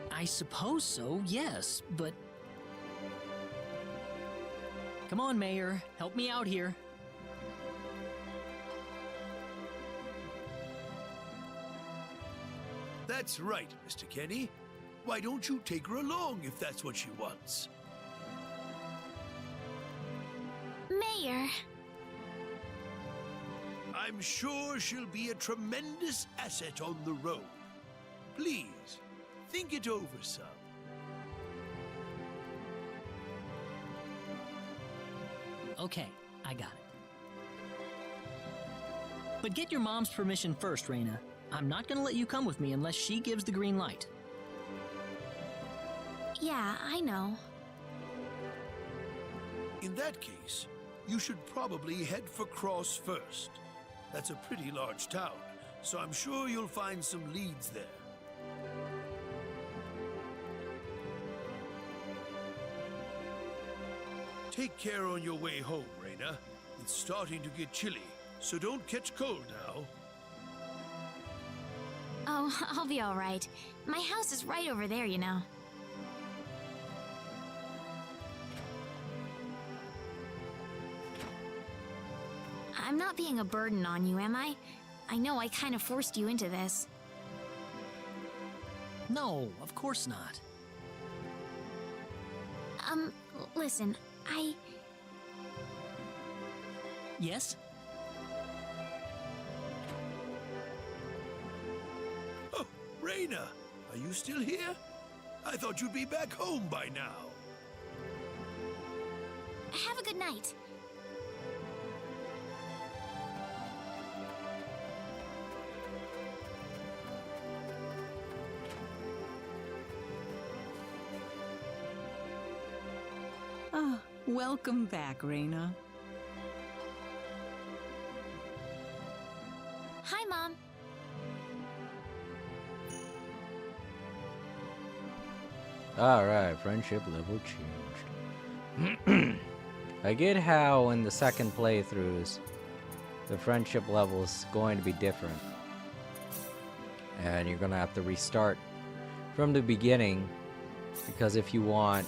I suppose so, yes, but... Come on, Mayor. Help me out here. That's right, Mr. Kenny. Why don't you take her along if that's what she wants? Mayor. I'm sure she'll be a tremendous asset on the road. Please, think it over some. Okay, I got it. But get your mom's permission first, Rena. I'm not gonna let you come with me unless she gives the green light. Yeah, I know. In that case, you should probably head for Cross first. That's a pretty large town, so I'm sure you'll find some leads there. Take care on your way home, Rena. It's starting to get chilly, so don't catch cold now. Oh, I'll be all right. My house is right over there, you know. I'm not being a burden on you, am I? I know I kind of forced you into this. No, of course not. Listen, Yes? Oh, Rena, are you still here? I thought you'd be back home by now. Have a good night. Ah, welcome back, Rena. Hi, Mom. Alright, friendship level changed. I get how in the second playthroughs, the friendship level is going to be different. And you're going to have to restart from the beginning, because if you want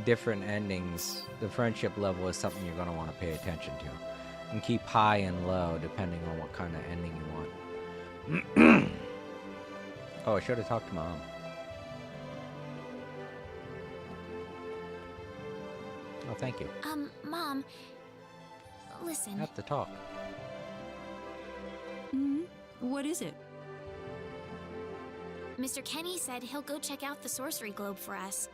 different endings, the friendship level is something you're going to want to pay attention to. And keep high and low depending on what kind of ending you want. Oh, I should have talked to Mom. Oh, thank you. Mom, listen. Have to talk. What is it? Mr. Kenny said he'll go check out the sorcery globe for us.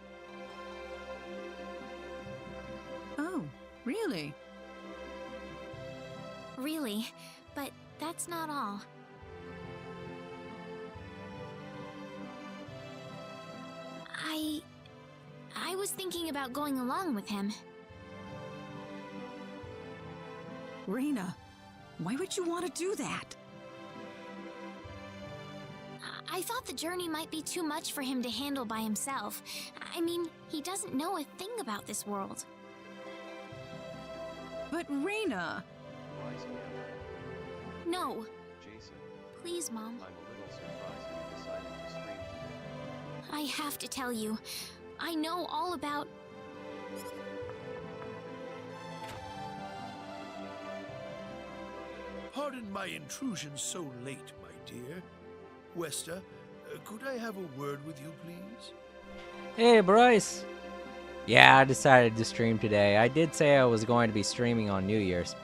Oh, really? Really, but that's not all. I was thinking about going along with him. Rena, why would you want to do that? I thought the journey might be too much for him to handle by himself. I mean, he doesn't know a thing about this world. But Rena... Rise again. No. Jason, Please, Mom. I'm a little surprised you decided to stream today. I have to tell you. I know all about... Pardon my intrusion so late, my dear. Westa, could I have a word with you, please? Hey, Bryce. Yeah, I decided to stream today. I did say I was going to be streaming on New Year's.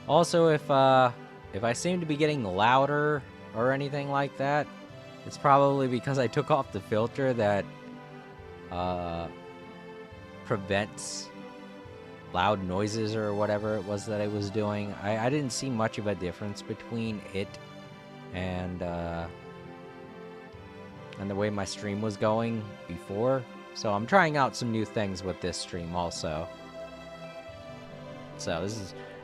Also, if I seem to be getting louder or anything like that, it's probably because I took off the filter that prevents loud noises or whatever it was that I was doing. I didn't see much of a difference between it and the way my stream was going before. So I'm trying out some new things with this stream also. So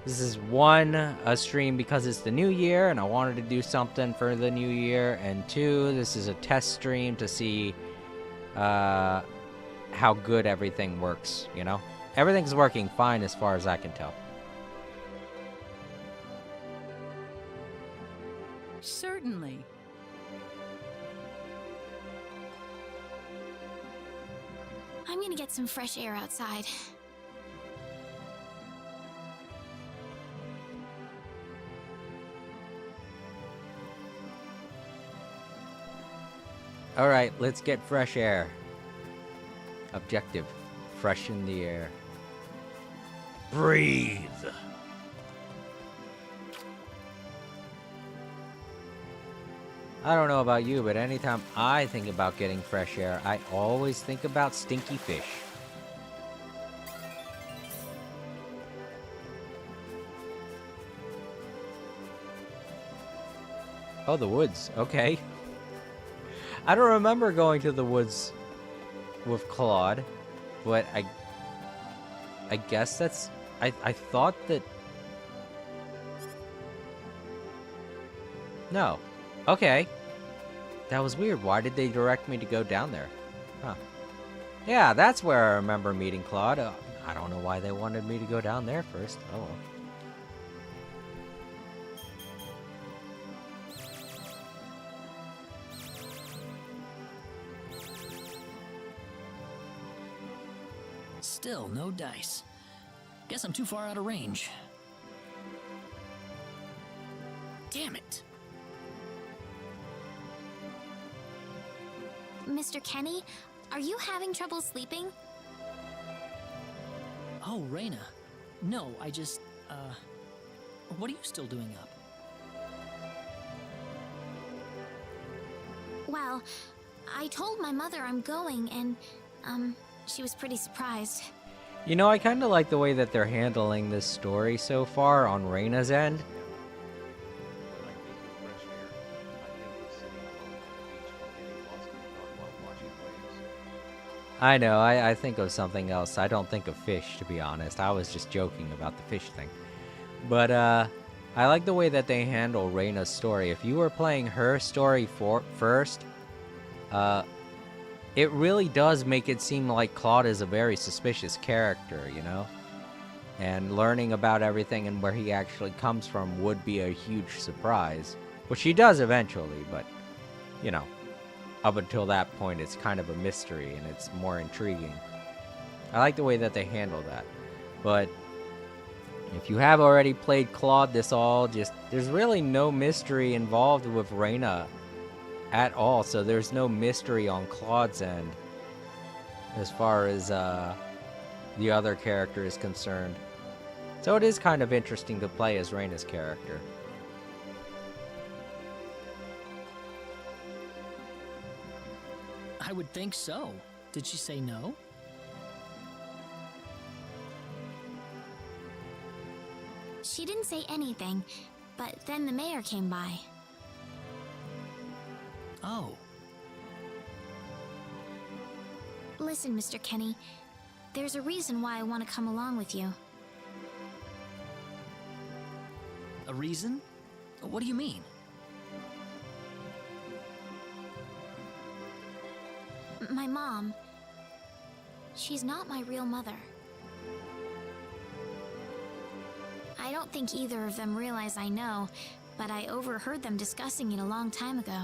this is one, a stream because it's the new year and I wanted to do something for the new year, and two, this is a test stream to see how good everything works, you know? Everything's working fine as far as I can tell. Certainly. I'm gonna get some fresh air outside. Alright, let's get fresh air. Objective. Freshen the air. Breathe! I don't know about you, but anytime I think about getting fresh air, I always think about stinky fish. Oh, the woods. Okay. I don't remember going to the woods with Claude, but I guess that's... I thought that... No. Okay. That was weird. Why did they direct me to go down there? Huh. Yeah, that's where I remember meeting Claude. I don't know why they wanted me to go down there first. Oh well. Still, no dice. Guess I'm too far out of range. Damn it. Mr. Kenny, are you having trouble sleeping? Oh, Rena. No, I just, what are you still doing up? Well, I told my mother I'm going, and, she was pretty surprised. You know, I kind of like the way that they're handling this story so far on Rena's end. When I think of fresh air, I think of sitting alone at the beach and getting lost in thought while watching waves. I know, I think of something else. I don't think of fish, to be honest. I was just joking about the fish thing. But, I like the way that they handle Rena's story. If you were playing her story first, it really does make it seem like Claude is a very suspicious character, you know? And learning about everything and where he actually comes from would be a huge surprise. Which he does eventually, but, you know, up until that point it's kind of a mystery and it's more intriguing. I like the way that they handle that. But if you have already played Claude, there's really no mystery involved with Rena at all, so there's no mystery on Claude's end as far as the other character is concerned. So it is kind of interesting to play as Rena's character. I would think so. Did she say no? She didn't say anything, but then the mayor came by. Oh. Listen, Mr. Kenny, there's a reason why I want to come along with you. A reason? What do you mean? My mom, she's not my real mother. I don't think either of them realize I know, but I overheard them discussing it a long time ago.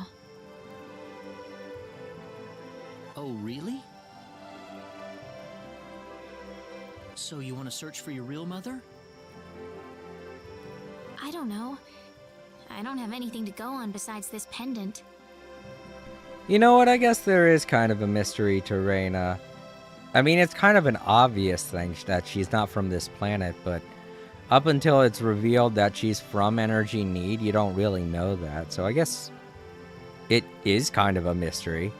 Oh, really? So you want to search for your real mother? I don't know. I don't have anything to go on besides this pendant. You know what? I guess there is kind of a mystery to Rena. I mean, it's kind of an obvious thing that she's not from this planet, but up until it's revealed that she's from Energy Need, you don't really know that. So I guess it is kind of a mystery.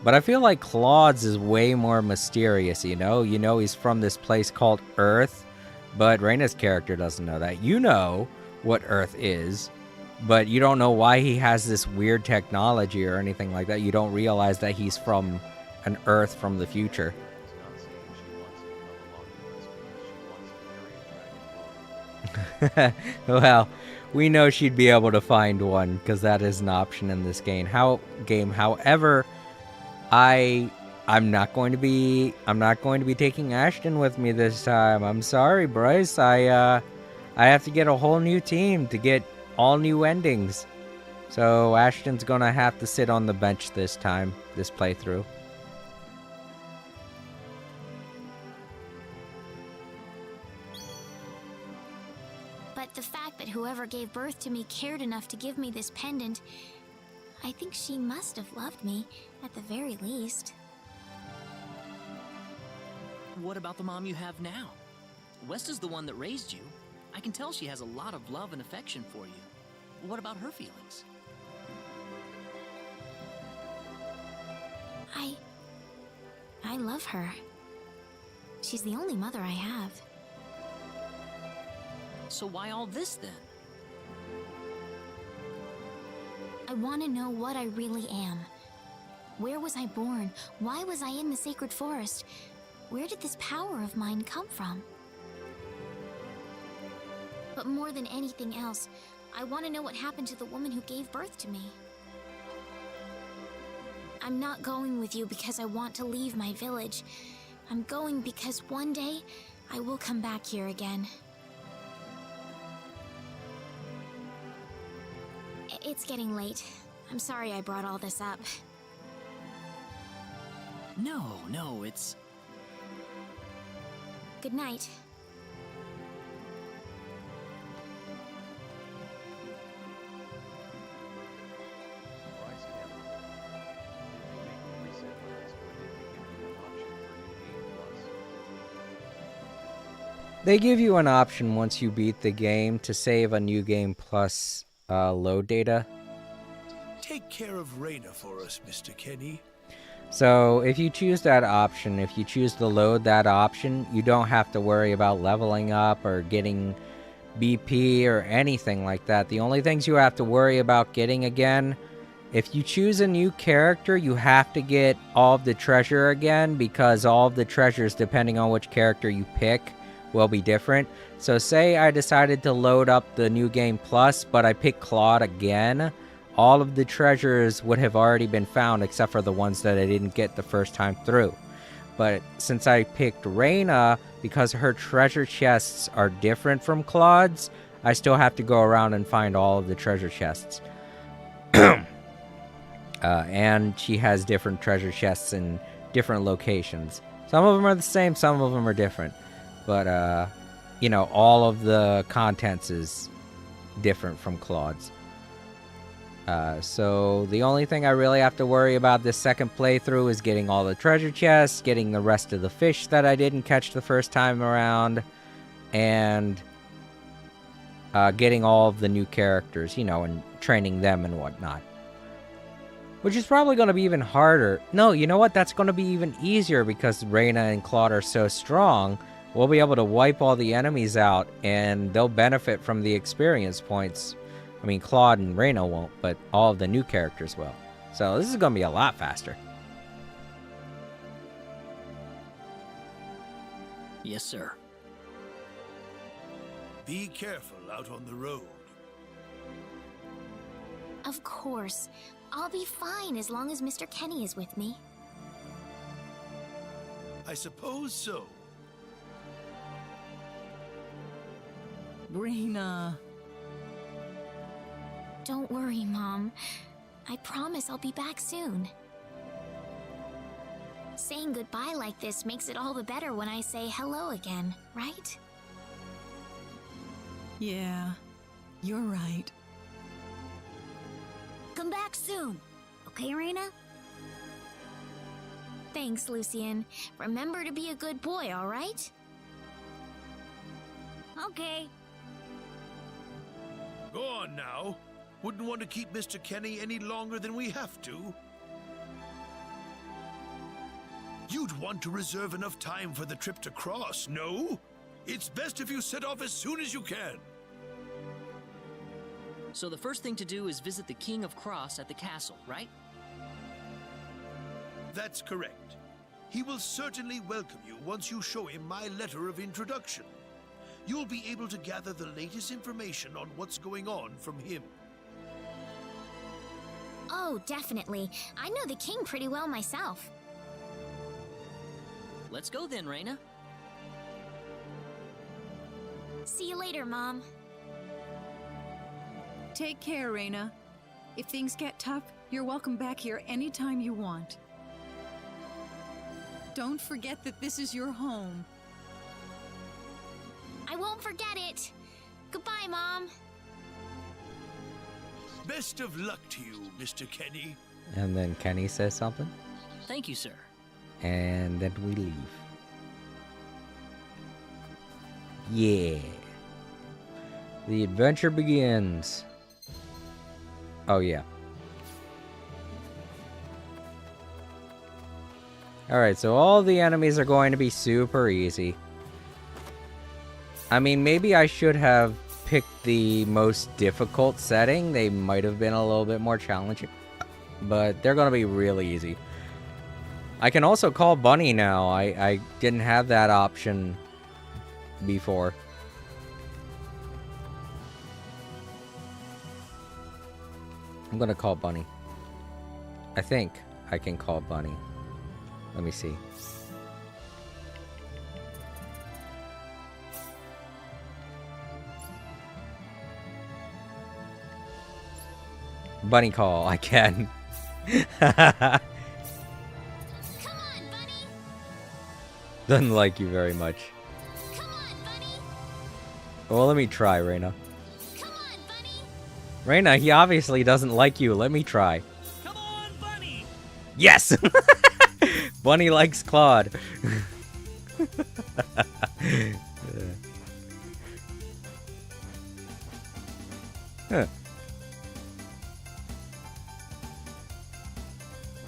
But I feel like Claude's is way more mysterious, you know? You know he's from this place called Earth, but Rena's character doesn't know that. You know what Earth is, but you don't know why he has this weird technology or anything like that. You don't realize that he's from an Earth from the future. Well, we know she'd be able to find one because that is an option in this game. However, I'm not going to be taking Ashton with me this time. I'm sorry, Bryce. I have to get a whole new team to get all new endings. So Ashton's gonna have to sit on the bench this time, this playthrough. But the fact that whoever gave birth to me cared enough to give me this pendant, I think she must have loved me, at the very least. What about the mom you have now? West is the one that raised you. I can tell she has a lot of love and affection for you. What about her feelings? I love her. She's the only mother I have. So why all this then? I want to know what I really am. Where was I born? Why was I in the sacred forest? Where did this power of mine come from? But more than anything else, I want to know what happened to the woman who gave birth to me. I'm not going with you because I want to leave my village. I'm going because one day, I will come back here again. It's getting late. I'm sorry I brought all this up. No, it's... Good night. They give you an option once you beat the game to save a new game plus load data. Take care of Rena for us, Mr. Kenny. So if you choose that option, if you choose to load that option, you don't have to worry about leveling up or getting BP or anything like that. The only things you have to worry about getting again, if you choose a new character, you have to get all of the treasure again, because all of the treasures, depending on which character you pick, will be different. So say I decided to load up the new game plus, but I pick Claude again, all of the treasures would have already been found except for the ones that I didn't get the first time through. But since I picked Rena, because her treasure chests are different from Claude's, I still have to go around and find all of the treasure chests. And she has different treasure chests in different locations. Some of them are the same, some of them are different. But, you know, all of the contents is different from Claude's. So the only thing I really have to worry about this second playthrough is getting all the treasure chests, getting the rest of the fish that I didn't catch the first time around, and getting all of the new characters, you know, and training them and whatnot. Which is probably going to be even harder. No, you know what? That's going to be even easier because Rena and Claude are so strong. We'll be able to wipe all the enemies out, and they'll benefit from the experience points. I mean, Claude and Rena won't, but all of the new characters will. So this is going to be a lot faster. Yes, sir. Be careful out on the road. Of course. I'll be fine as long as Mr. Kenny is with me. I suppose so. Rena. Don't worry, Mom. I promise I'll be back soon. Saying goodbye like this makes it all the better when I say hello again, right? Yeah, you're right. Come back soon. Okay, Rena? Thanks, Lucien. Remember to be a good boy, all right? Okay. Go on now. Wouldn't want to keep Mr. Kenny any longer than we have to. You'd want to reserve enough time for the trip to Cross, no? It's best if you set off as soon as you can. So the first thing to do is visit the King of Cross at the castle, right? That's correct. He will certainly welcome you once you show him my letter of introduction. You'll be able to gather the latest information on what's going on from him. Oh, definitely. I know the king pretty well myself. Let's go then, Rena. See you later, Mom. Take care, Rena. If things get tough, you're welcome back here anytime you want. Don't forget that this is your home. I won't forget it. Goodbye, Mom. Best of luck to you, Mr. Kenny. And then Kenny says something. Thank you, sir. And then we leave. Yeah. The adventure begins. Oh, yeah. Alright, so all the enemies are going to be super easy. I mean, maybe I should have picked the most difficult setting. They might have been a little bit more challenging. But they're going to be really easy. I can also call Bunny now. I didn't have that option before. I'm gonna call Bunny. I think I can call Bunny. Let me see. Bunny call, I can. Come on, Bunny. Doesn't like you very much. Come on, Bunny. Well, let me try, Rena. Come on, Bunny. Rena, he obviously doesn't like you. Let me try. Come on, Bunny! Yes! Bunny likes Claude. Huh.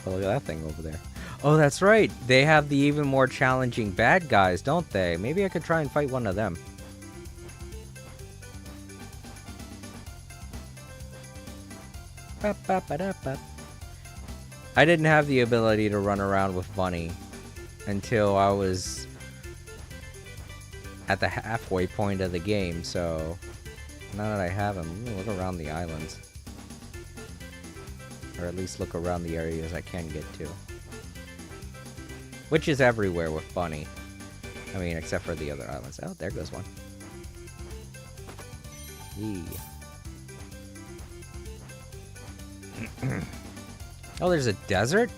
Oh, look at that thing over there. Oh, that's right. They have the even more challenging bad guys, don't they? Maybe I could try and fight one of them. I didn't have the ability to run around with Bunny until I was at the halfway point of the game, so now that I have him, I'm gonna look around the islands. Or at least look around the areas I can get to. Which is everywhere with Bunny. I mean, except for the other islands. Oh, there goes one. Yee. Oh, there's a desert?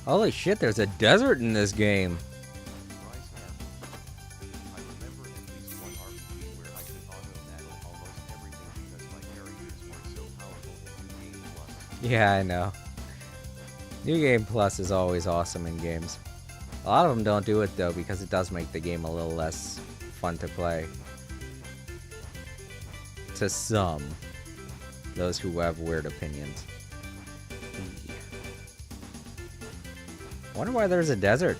Holy shit, there's a desert in this game. Rise Ham. I remember at least one RPG where I could auto-battle almost everything because my characters were so powerful in New Game Plus. Yeah, I know. New Game Plus is always awesome in games. A lot of them don't do it though because it does make the game a little less fun to play. To some. Those who have weird opinions. I wonder why there's a desert.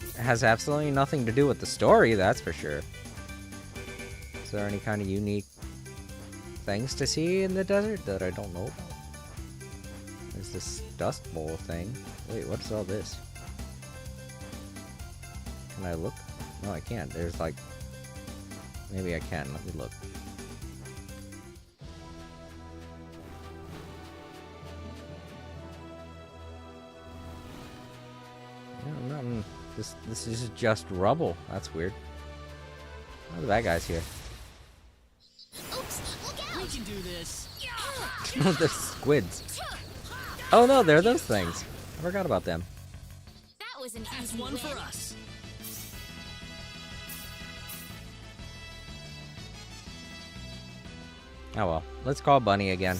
It has absolutely nothing to do with the story, that's for sure. Is there any kind of unique things to see in the desert that I don't know about? There's this dust bowl thing. Wait, what's all this? Can I look? No, I can't. There's like... Maybe I can. Let me look. No, nothing. This is just rubble. That's weird. Oh, the bad guys here. Oops, look out! We can do this. The squids. Oh no, they're those things. I forgot about them. That was an That's easy one win. for us. Oh well. Let's call Bunny again.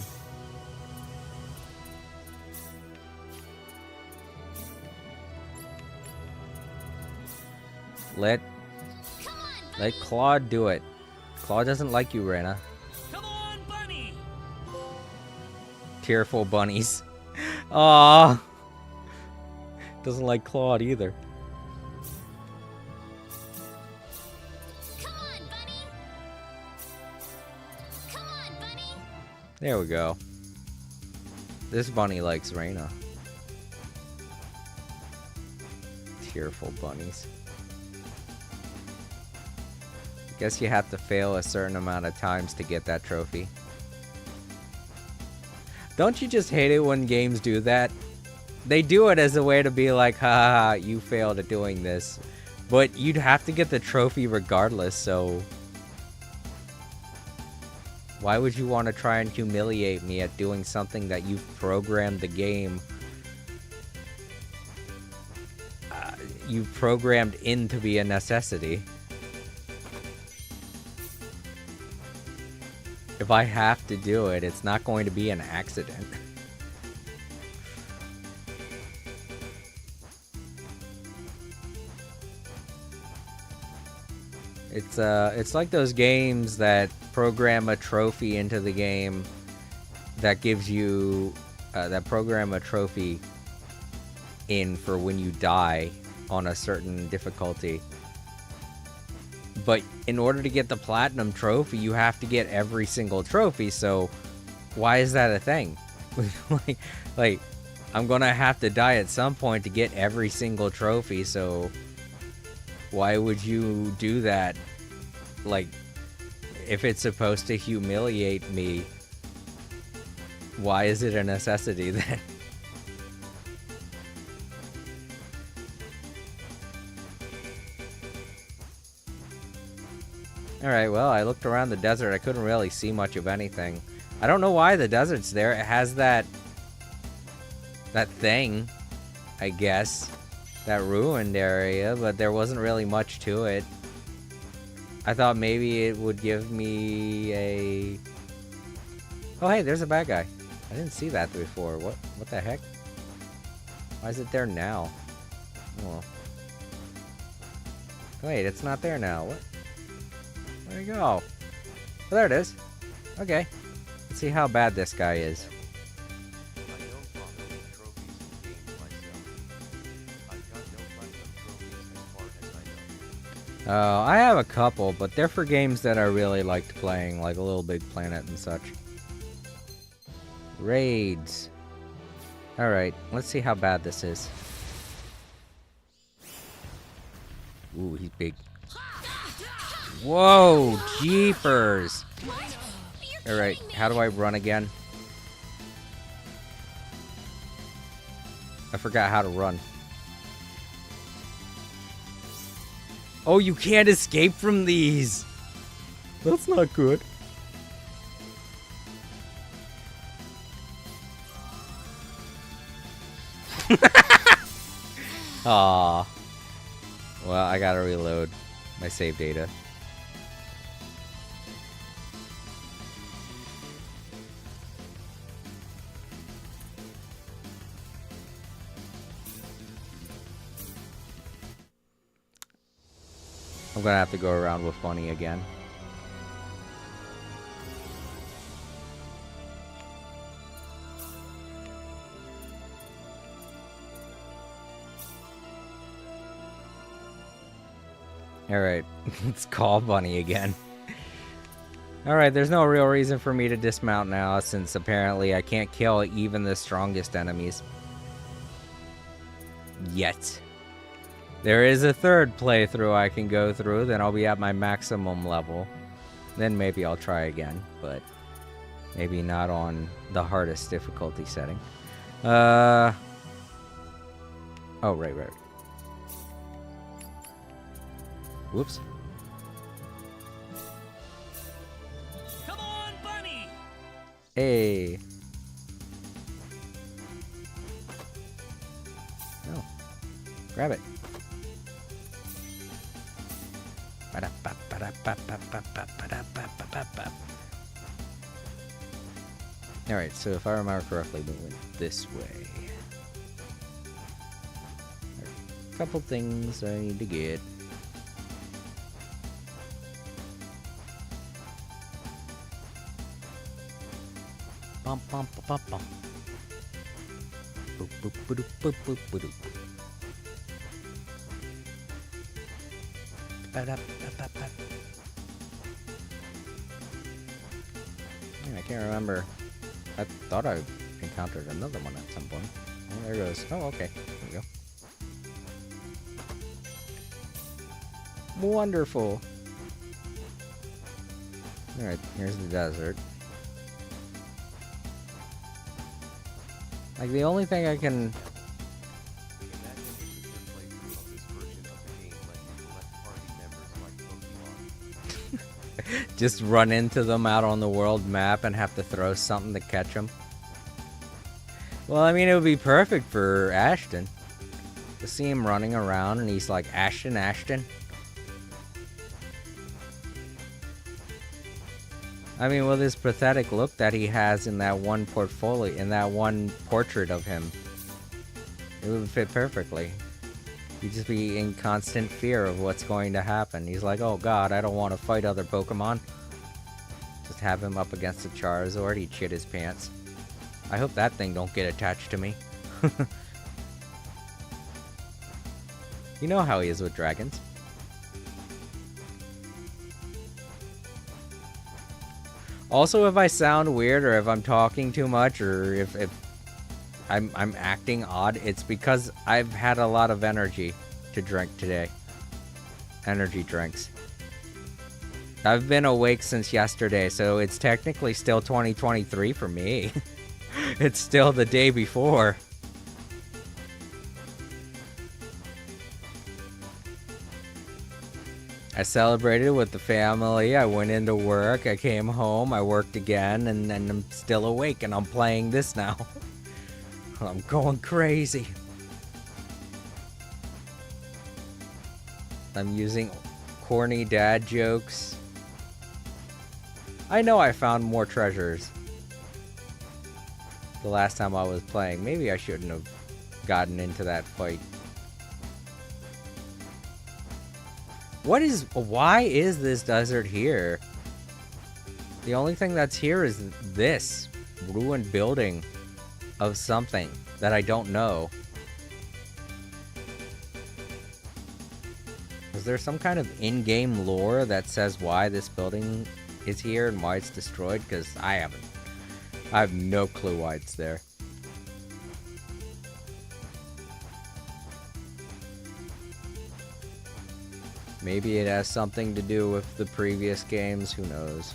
Let Claude do it. Claude doesn't like you, Rena. Come on, Bunny! Tearful bunnies. Aww. Doesn't like Claude either. Come on, Bunny! Come on, Bunny! There we go. This bunny likes Rena. Tearful bunnies. Guess you have to fail a certain amount of times to get that trophy. Don't you just hate it when games do that? They do it as a way to be like, ha, you failed at doing this. But you'd have to get the trophy regardless, so... Why would you want to try and humiliate me at doing something that you've programmed the game? You've programmed in to be a necessity. If I have to do it, it's not going to be an accident. It's like those games that program a trophy into the game that gives you that program a trophy in for when you die on a certain difficulty. But in order to get the platinum trophy, you have to get every single trophy. So why is that a thing? like I'm gonna have to die at some point to get every single trophy. So why would you do that? Like, if it's supposed to humiliate me, why is it a necessity then? Alright, well, I looked around the desert. I couldn't really see much of anything. I don't know why the desert's there. It has that thing, I guess. That ruined area, but there wasn't really much to it. I thought maybe it would give me a... Oh, hey, there's a bad guy. I didn't see that before. What the heck? Why is it there now? Oh. Wait, it's not there now. What? Where'd it go? Oh, there it is. Okay. Let's see how bad this guy is. I don't bother with trophies in games myself. I've got no platinum trophies as far as I know. Oh, I have a couple, but they're for games that I really liked playing, like Little Big Planet and such. Raids. Alright, let's see how bad this is. Ooh, he's big. Whoa, jeepers! Alright, how do I run again? I forgot how to run. Oh, you can't escape from these! That's not good. Aww. Well, I gotta reload my save data. I'm gonna have to go around with Bunny again. Alright, let's call Bunny again. Alright, there's no real reason for me to dismount now, since apparently I can't kill even the strongest enemies. Yet. There is a third playthrough I can go through, then I'll be at my maximum level. Then maybe I'll try again, but maybe not on the hardest difficulty setting. Oh, right. Whoops. Come on, Bunny! Hey. No. Grab it. Alright, so if I remember correctly, we went this way. A couple things I need to get. Bum bum bum bum. Boop boop boop boop boop boop boop. I can't remember. I thought I encountered another one at some point. Oh, there it goes. Oh, okay. There we go. Wonderful. Alright, here's the desert. Like, the only thing I can... Imagine if your playthrough of this version of the game let you collect party members like Pokemon. just run into them out on the world map and have to throw something to catch them. Well, I mean, it would be perfect for Ashton. To see him running around and he's like, Ashton, Ashton. I mean, with his pathetic look that he has in that one portfolio, in that one portrait of him, it would fit perfectly. He'd just be in constant fear of what's going to happen. He's like, oh god, I don't want to fight other Pokemon. Just have him up against a Charizard, he'd shit his pants. I hope that thing don't get attached to me. You know how he is with dragons. Also, if I sound weird, or if I'm talking too much, or if I'm acting odd, it's because I've had a lot of energy to drink today. Energy drinks. I've been awake since yesterday, so it's technically still 2023 for me. It's still the day before. I celebrated with the family, I went into work, I came home, I worked again, and then I'm still awake and I'm playing this now. I'm going crazy. I'm using corny dad jokes. I know I found more treasures the last time I was playing. Maybe I shouldn't have gotten into that fight. Why is this desert here? The only thing that's here is this ruined building of something that I don't know. Is there some kind of in-game lore that says why this building is here and why it's destroyed? Because I have no clue why it's there. Maybe it has something to do with the previous games, who knows?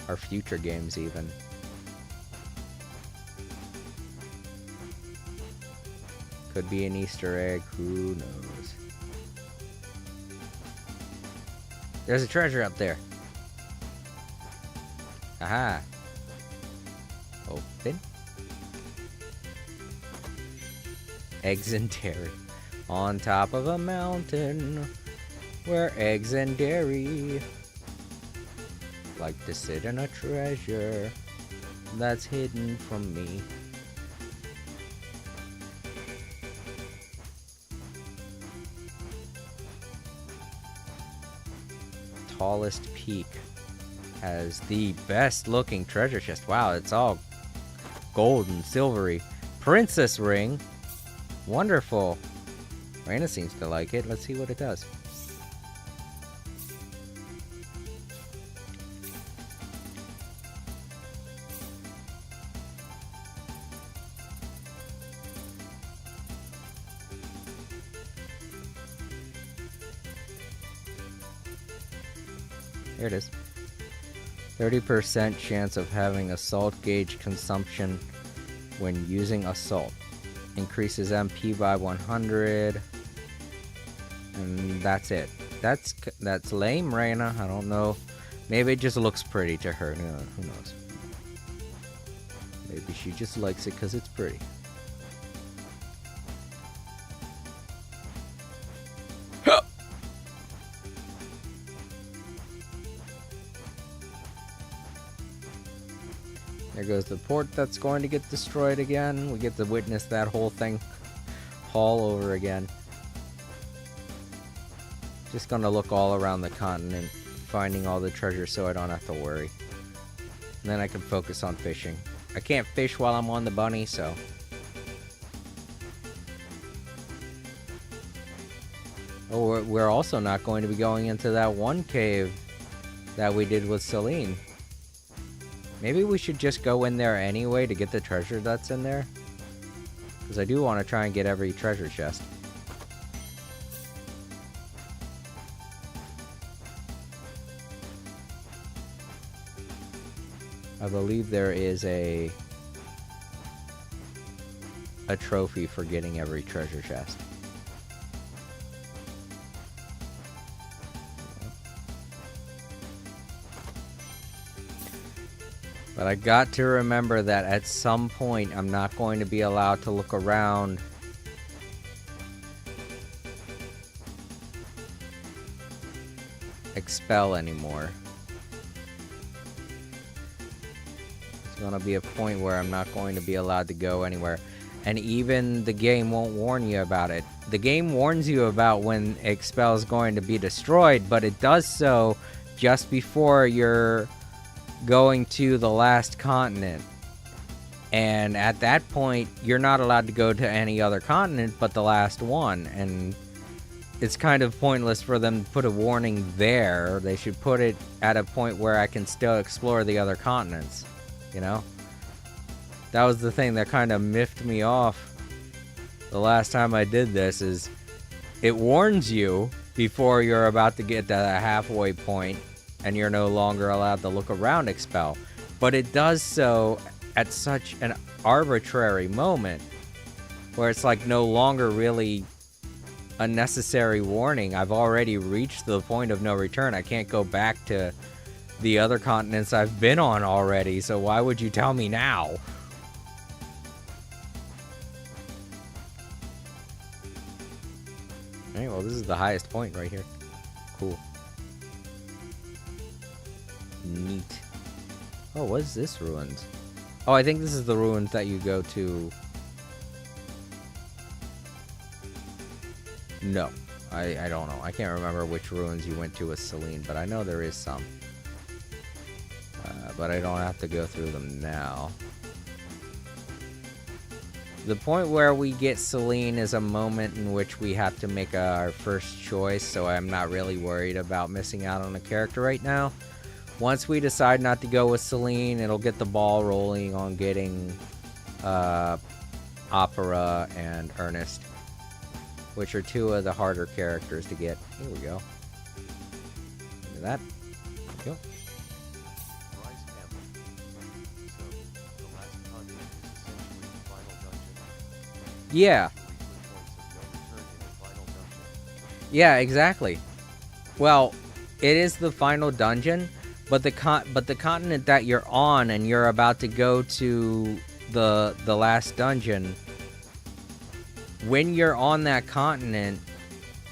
Or future games, even. Could be an Easter egg, who knows? There's a treasure up there. Aha. Open. Eggs and dairy. On top of a mountain. Where eggs and dairy like to sit in a treasure that's hidden from me. Tallest peak has the best looking treasure chest. Wow, it's all gold and silvery. Princess ring. Wonderful. Rena seems to like it. Let's see what it does. There it is. 30% chance of having assault gauge consumption when using assault. Increases MP by 100. And that's it. That's lame, Rena. I don't know. Maybe it just looks pretty to her. Who knows? Maybe she just likes it because it's pretty. There goes the port that's going to get destroyed again. We get to witness that whole thing all over again. Just gonna look all around the continent, finding all the treasure so I don't have to worry. And then I can focus on fishing. I can't fish while I'm on the bunny, so... Oh, we're also not going to be going into that one cave that we did with Celine. Maybe we should just go in there anyway to get the treasure that's in there. Because I do want to try and get every treasure chest. I believe there is a trophy for getting every treasure chest. But I got to remember that at some point I'm not going to be allowed to look around Expel anymore. There's gonna be a point where I'm not going to be allowed to go anywhere. And even the game won't warn you about it. The game warns you about when Expel is going to be destroyed, but it does so just before you're going to the last continent. And at that point, you're not allowed to go to any other continent but the last one. And it's kind of pointless for them to put a warning there. They should put it at a point where I can still explore the other continents, you know? That was the thing that kind of miffed me off the last time I did this, is it warns you before you're about to get to the halfway point and you're no longer allowed to look around Expel. But it does so at such an arbitrary moment where it's like no longer really a necessary warning. I've already reached the point of no return. I can't go back to the other continents I've been on already, so why would you tell me now? Alright, well, this is the highest point right here. Cool. Neat. Oh, what is this ruins? Oh, I think this is the ruins that you go to. No, I don't know. I can't remember which ruins you went to with Celine, but I know there is some. But I don't have to go through them now. The point where we get Celine is a moment in which we have to make our first choice, so I'm not really worried about missing out on a character right now. Once we decide not to go with Celine, it'll get the ball rolling on getting Opera and Ernest, which are two of the harder characters to get. Here we go. Look at that. There we go. Yeah. Yeah, exactly. Well, it is the final dungeon, but the continent that you're on and you're about to go to the last dungeon, when you're on that continent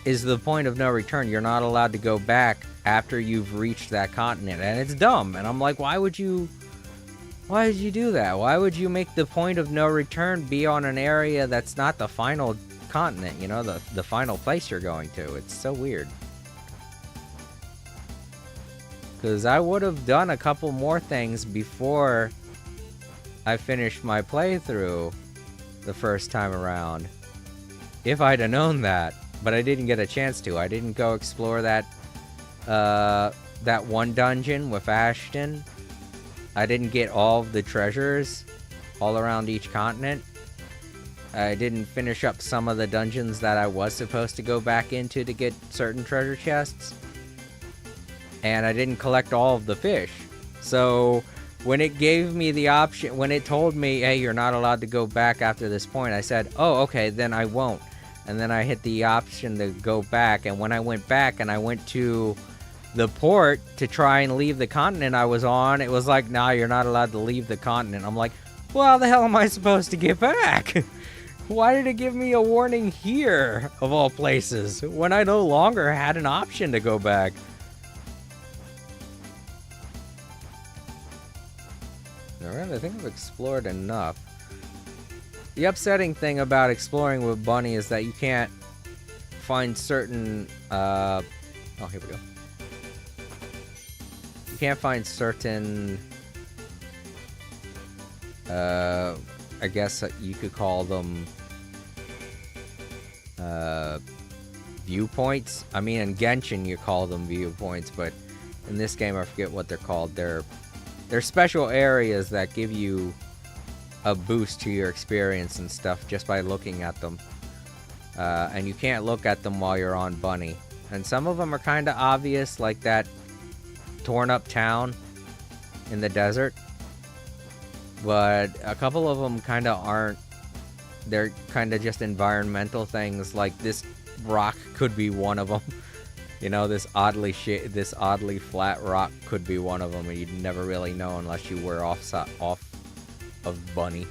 is the point of no return. You're not allowed to go back after you've reached that continent, and it's dumb. And I'm like, why would you do that? Why would you make the point of no return be on an area that's not the final continent, you know, the final place you're going to? It's so weird. Because I would have done a couple more things before I finished my playthrough the first time around, if I'd have known that. But I didn't get a chance to. I didn't go explore that one dungeon with Ashton. I didn't get all of the treasures all around each continent. I didn't finish up some of the dungeons that I was supposed to go back into to get certain treasure chests. And I didn't collect all of the fish. So when it gave me the option, when it told me, hey, you're not allowed to go back after this point, I said, oh, okay, then I won't. And then I hit the option to go back. And when I went back and I went to the port to try and leave the continent I was on, it was like, nah, you're not allowed to leave the continent. I'm like, well, how the hell am I supposed to get back? Why did it give me a warning here, of all places, when I no longer had an option to go back? Alright, I think I've explored enough. The upsetting thing about exploring with Bunny is that you can't find certain, oh, here we go. You can't find certain, I guess you could call them, viewpoints. I mean, in Genshin you call them viewpoints, but in this game I forget what they're called. They're special areas that give you a boost to your experience and stuff just by looking at them. And you can't look at them while you're on Bunny. And some of them are kind of obvious, like that torn up town in the desert. But a couple of them kind of aren't. They're kind of just environmental things, like this rock could be one of them. You know, this oddly flat rock could be one of them, and you'd never really know unless you were off of Bunny.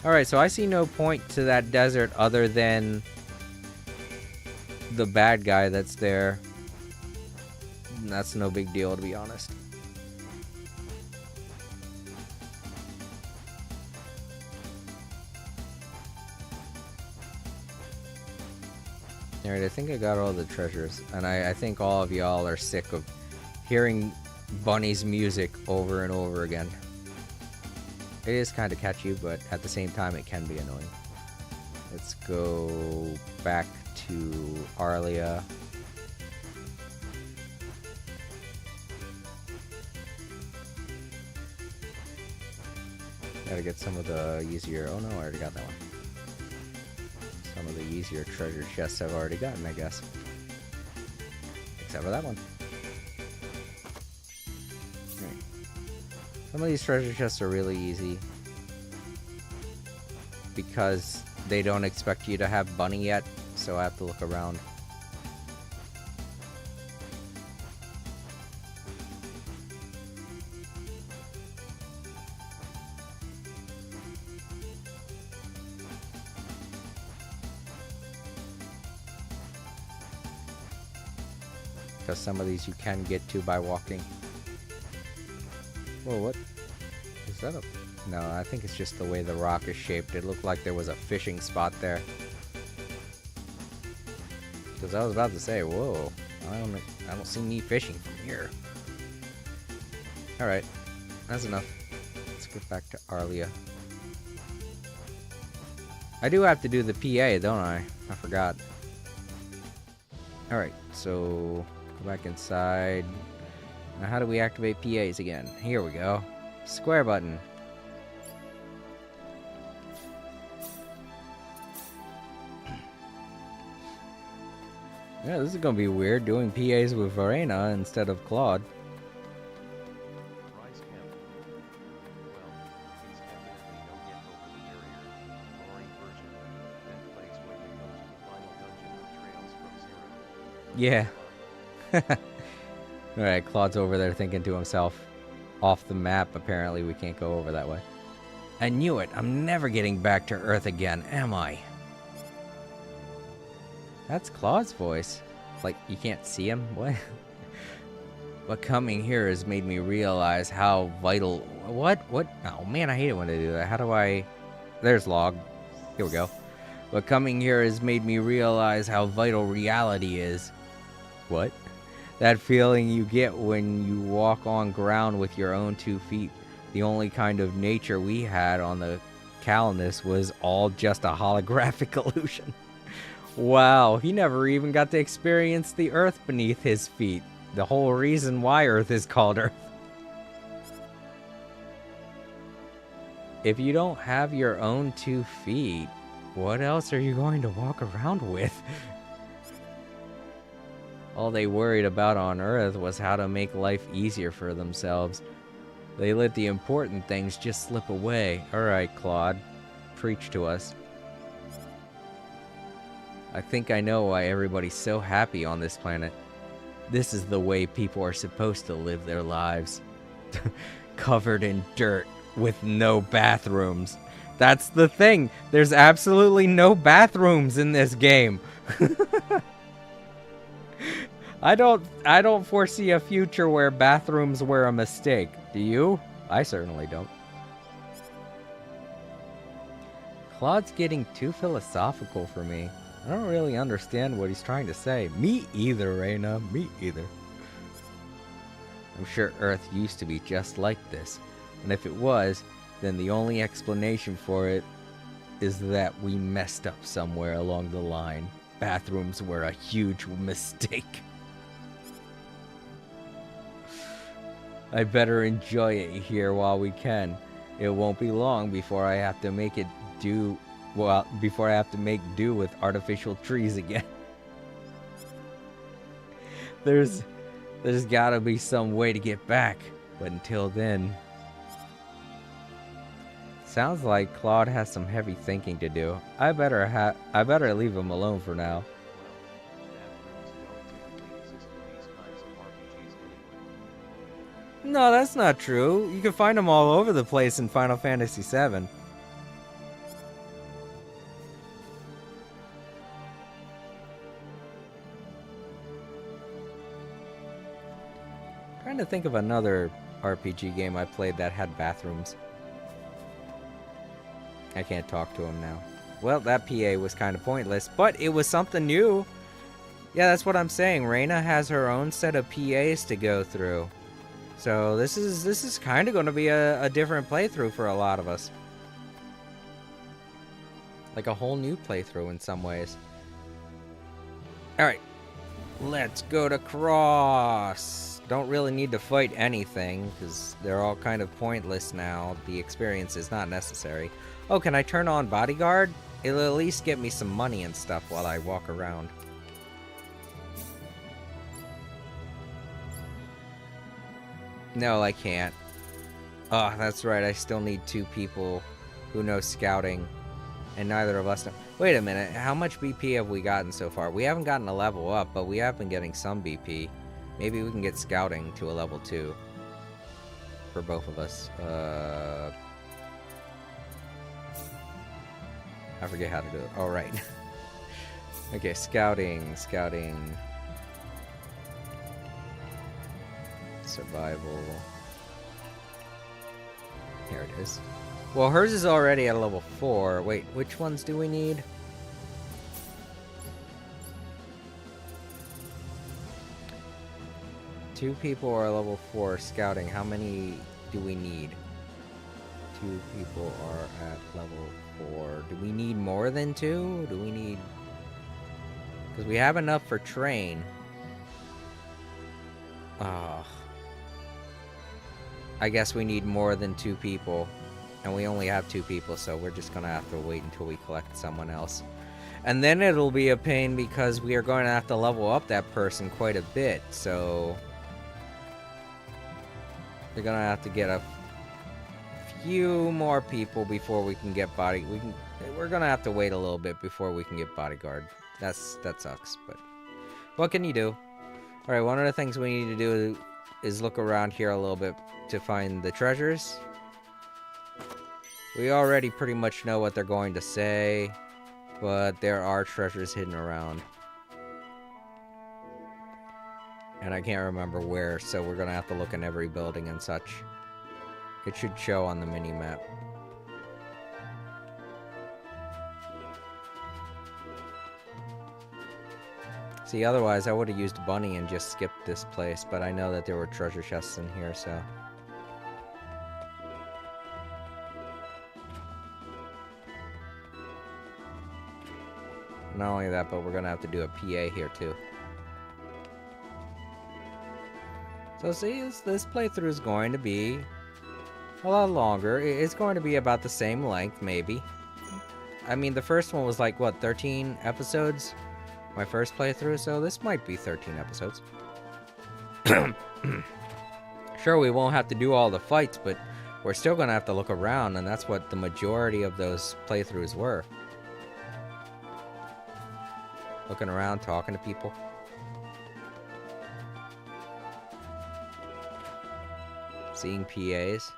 Alright, so I see no point to that desert other than the bad guy that's there. And that's no big deal, to be honest. Alright, I think I got all the treasures, and I think all of y'all are sick of hearing Bunny's music over and over again. It is kind of catchy, but at the same time it can be annoying. Let's go back to Arlia. Gotta get some of the easier... Oh no, I already got that one. Some of the easier treasure chests I've already gotten, I guess. Except for that one. Right. Some of these treasure chests are really easy because they don't expect you to have Bunny yet, so I have to look around. Because some of these you can get to by walking. Whoa, what? Is that a... No, I think it's just the way the rock is shaped. It looked like there was a fishing spot there. Because I was about to say, whoa, I don't see me fishing from here. Alright, that's enough. Let's get back to Arlia. I do have to do the PA, don't I? I forgot. Alright, so... Go back inside. Now how do we activate PAs again? Here we go. Square button. Yeah, this is gonna be weird doing PAs with Rena instead of Claude. Rise camp. Well, it's definitely no get over the barrier. Boring version. That place when you go to the final dungeon with trails from zero. Yeah. Alright, Claude's over there thinking to himself, off the map, apparently we can't go over that way. I knew it. I'm never getting back to Earth again, am I? That's Claude's voice. Like, you can't see him? What? But coming here has made me realize how vital... What? Oh man, I hate it when they do that. How do I... There's log. Here we go. But coming here has made me realize how vital reality is. What? That feeling you get when you walk on ground with your own 2 feet. The only kind of nature we had on the Calnus was all just a holographic illusion. Wow, he never even got to experience the earth beneath his feet. The whole reason why Earth is called Earth. If you don't have your own 2 feet, what else are you going to walk around with? All they worried about on Earth was how to make life easier for themselves. They let the important things just slip away. Alright, Claude. Preach to us. I think I know why everybody's so happy on this planet. This is the way people are supposed to live their lives. Covered in dirt, with no bathrooms. That's the thing. There's absolutely no bathrooms in this game. I don't foresee a future where bathrooms were a mistake. Do you? I certainly don't. Claude's getting too philosophical for me. I don't really understand what he's trying to say. Me either, Rena. Me either. I'm sure Earth used to be just like this. And if it was, then the only explanation for it is that we messed up somewhere along the line. Bathrooms were a huge mistake. I better enjoy it here while we can. It won't be long before I have to make do with artificial trees again. There's gotta be some way to get back, but until then... Sounds like Claude has some heavy thinking to do. I better leave him alone for now. No, that's not true. You can find them all over the place in Final Fantasy VII. Trying to think of another RPG game I played that had bathrooms. I can't talk to him now. Well, that PA was kind of pointless, but it was something new. Yeah, that's what I'm saying. Rena has her own set of PAs to go through. So this is kind of going to be a different playthrough for a lot of us. Like a whole new playthrough in some ways. Alright. Let's go to Cross. Don't really need to fight anything, because they're all kind of pointless now. The experience is not necessary. Oh, can I turn on Bodyguard? It'll at least get me some money and stuff while I walk around. No, I can't. Oh, that's right. I still need 2 people who know scouting, and neither of us know. Wait a minute. How much BP have we gotten so far? We haven't gotten a level up, but we have been getting some BP. Maybe we can get scouting to a level 2 for both of us. I forget how to do it. Oh, right. Okay, scouting. Survival. Here it is. Well, hers is already at a level 4. Wait, which ones do we need? Two people are level 4 scouting. How many do we need? 2 people are at level 4. Do we need more than 2? Do we need... Because we have enough for train. I guess we need more than 2 people. And we only have 2 people, so we're just gonna have to wait until we collect someone else. And then it'll be a pain because we are going to have to level up that person quite a bit, so... We're gonna have to get a few more people before we can get we're gonna have to wait a little bit before we can get bodyguard. That sucks, but what can you do? Alright, one of the things we need to do is look around here a little bit to find the treasures. We already pretty much know what they're going to say, but there are treasures hidden around. And I can't remember where, so we're gonna have to look in every building and such. It should show on the mini-map. See, otherwise I would have used Bunny and just skipped this place, but I know that there were treasure chests in here, so... Not only that, but we're gonna have to do a PA here, too. So see, this playthrough is going to be a lot longer. It's going to be about the same length, maybe. I mean, the first one was like, what, 13 episodes? My first playthrough, so this might be 13 episodes. Sure, we won't have to do all the fights, but we're still going to have to look around, and that's what the majority of those playthroughs were. Looking around, talking to people. Seeing PAs.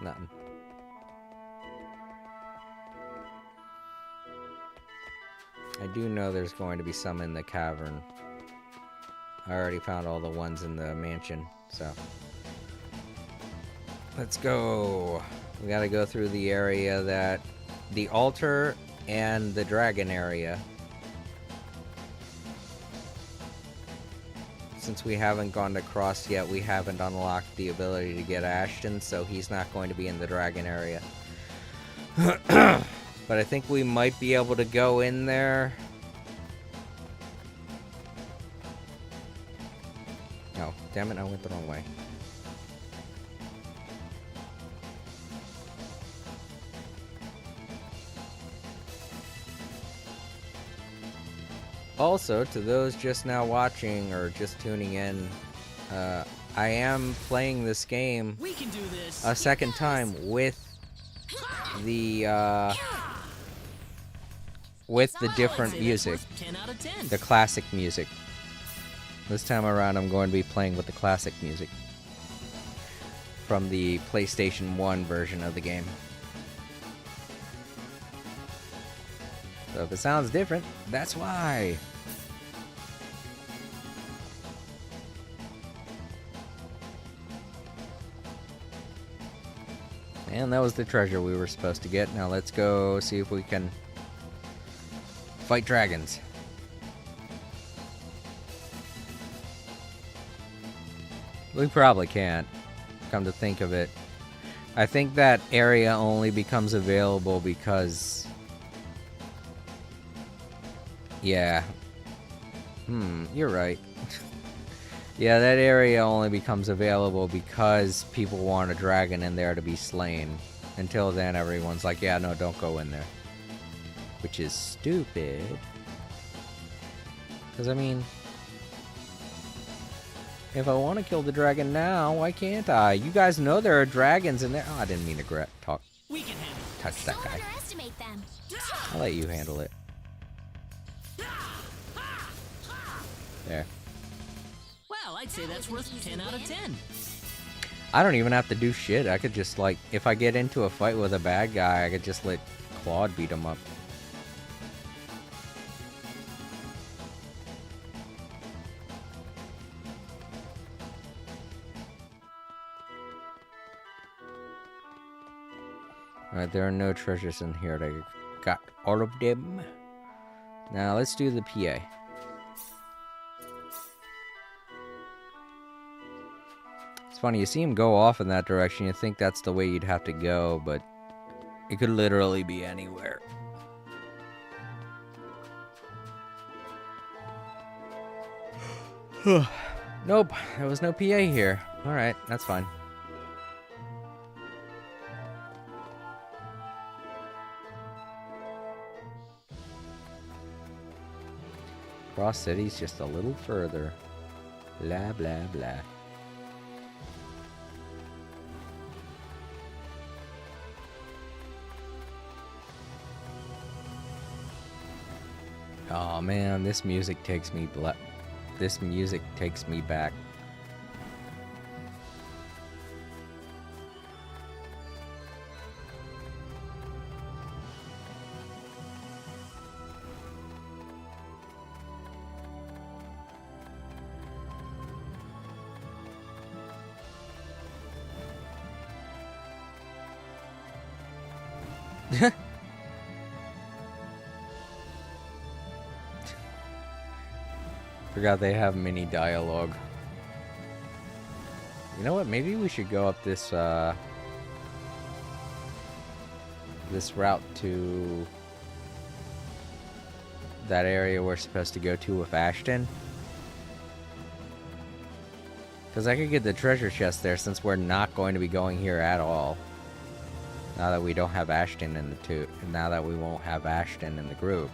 Nothing. I do know there's going to be some in the cavern. I already found all the ones in the mansion, so. Let's go. We gotta go through the area that... the altar and the dragon area. since we haven't gone across yet, we haven't unlocked the ability to get Ashton, so he's not going to be in the dragon area. But I think we might be able to go in there. Oh, damn it, I went the wrong way. Also, to those just now watching or just tuning in, I am playing this game a second time with the different music, the classic music. This time around, I'm going to be playing with the classic music from the PlayStation 1 version of the game. So if it sounds different, that's why. And that was the treasure we were supposed to get. Now let's go see if we can fight dragons. We probably can't, come to think of it. I think that area only becomes available because... yeah. You're right. Yeah, that area only becomes available because people want a dragon in there to be slain. Until then, everyone's like, yeah, no, don't go in there. Which is stupid. Because, I mean... if I want to kill the dragon now, why can't I? You guys know there are dragons in there. Oh, I didn't mean to touch that guy. I'll let you handle it. There. Well, I'd say that's worth 10 out of 10. I don't even have to do shit. I could just, like, if I get into a fight with a bad guy, I could just let Claude beat him up. Alright, there are no treasures in here. I got all of them. Now, let's do the PA. It's funny, you see him go off in that direction, you think that's the way you'd have to go, but it could literally be anywhere. Nope, there was no PA here. Alright, that's fine. Cross City's just a little further. Blah, blah, blah. Oh man, this music takes me back. Forgot they have mini dialogue. You know what? Maybe we should go up this this route to that area we're supposed to go to with Ashton. Because I could get the treasure chest there since we're not going to be going here at all. Now that we don't have Ashton in the now that we won't have Ashton in the group.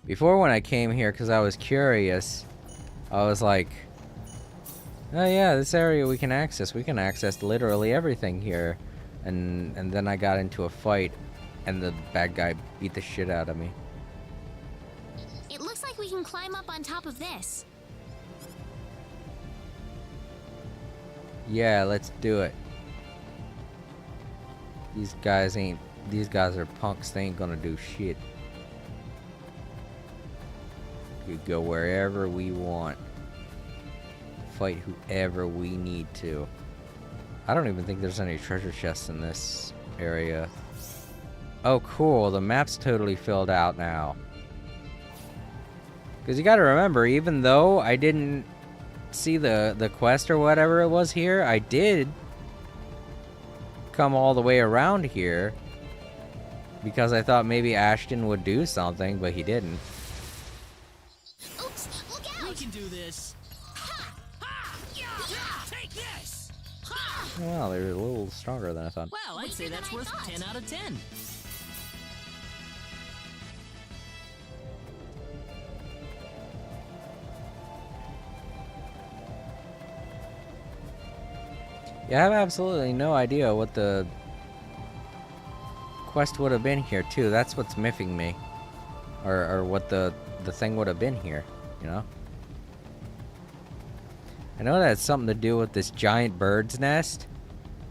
Before, when I came here, because I was curious, I was like, oh yeah, this area we can access. We can access literally everything here. And then I got into a fight, and the bad guy beat the shit out of me. It looks like we can climb up on top of this. Yeah, let's do it. These guys are punks. They ain't gonna do shit. We go wherever we want. Fight whoever we need to. I don't even think there's any treasure chests in this area. Oh, cool. The map's totally filled out now. Because you gotta remember, even though I didn't see the quest or whatever it was here, I did come all the way around here because I thought maybe Ashton would do something, but he didn't. Oops, look out! We can do this. Take this. Well, they're a little stronger than I thought. Well, I'd say that's worth 10 out of 10. Yeah, I have absolutely no idea what the quest would have been here, too. That's what's miffing me. Or what the thing would have been here, you know? I know that had something to do with this giant bird's nest.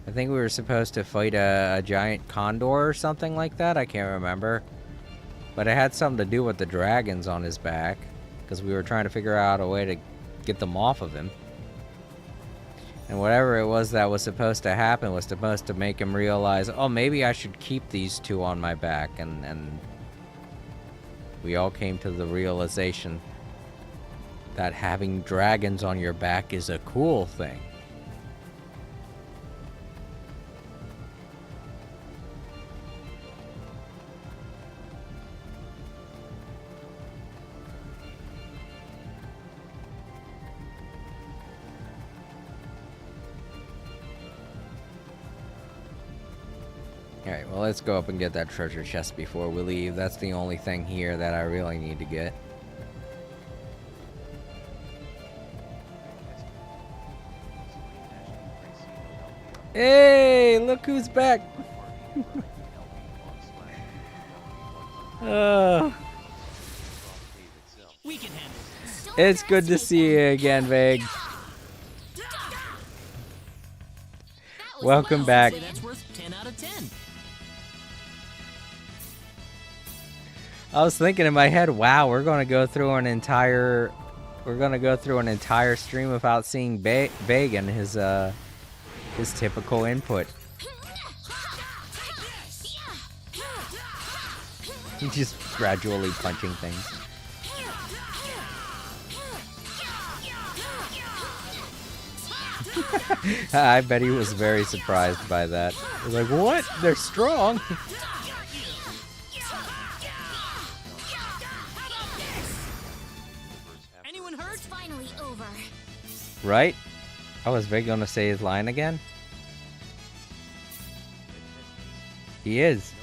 I think we were supposed to fight a giant condor or something like that. I can't remember. But it had something to do with the dragons on his back. Because we were trying to figure out a way to get them off of him. And whatever it was that was supposed to happen was supposed to make him realize, oh, maybe I should keep these two on my back. And we all came to the realization that having dragons on your back is a cool thing. Alright, well, let's go up and get that treasure chest before we leave. That's the only thing here that I really need to get. Hey, look who's back! We can handle this. It's good to see you again, Vig. Welcome back. I'd say that's worth 10 out of 10. I was thinking in my head, wow, we're gonna go through an entire stream without seeing Big and his typical input. He's just gradually punching things. I bet he was very surprised by that. He was like, what? They're strong. Anyone hurt? It's finally over. Right? Oh, is Vig gonna say his line again? He is.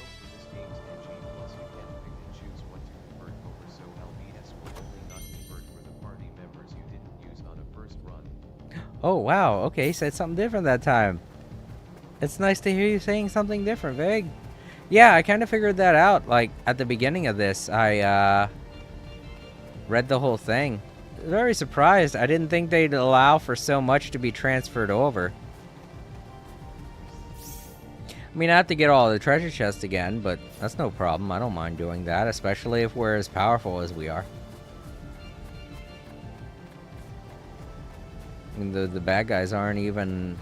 Oh, wow. Okay, he said something different that time. It's nice to hear you saying something different, Vig. Yeah, I kind of figured that out. Like, at the beginning of this, I, read the whole thing. Very surprised. I didn't think they'd allow for so much to be transferred over. I mean, I have to get all the treasure chests again, but that's no problem. I don't mind doing that, especially if we're as powerful as we are. I mean, the bad guys aren't even...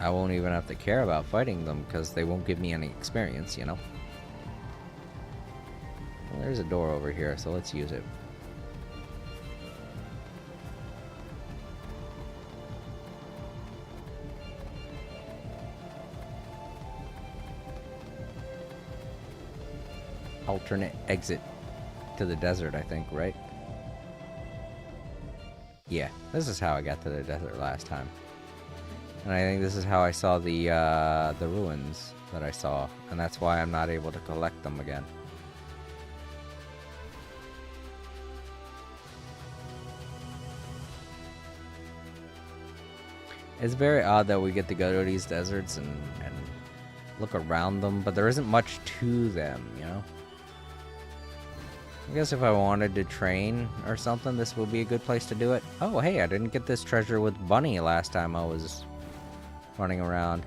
I won't even have to care about fighting them because they won't give me any experience, you know? Well, there's a door over here, so let's use it. Alternate exit to the desert, I think, right? Yeah, this is how I got to the desert last time. And I think this is how I saw the ruins that I saw. And that's why I'm not able to collect them again. It's very odd that we get to go to these deserts and look around them, but there isn't much to them, you know? I guess if I wanted to train or something, this would be a good place to do it. Oh, hey, I didn't get this treasure with Bunny last time I was running around.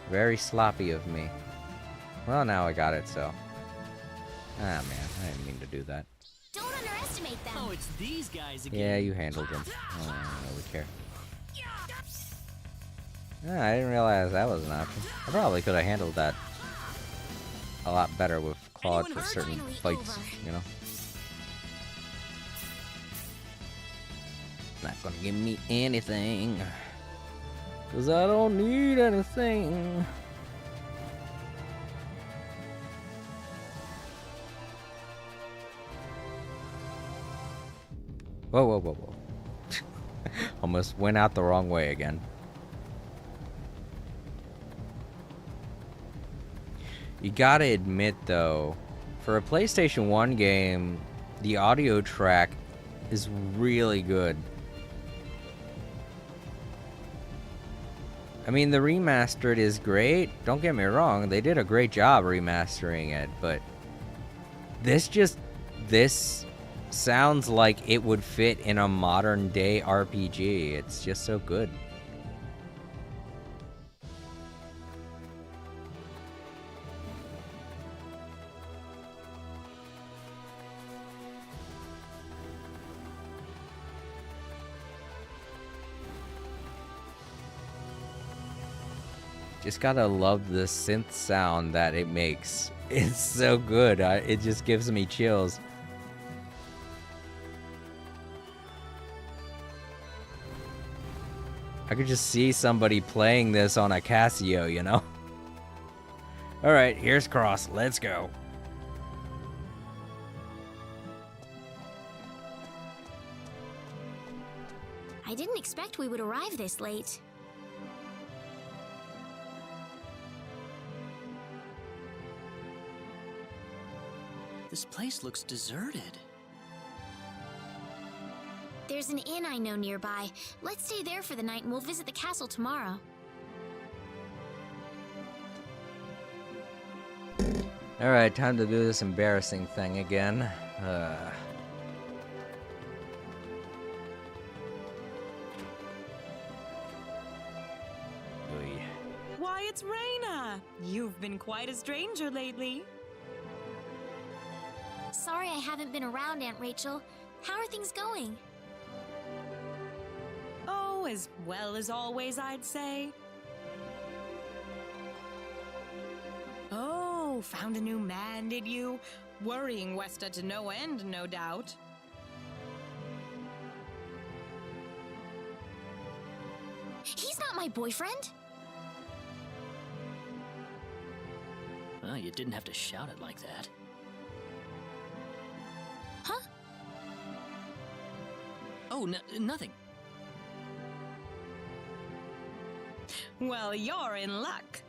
Very sloppy of me. Well, now I got it, so... Ah, man, I didn't mean to do that. Don't underestimate with them. Oh, it's these guys again. Yeah, you handled him. I don't really care. Ah, I didn't realize that was an option. I probably could have handled that a lot better with Claude for certain fights, you know? Not gonna give me anything. 'Cause I don't need anything. Whoa, whoa, whoa, whoa. Almost went out the wrong way again. You gotta admit, though, for a PlayStation 1 game, the audio track is really good. I mean, the remastered is great. Don't get me wrong, they did a great job remastering it, but this sounds like it would fit in a modern day RPG. It's just so good. Just gotta love the synth sound that it makes. It's so good. It just gives me chills. I could just see somebody playing this on a Casio, you know? Alright, here's Cross. Let's go. I didn't expect we would arrive this late. This place looks deserted. There's an inn I know nearby. Let's stay there for the night and we'll visit the castle tomorrow. Alright, time to do this embarrassing thing again. Why, it's Rena! You've been quite a stranger lately. Sorry I haven't been around, Aunt Rachel. How are things going? Oh, as well as always, I'd say. Oh, found a new man, did you? Worrying Westa to no end, no doubt. He's not my boyfriend! Well, you didn't have to shout it like that. Huh? Oh, nothing. Well, you're in luck.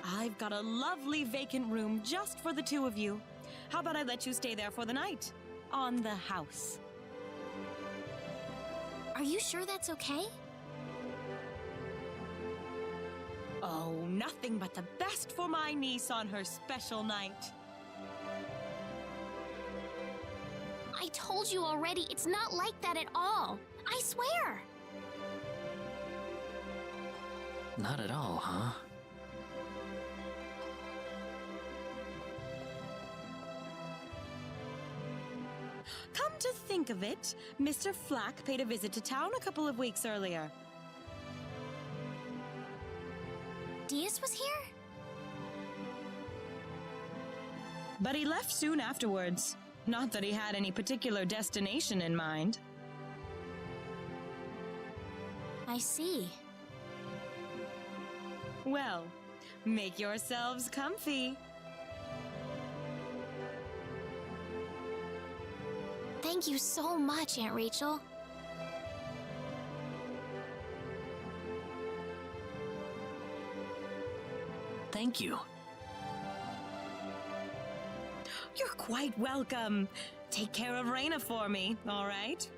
I've got a lovely vacant room just for the two of you. How about I let you stay there for the night? On the house. Are you sure that's okay? Oh, nothing but the best for my niece on her special night. I told you already, it's not like that at all. I swear. Not at all, huh? Come to think of it, Mr. Flack paid a visit to town a couple of weeks earlier. Diaz was here? But he left soon afterwards. Not that he had any particular destination in mind. I see. Well, make yourselves comfy. Thank you so much, Aunt Rachel. Thank you. You're quite welcome. Take care of Rena for me, all right?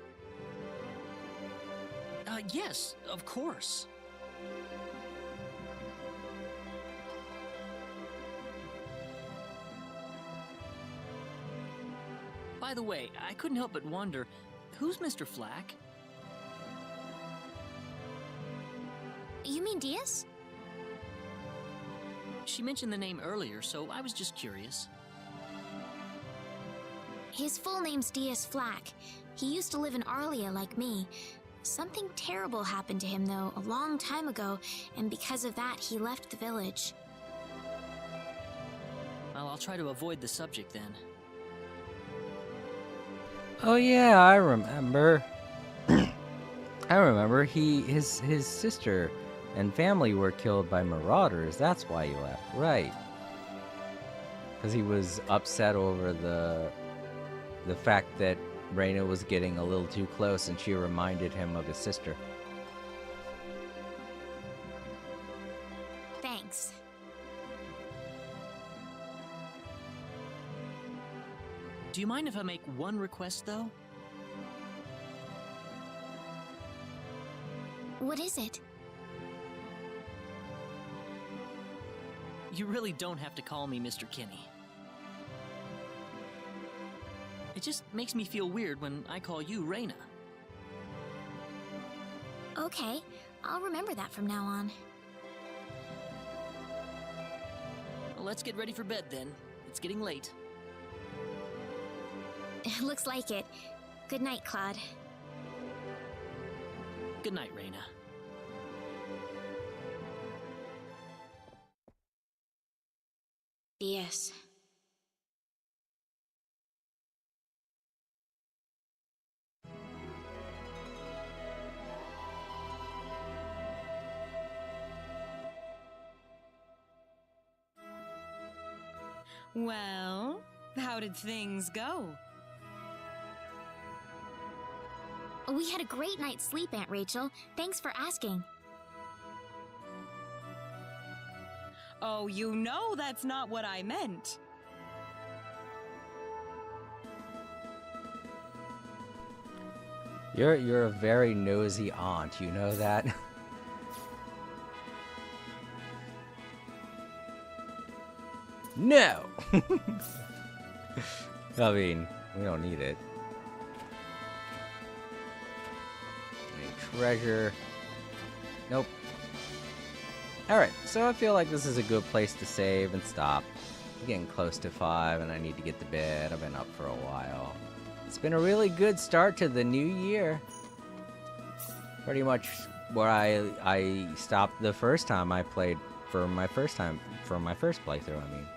Yes, of course. By the way, I couldn't help but wonder, who's Mr. Flack? You mean Diaz? She mentioned the name earlier, so I was just curious. His full name's D.S. Flack. He used to live in Arlia like me. Something terrible happened to him, though, a long time ago, and because of that, he left the village. Well, I'll try to avoid the subject then. Oh yeah, I remember. I remember his sister and family were killed by marauders. That's why he left, right? Because he was upset over the fact that Rena was getting a little too close, and she reminded him of his sister. Thanks. Do you mind if I make one request, though? What is it? You really don't have to call me Mr. Kinney. It just makes me feel weird when I call you Rena. Okay, I'll remember that from now on. Well, let's get ready for bed then. It's getting late. Looks like it. Good night, Claude. Good night, Rena. Yes. Well, how did things go? We had a great night's sleep, Aunt Rachel. Thanks for asking. Oh, you know that's not what I meant. You're a very nosy aunt, you know that? No! I mean, we don't need it. Any treasure? Nope. Alright, so I feel like this is a good place to save and stop. I'm getting close to 5 and I need to get to bed. I've been up for a while. It's been a really good start to the new year. Pretty much where I stopped the first time I played for my first playthrough, I mean.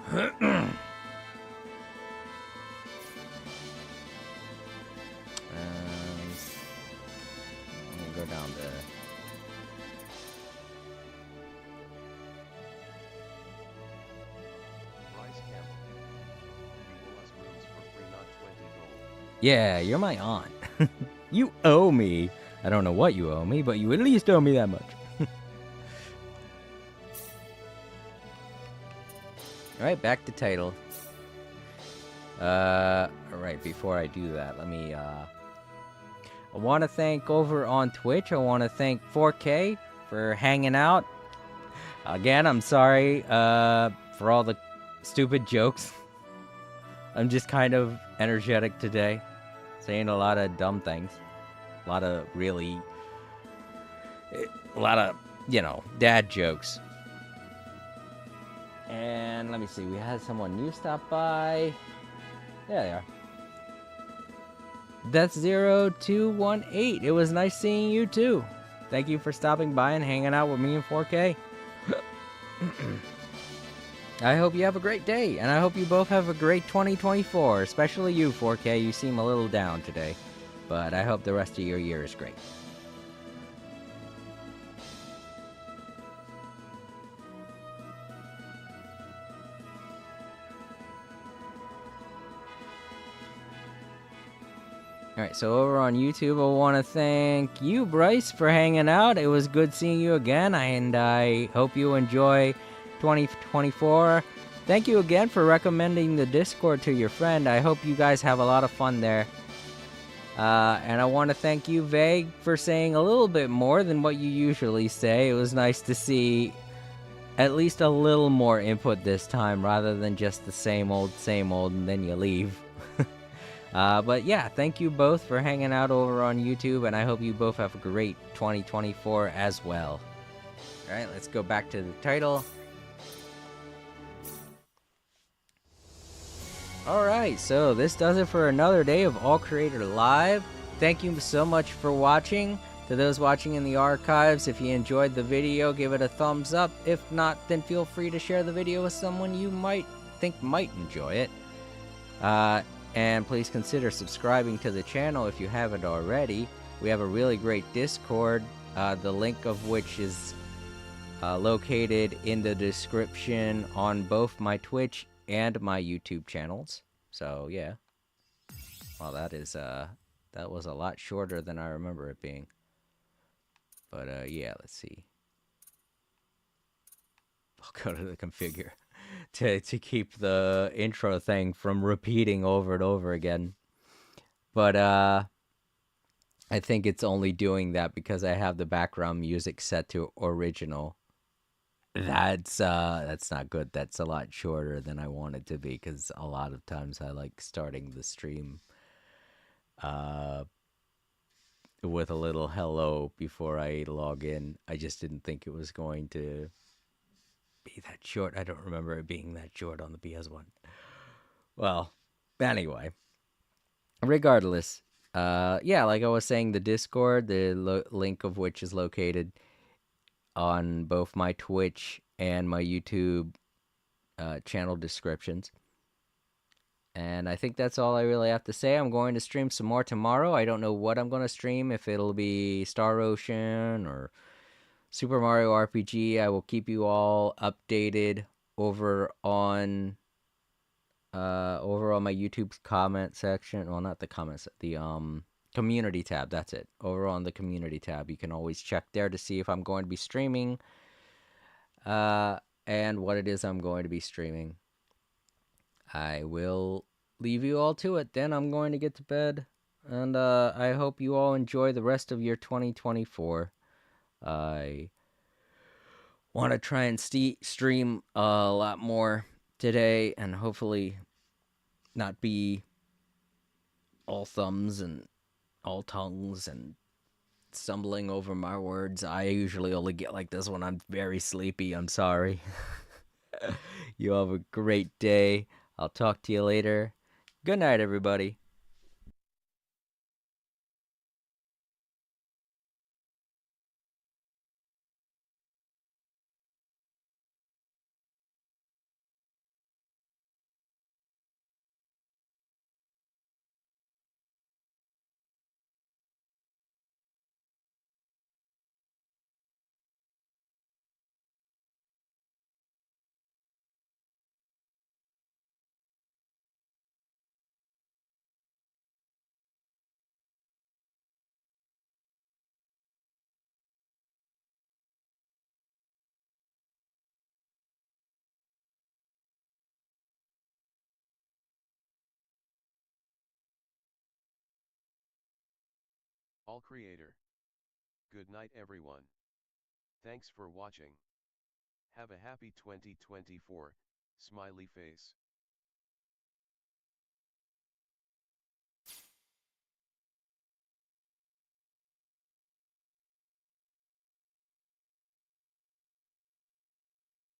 I'm gonna go down there. Bryce Campbell. Legal us rooms for free, not 20 gold. Yeah, you're my aunt. You owe me. I don't know what you owe me, but you at least owe me that much. Alright, back to title. Alright, before I do that, let me, I want to thank over on Twitch, I want to thank 4K for hanging out. Again, I'm sorry, for all the stupid jokes. I'm just kind of energetic today. Saying a lot of dumb things. A lot of you know, dad jokes. And let me see, we had someone new stop by. There they are. That's 0218. It was nice seeing you too. Thank you for stopping by and hanging out with me in 4K. I hope you have a great day, and I hope you both have a great 2024, especially you, 4K. You seem a little down today, but I hope the rest of your year is great. Alright, so over on YouTube, I want to thank you, Bryce, for hanging out. It was good seeing you again, and I hope you enjoy 2024. Thank you again for recommending the Discord to your friend. I hope you guys have a lot of fun there. And I want to thank you, Vague, for saying a little bit more than what you usually say. It was nice to see at least a little more input this time, rather than just the same old, and then you leave. But yeah, thank you both for hanging out over on YouTube, and I hope you both have a great 2024 as well. Alright, let's go back to the title. Alright, so this does it for another day of All Creator Live. Thank you so much for watching. To those watching in the archives, if you enjoyed the video, give it a thumbs up. If not, then feel free to share the video with someone you might think might enjoy it. And please consider subscribing to the channel if you haven't already. We have a really great Discord, the link of which is located in the description on both my Twitch and my YouTube channels. So yeah. Well, that was a lot shorter than I remember it being. But yeah, let's see. I'll go to the configure to keep the intro thing from repeating over and over again. But I think it's only doing that because I have the background music set to original. That's not good. That's a lot shorter than I want it to be, because a lot of times I like starting the stream with a little hello before I log in. I just didn't think it was going to be that short. I don't remember it being that short on the PS1. Well, anyway, regardless, yeah, like I was saying, the Discord, the link of which is located on both my Twitch and my YouTube channel descriptions. And I think that's all I really have to say. I'm going to stream some more tomorrow. I don't know what I'm going to stream, if it'll be Star Ocean or Super Mario RPG. I will keep you all updated over on my YouTube comment section. Well, not the comments, the community tab. That's it. Over on the community tab, you can always check there to see if I'm going to be streaming and what it is I'm going to be streaming. I will leave you all to it. Then I'm going to get to bed. And I hope you all enjoy the rest of your 2024. I want to try and stream a lot more today, and hopefully not be all thumbs and all tongues and stumbling over my words. I usually only get like this when I'm very sleepy. I'm sorry. You have a great day. I'll talk to you later. Good night, everybody. All Creator. Good night everyone. Thanks for watching. Have a happy 2024, smiley face.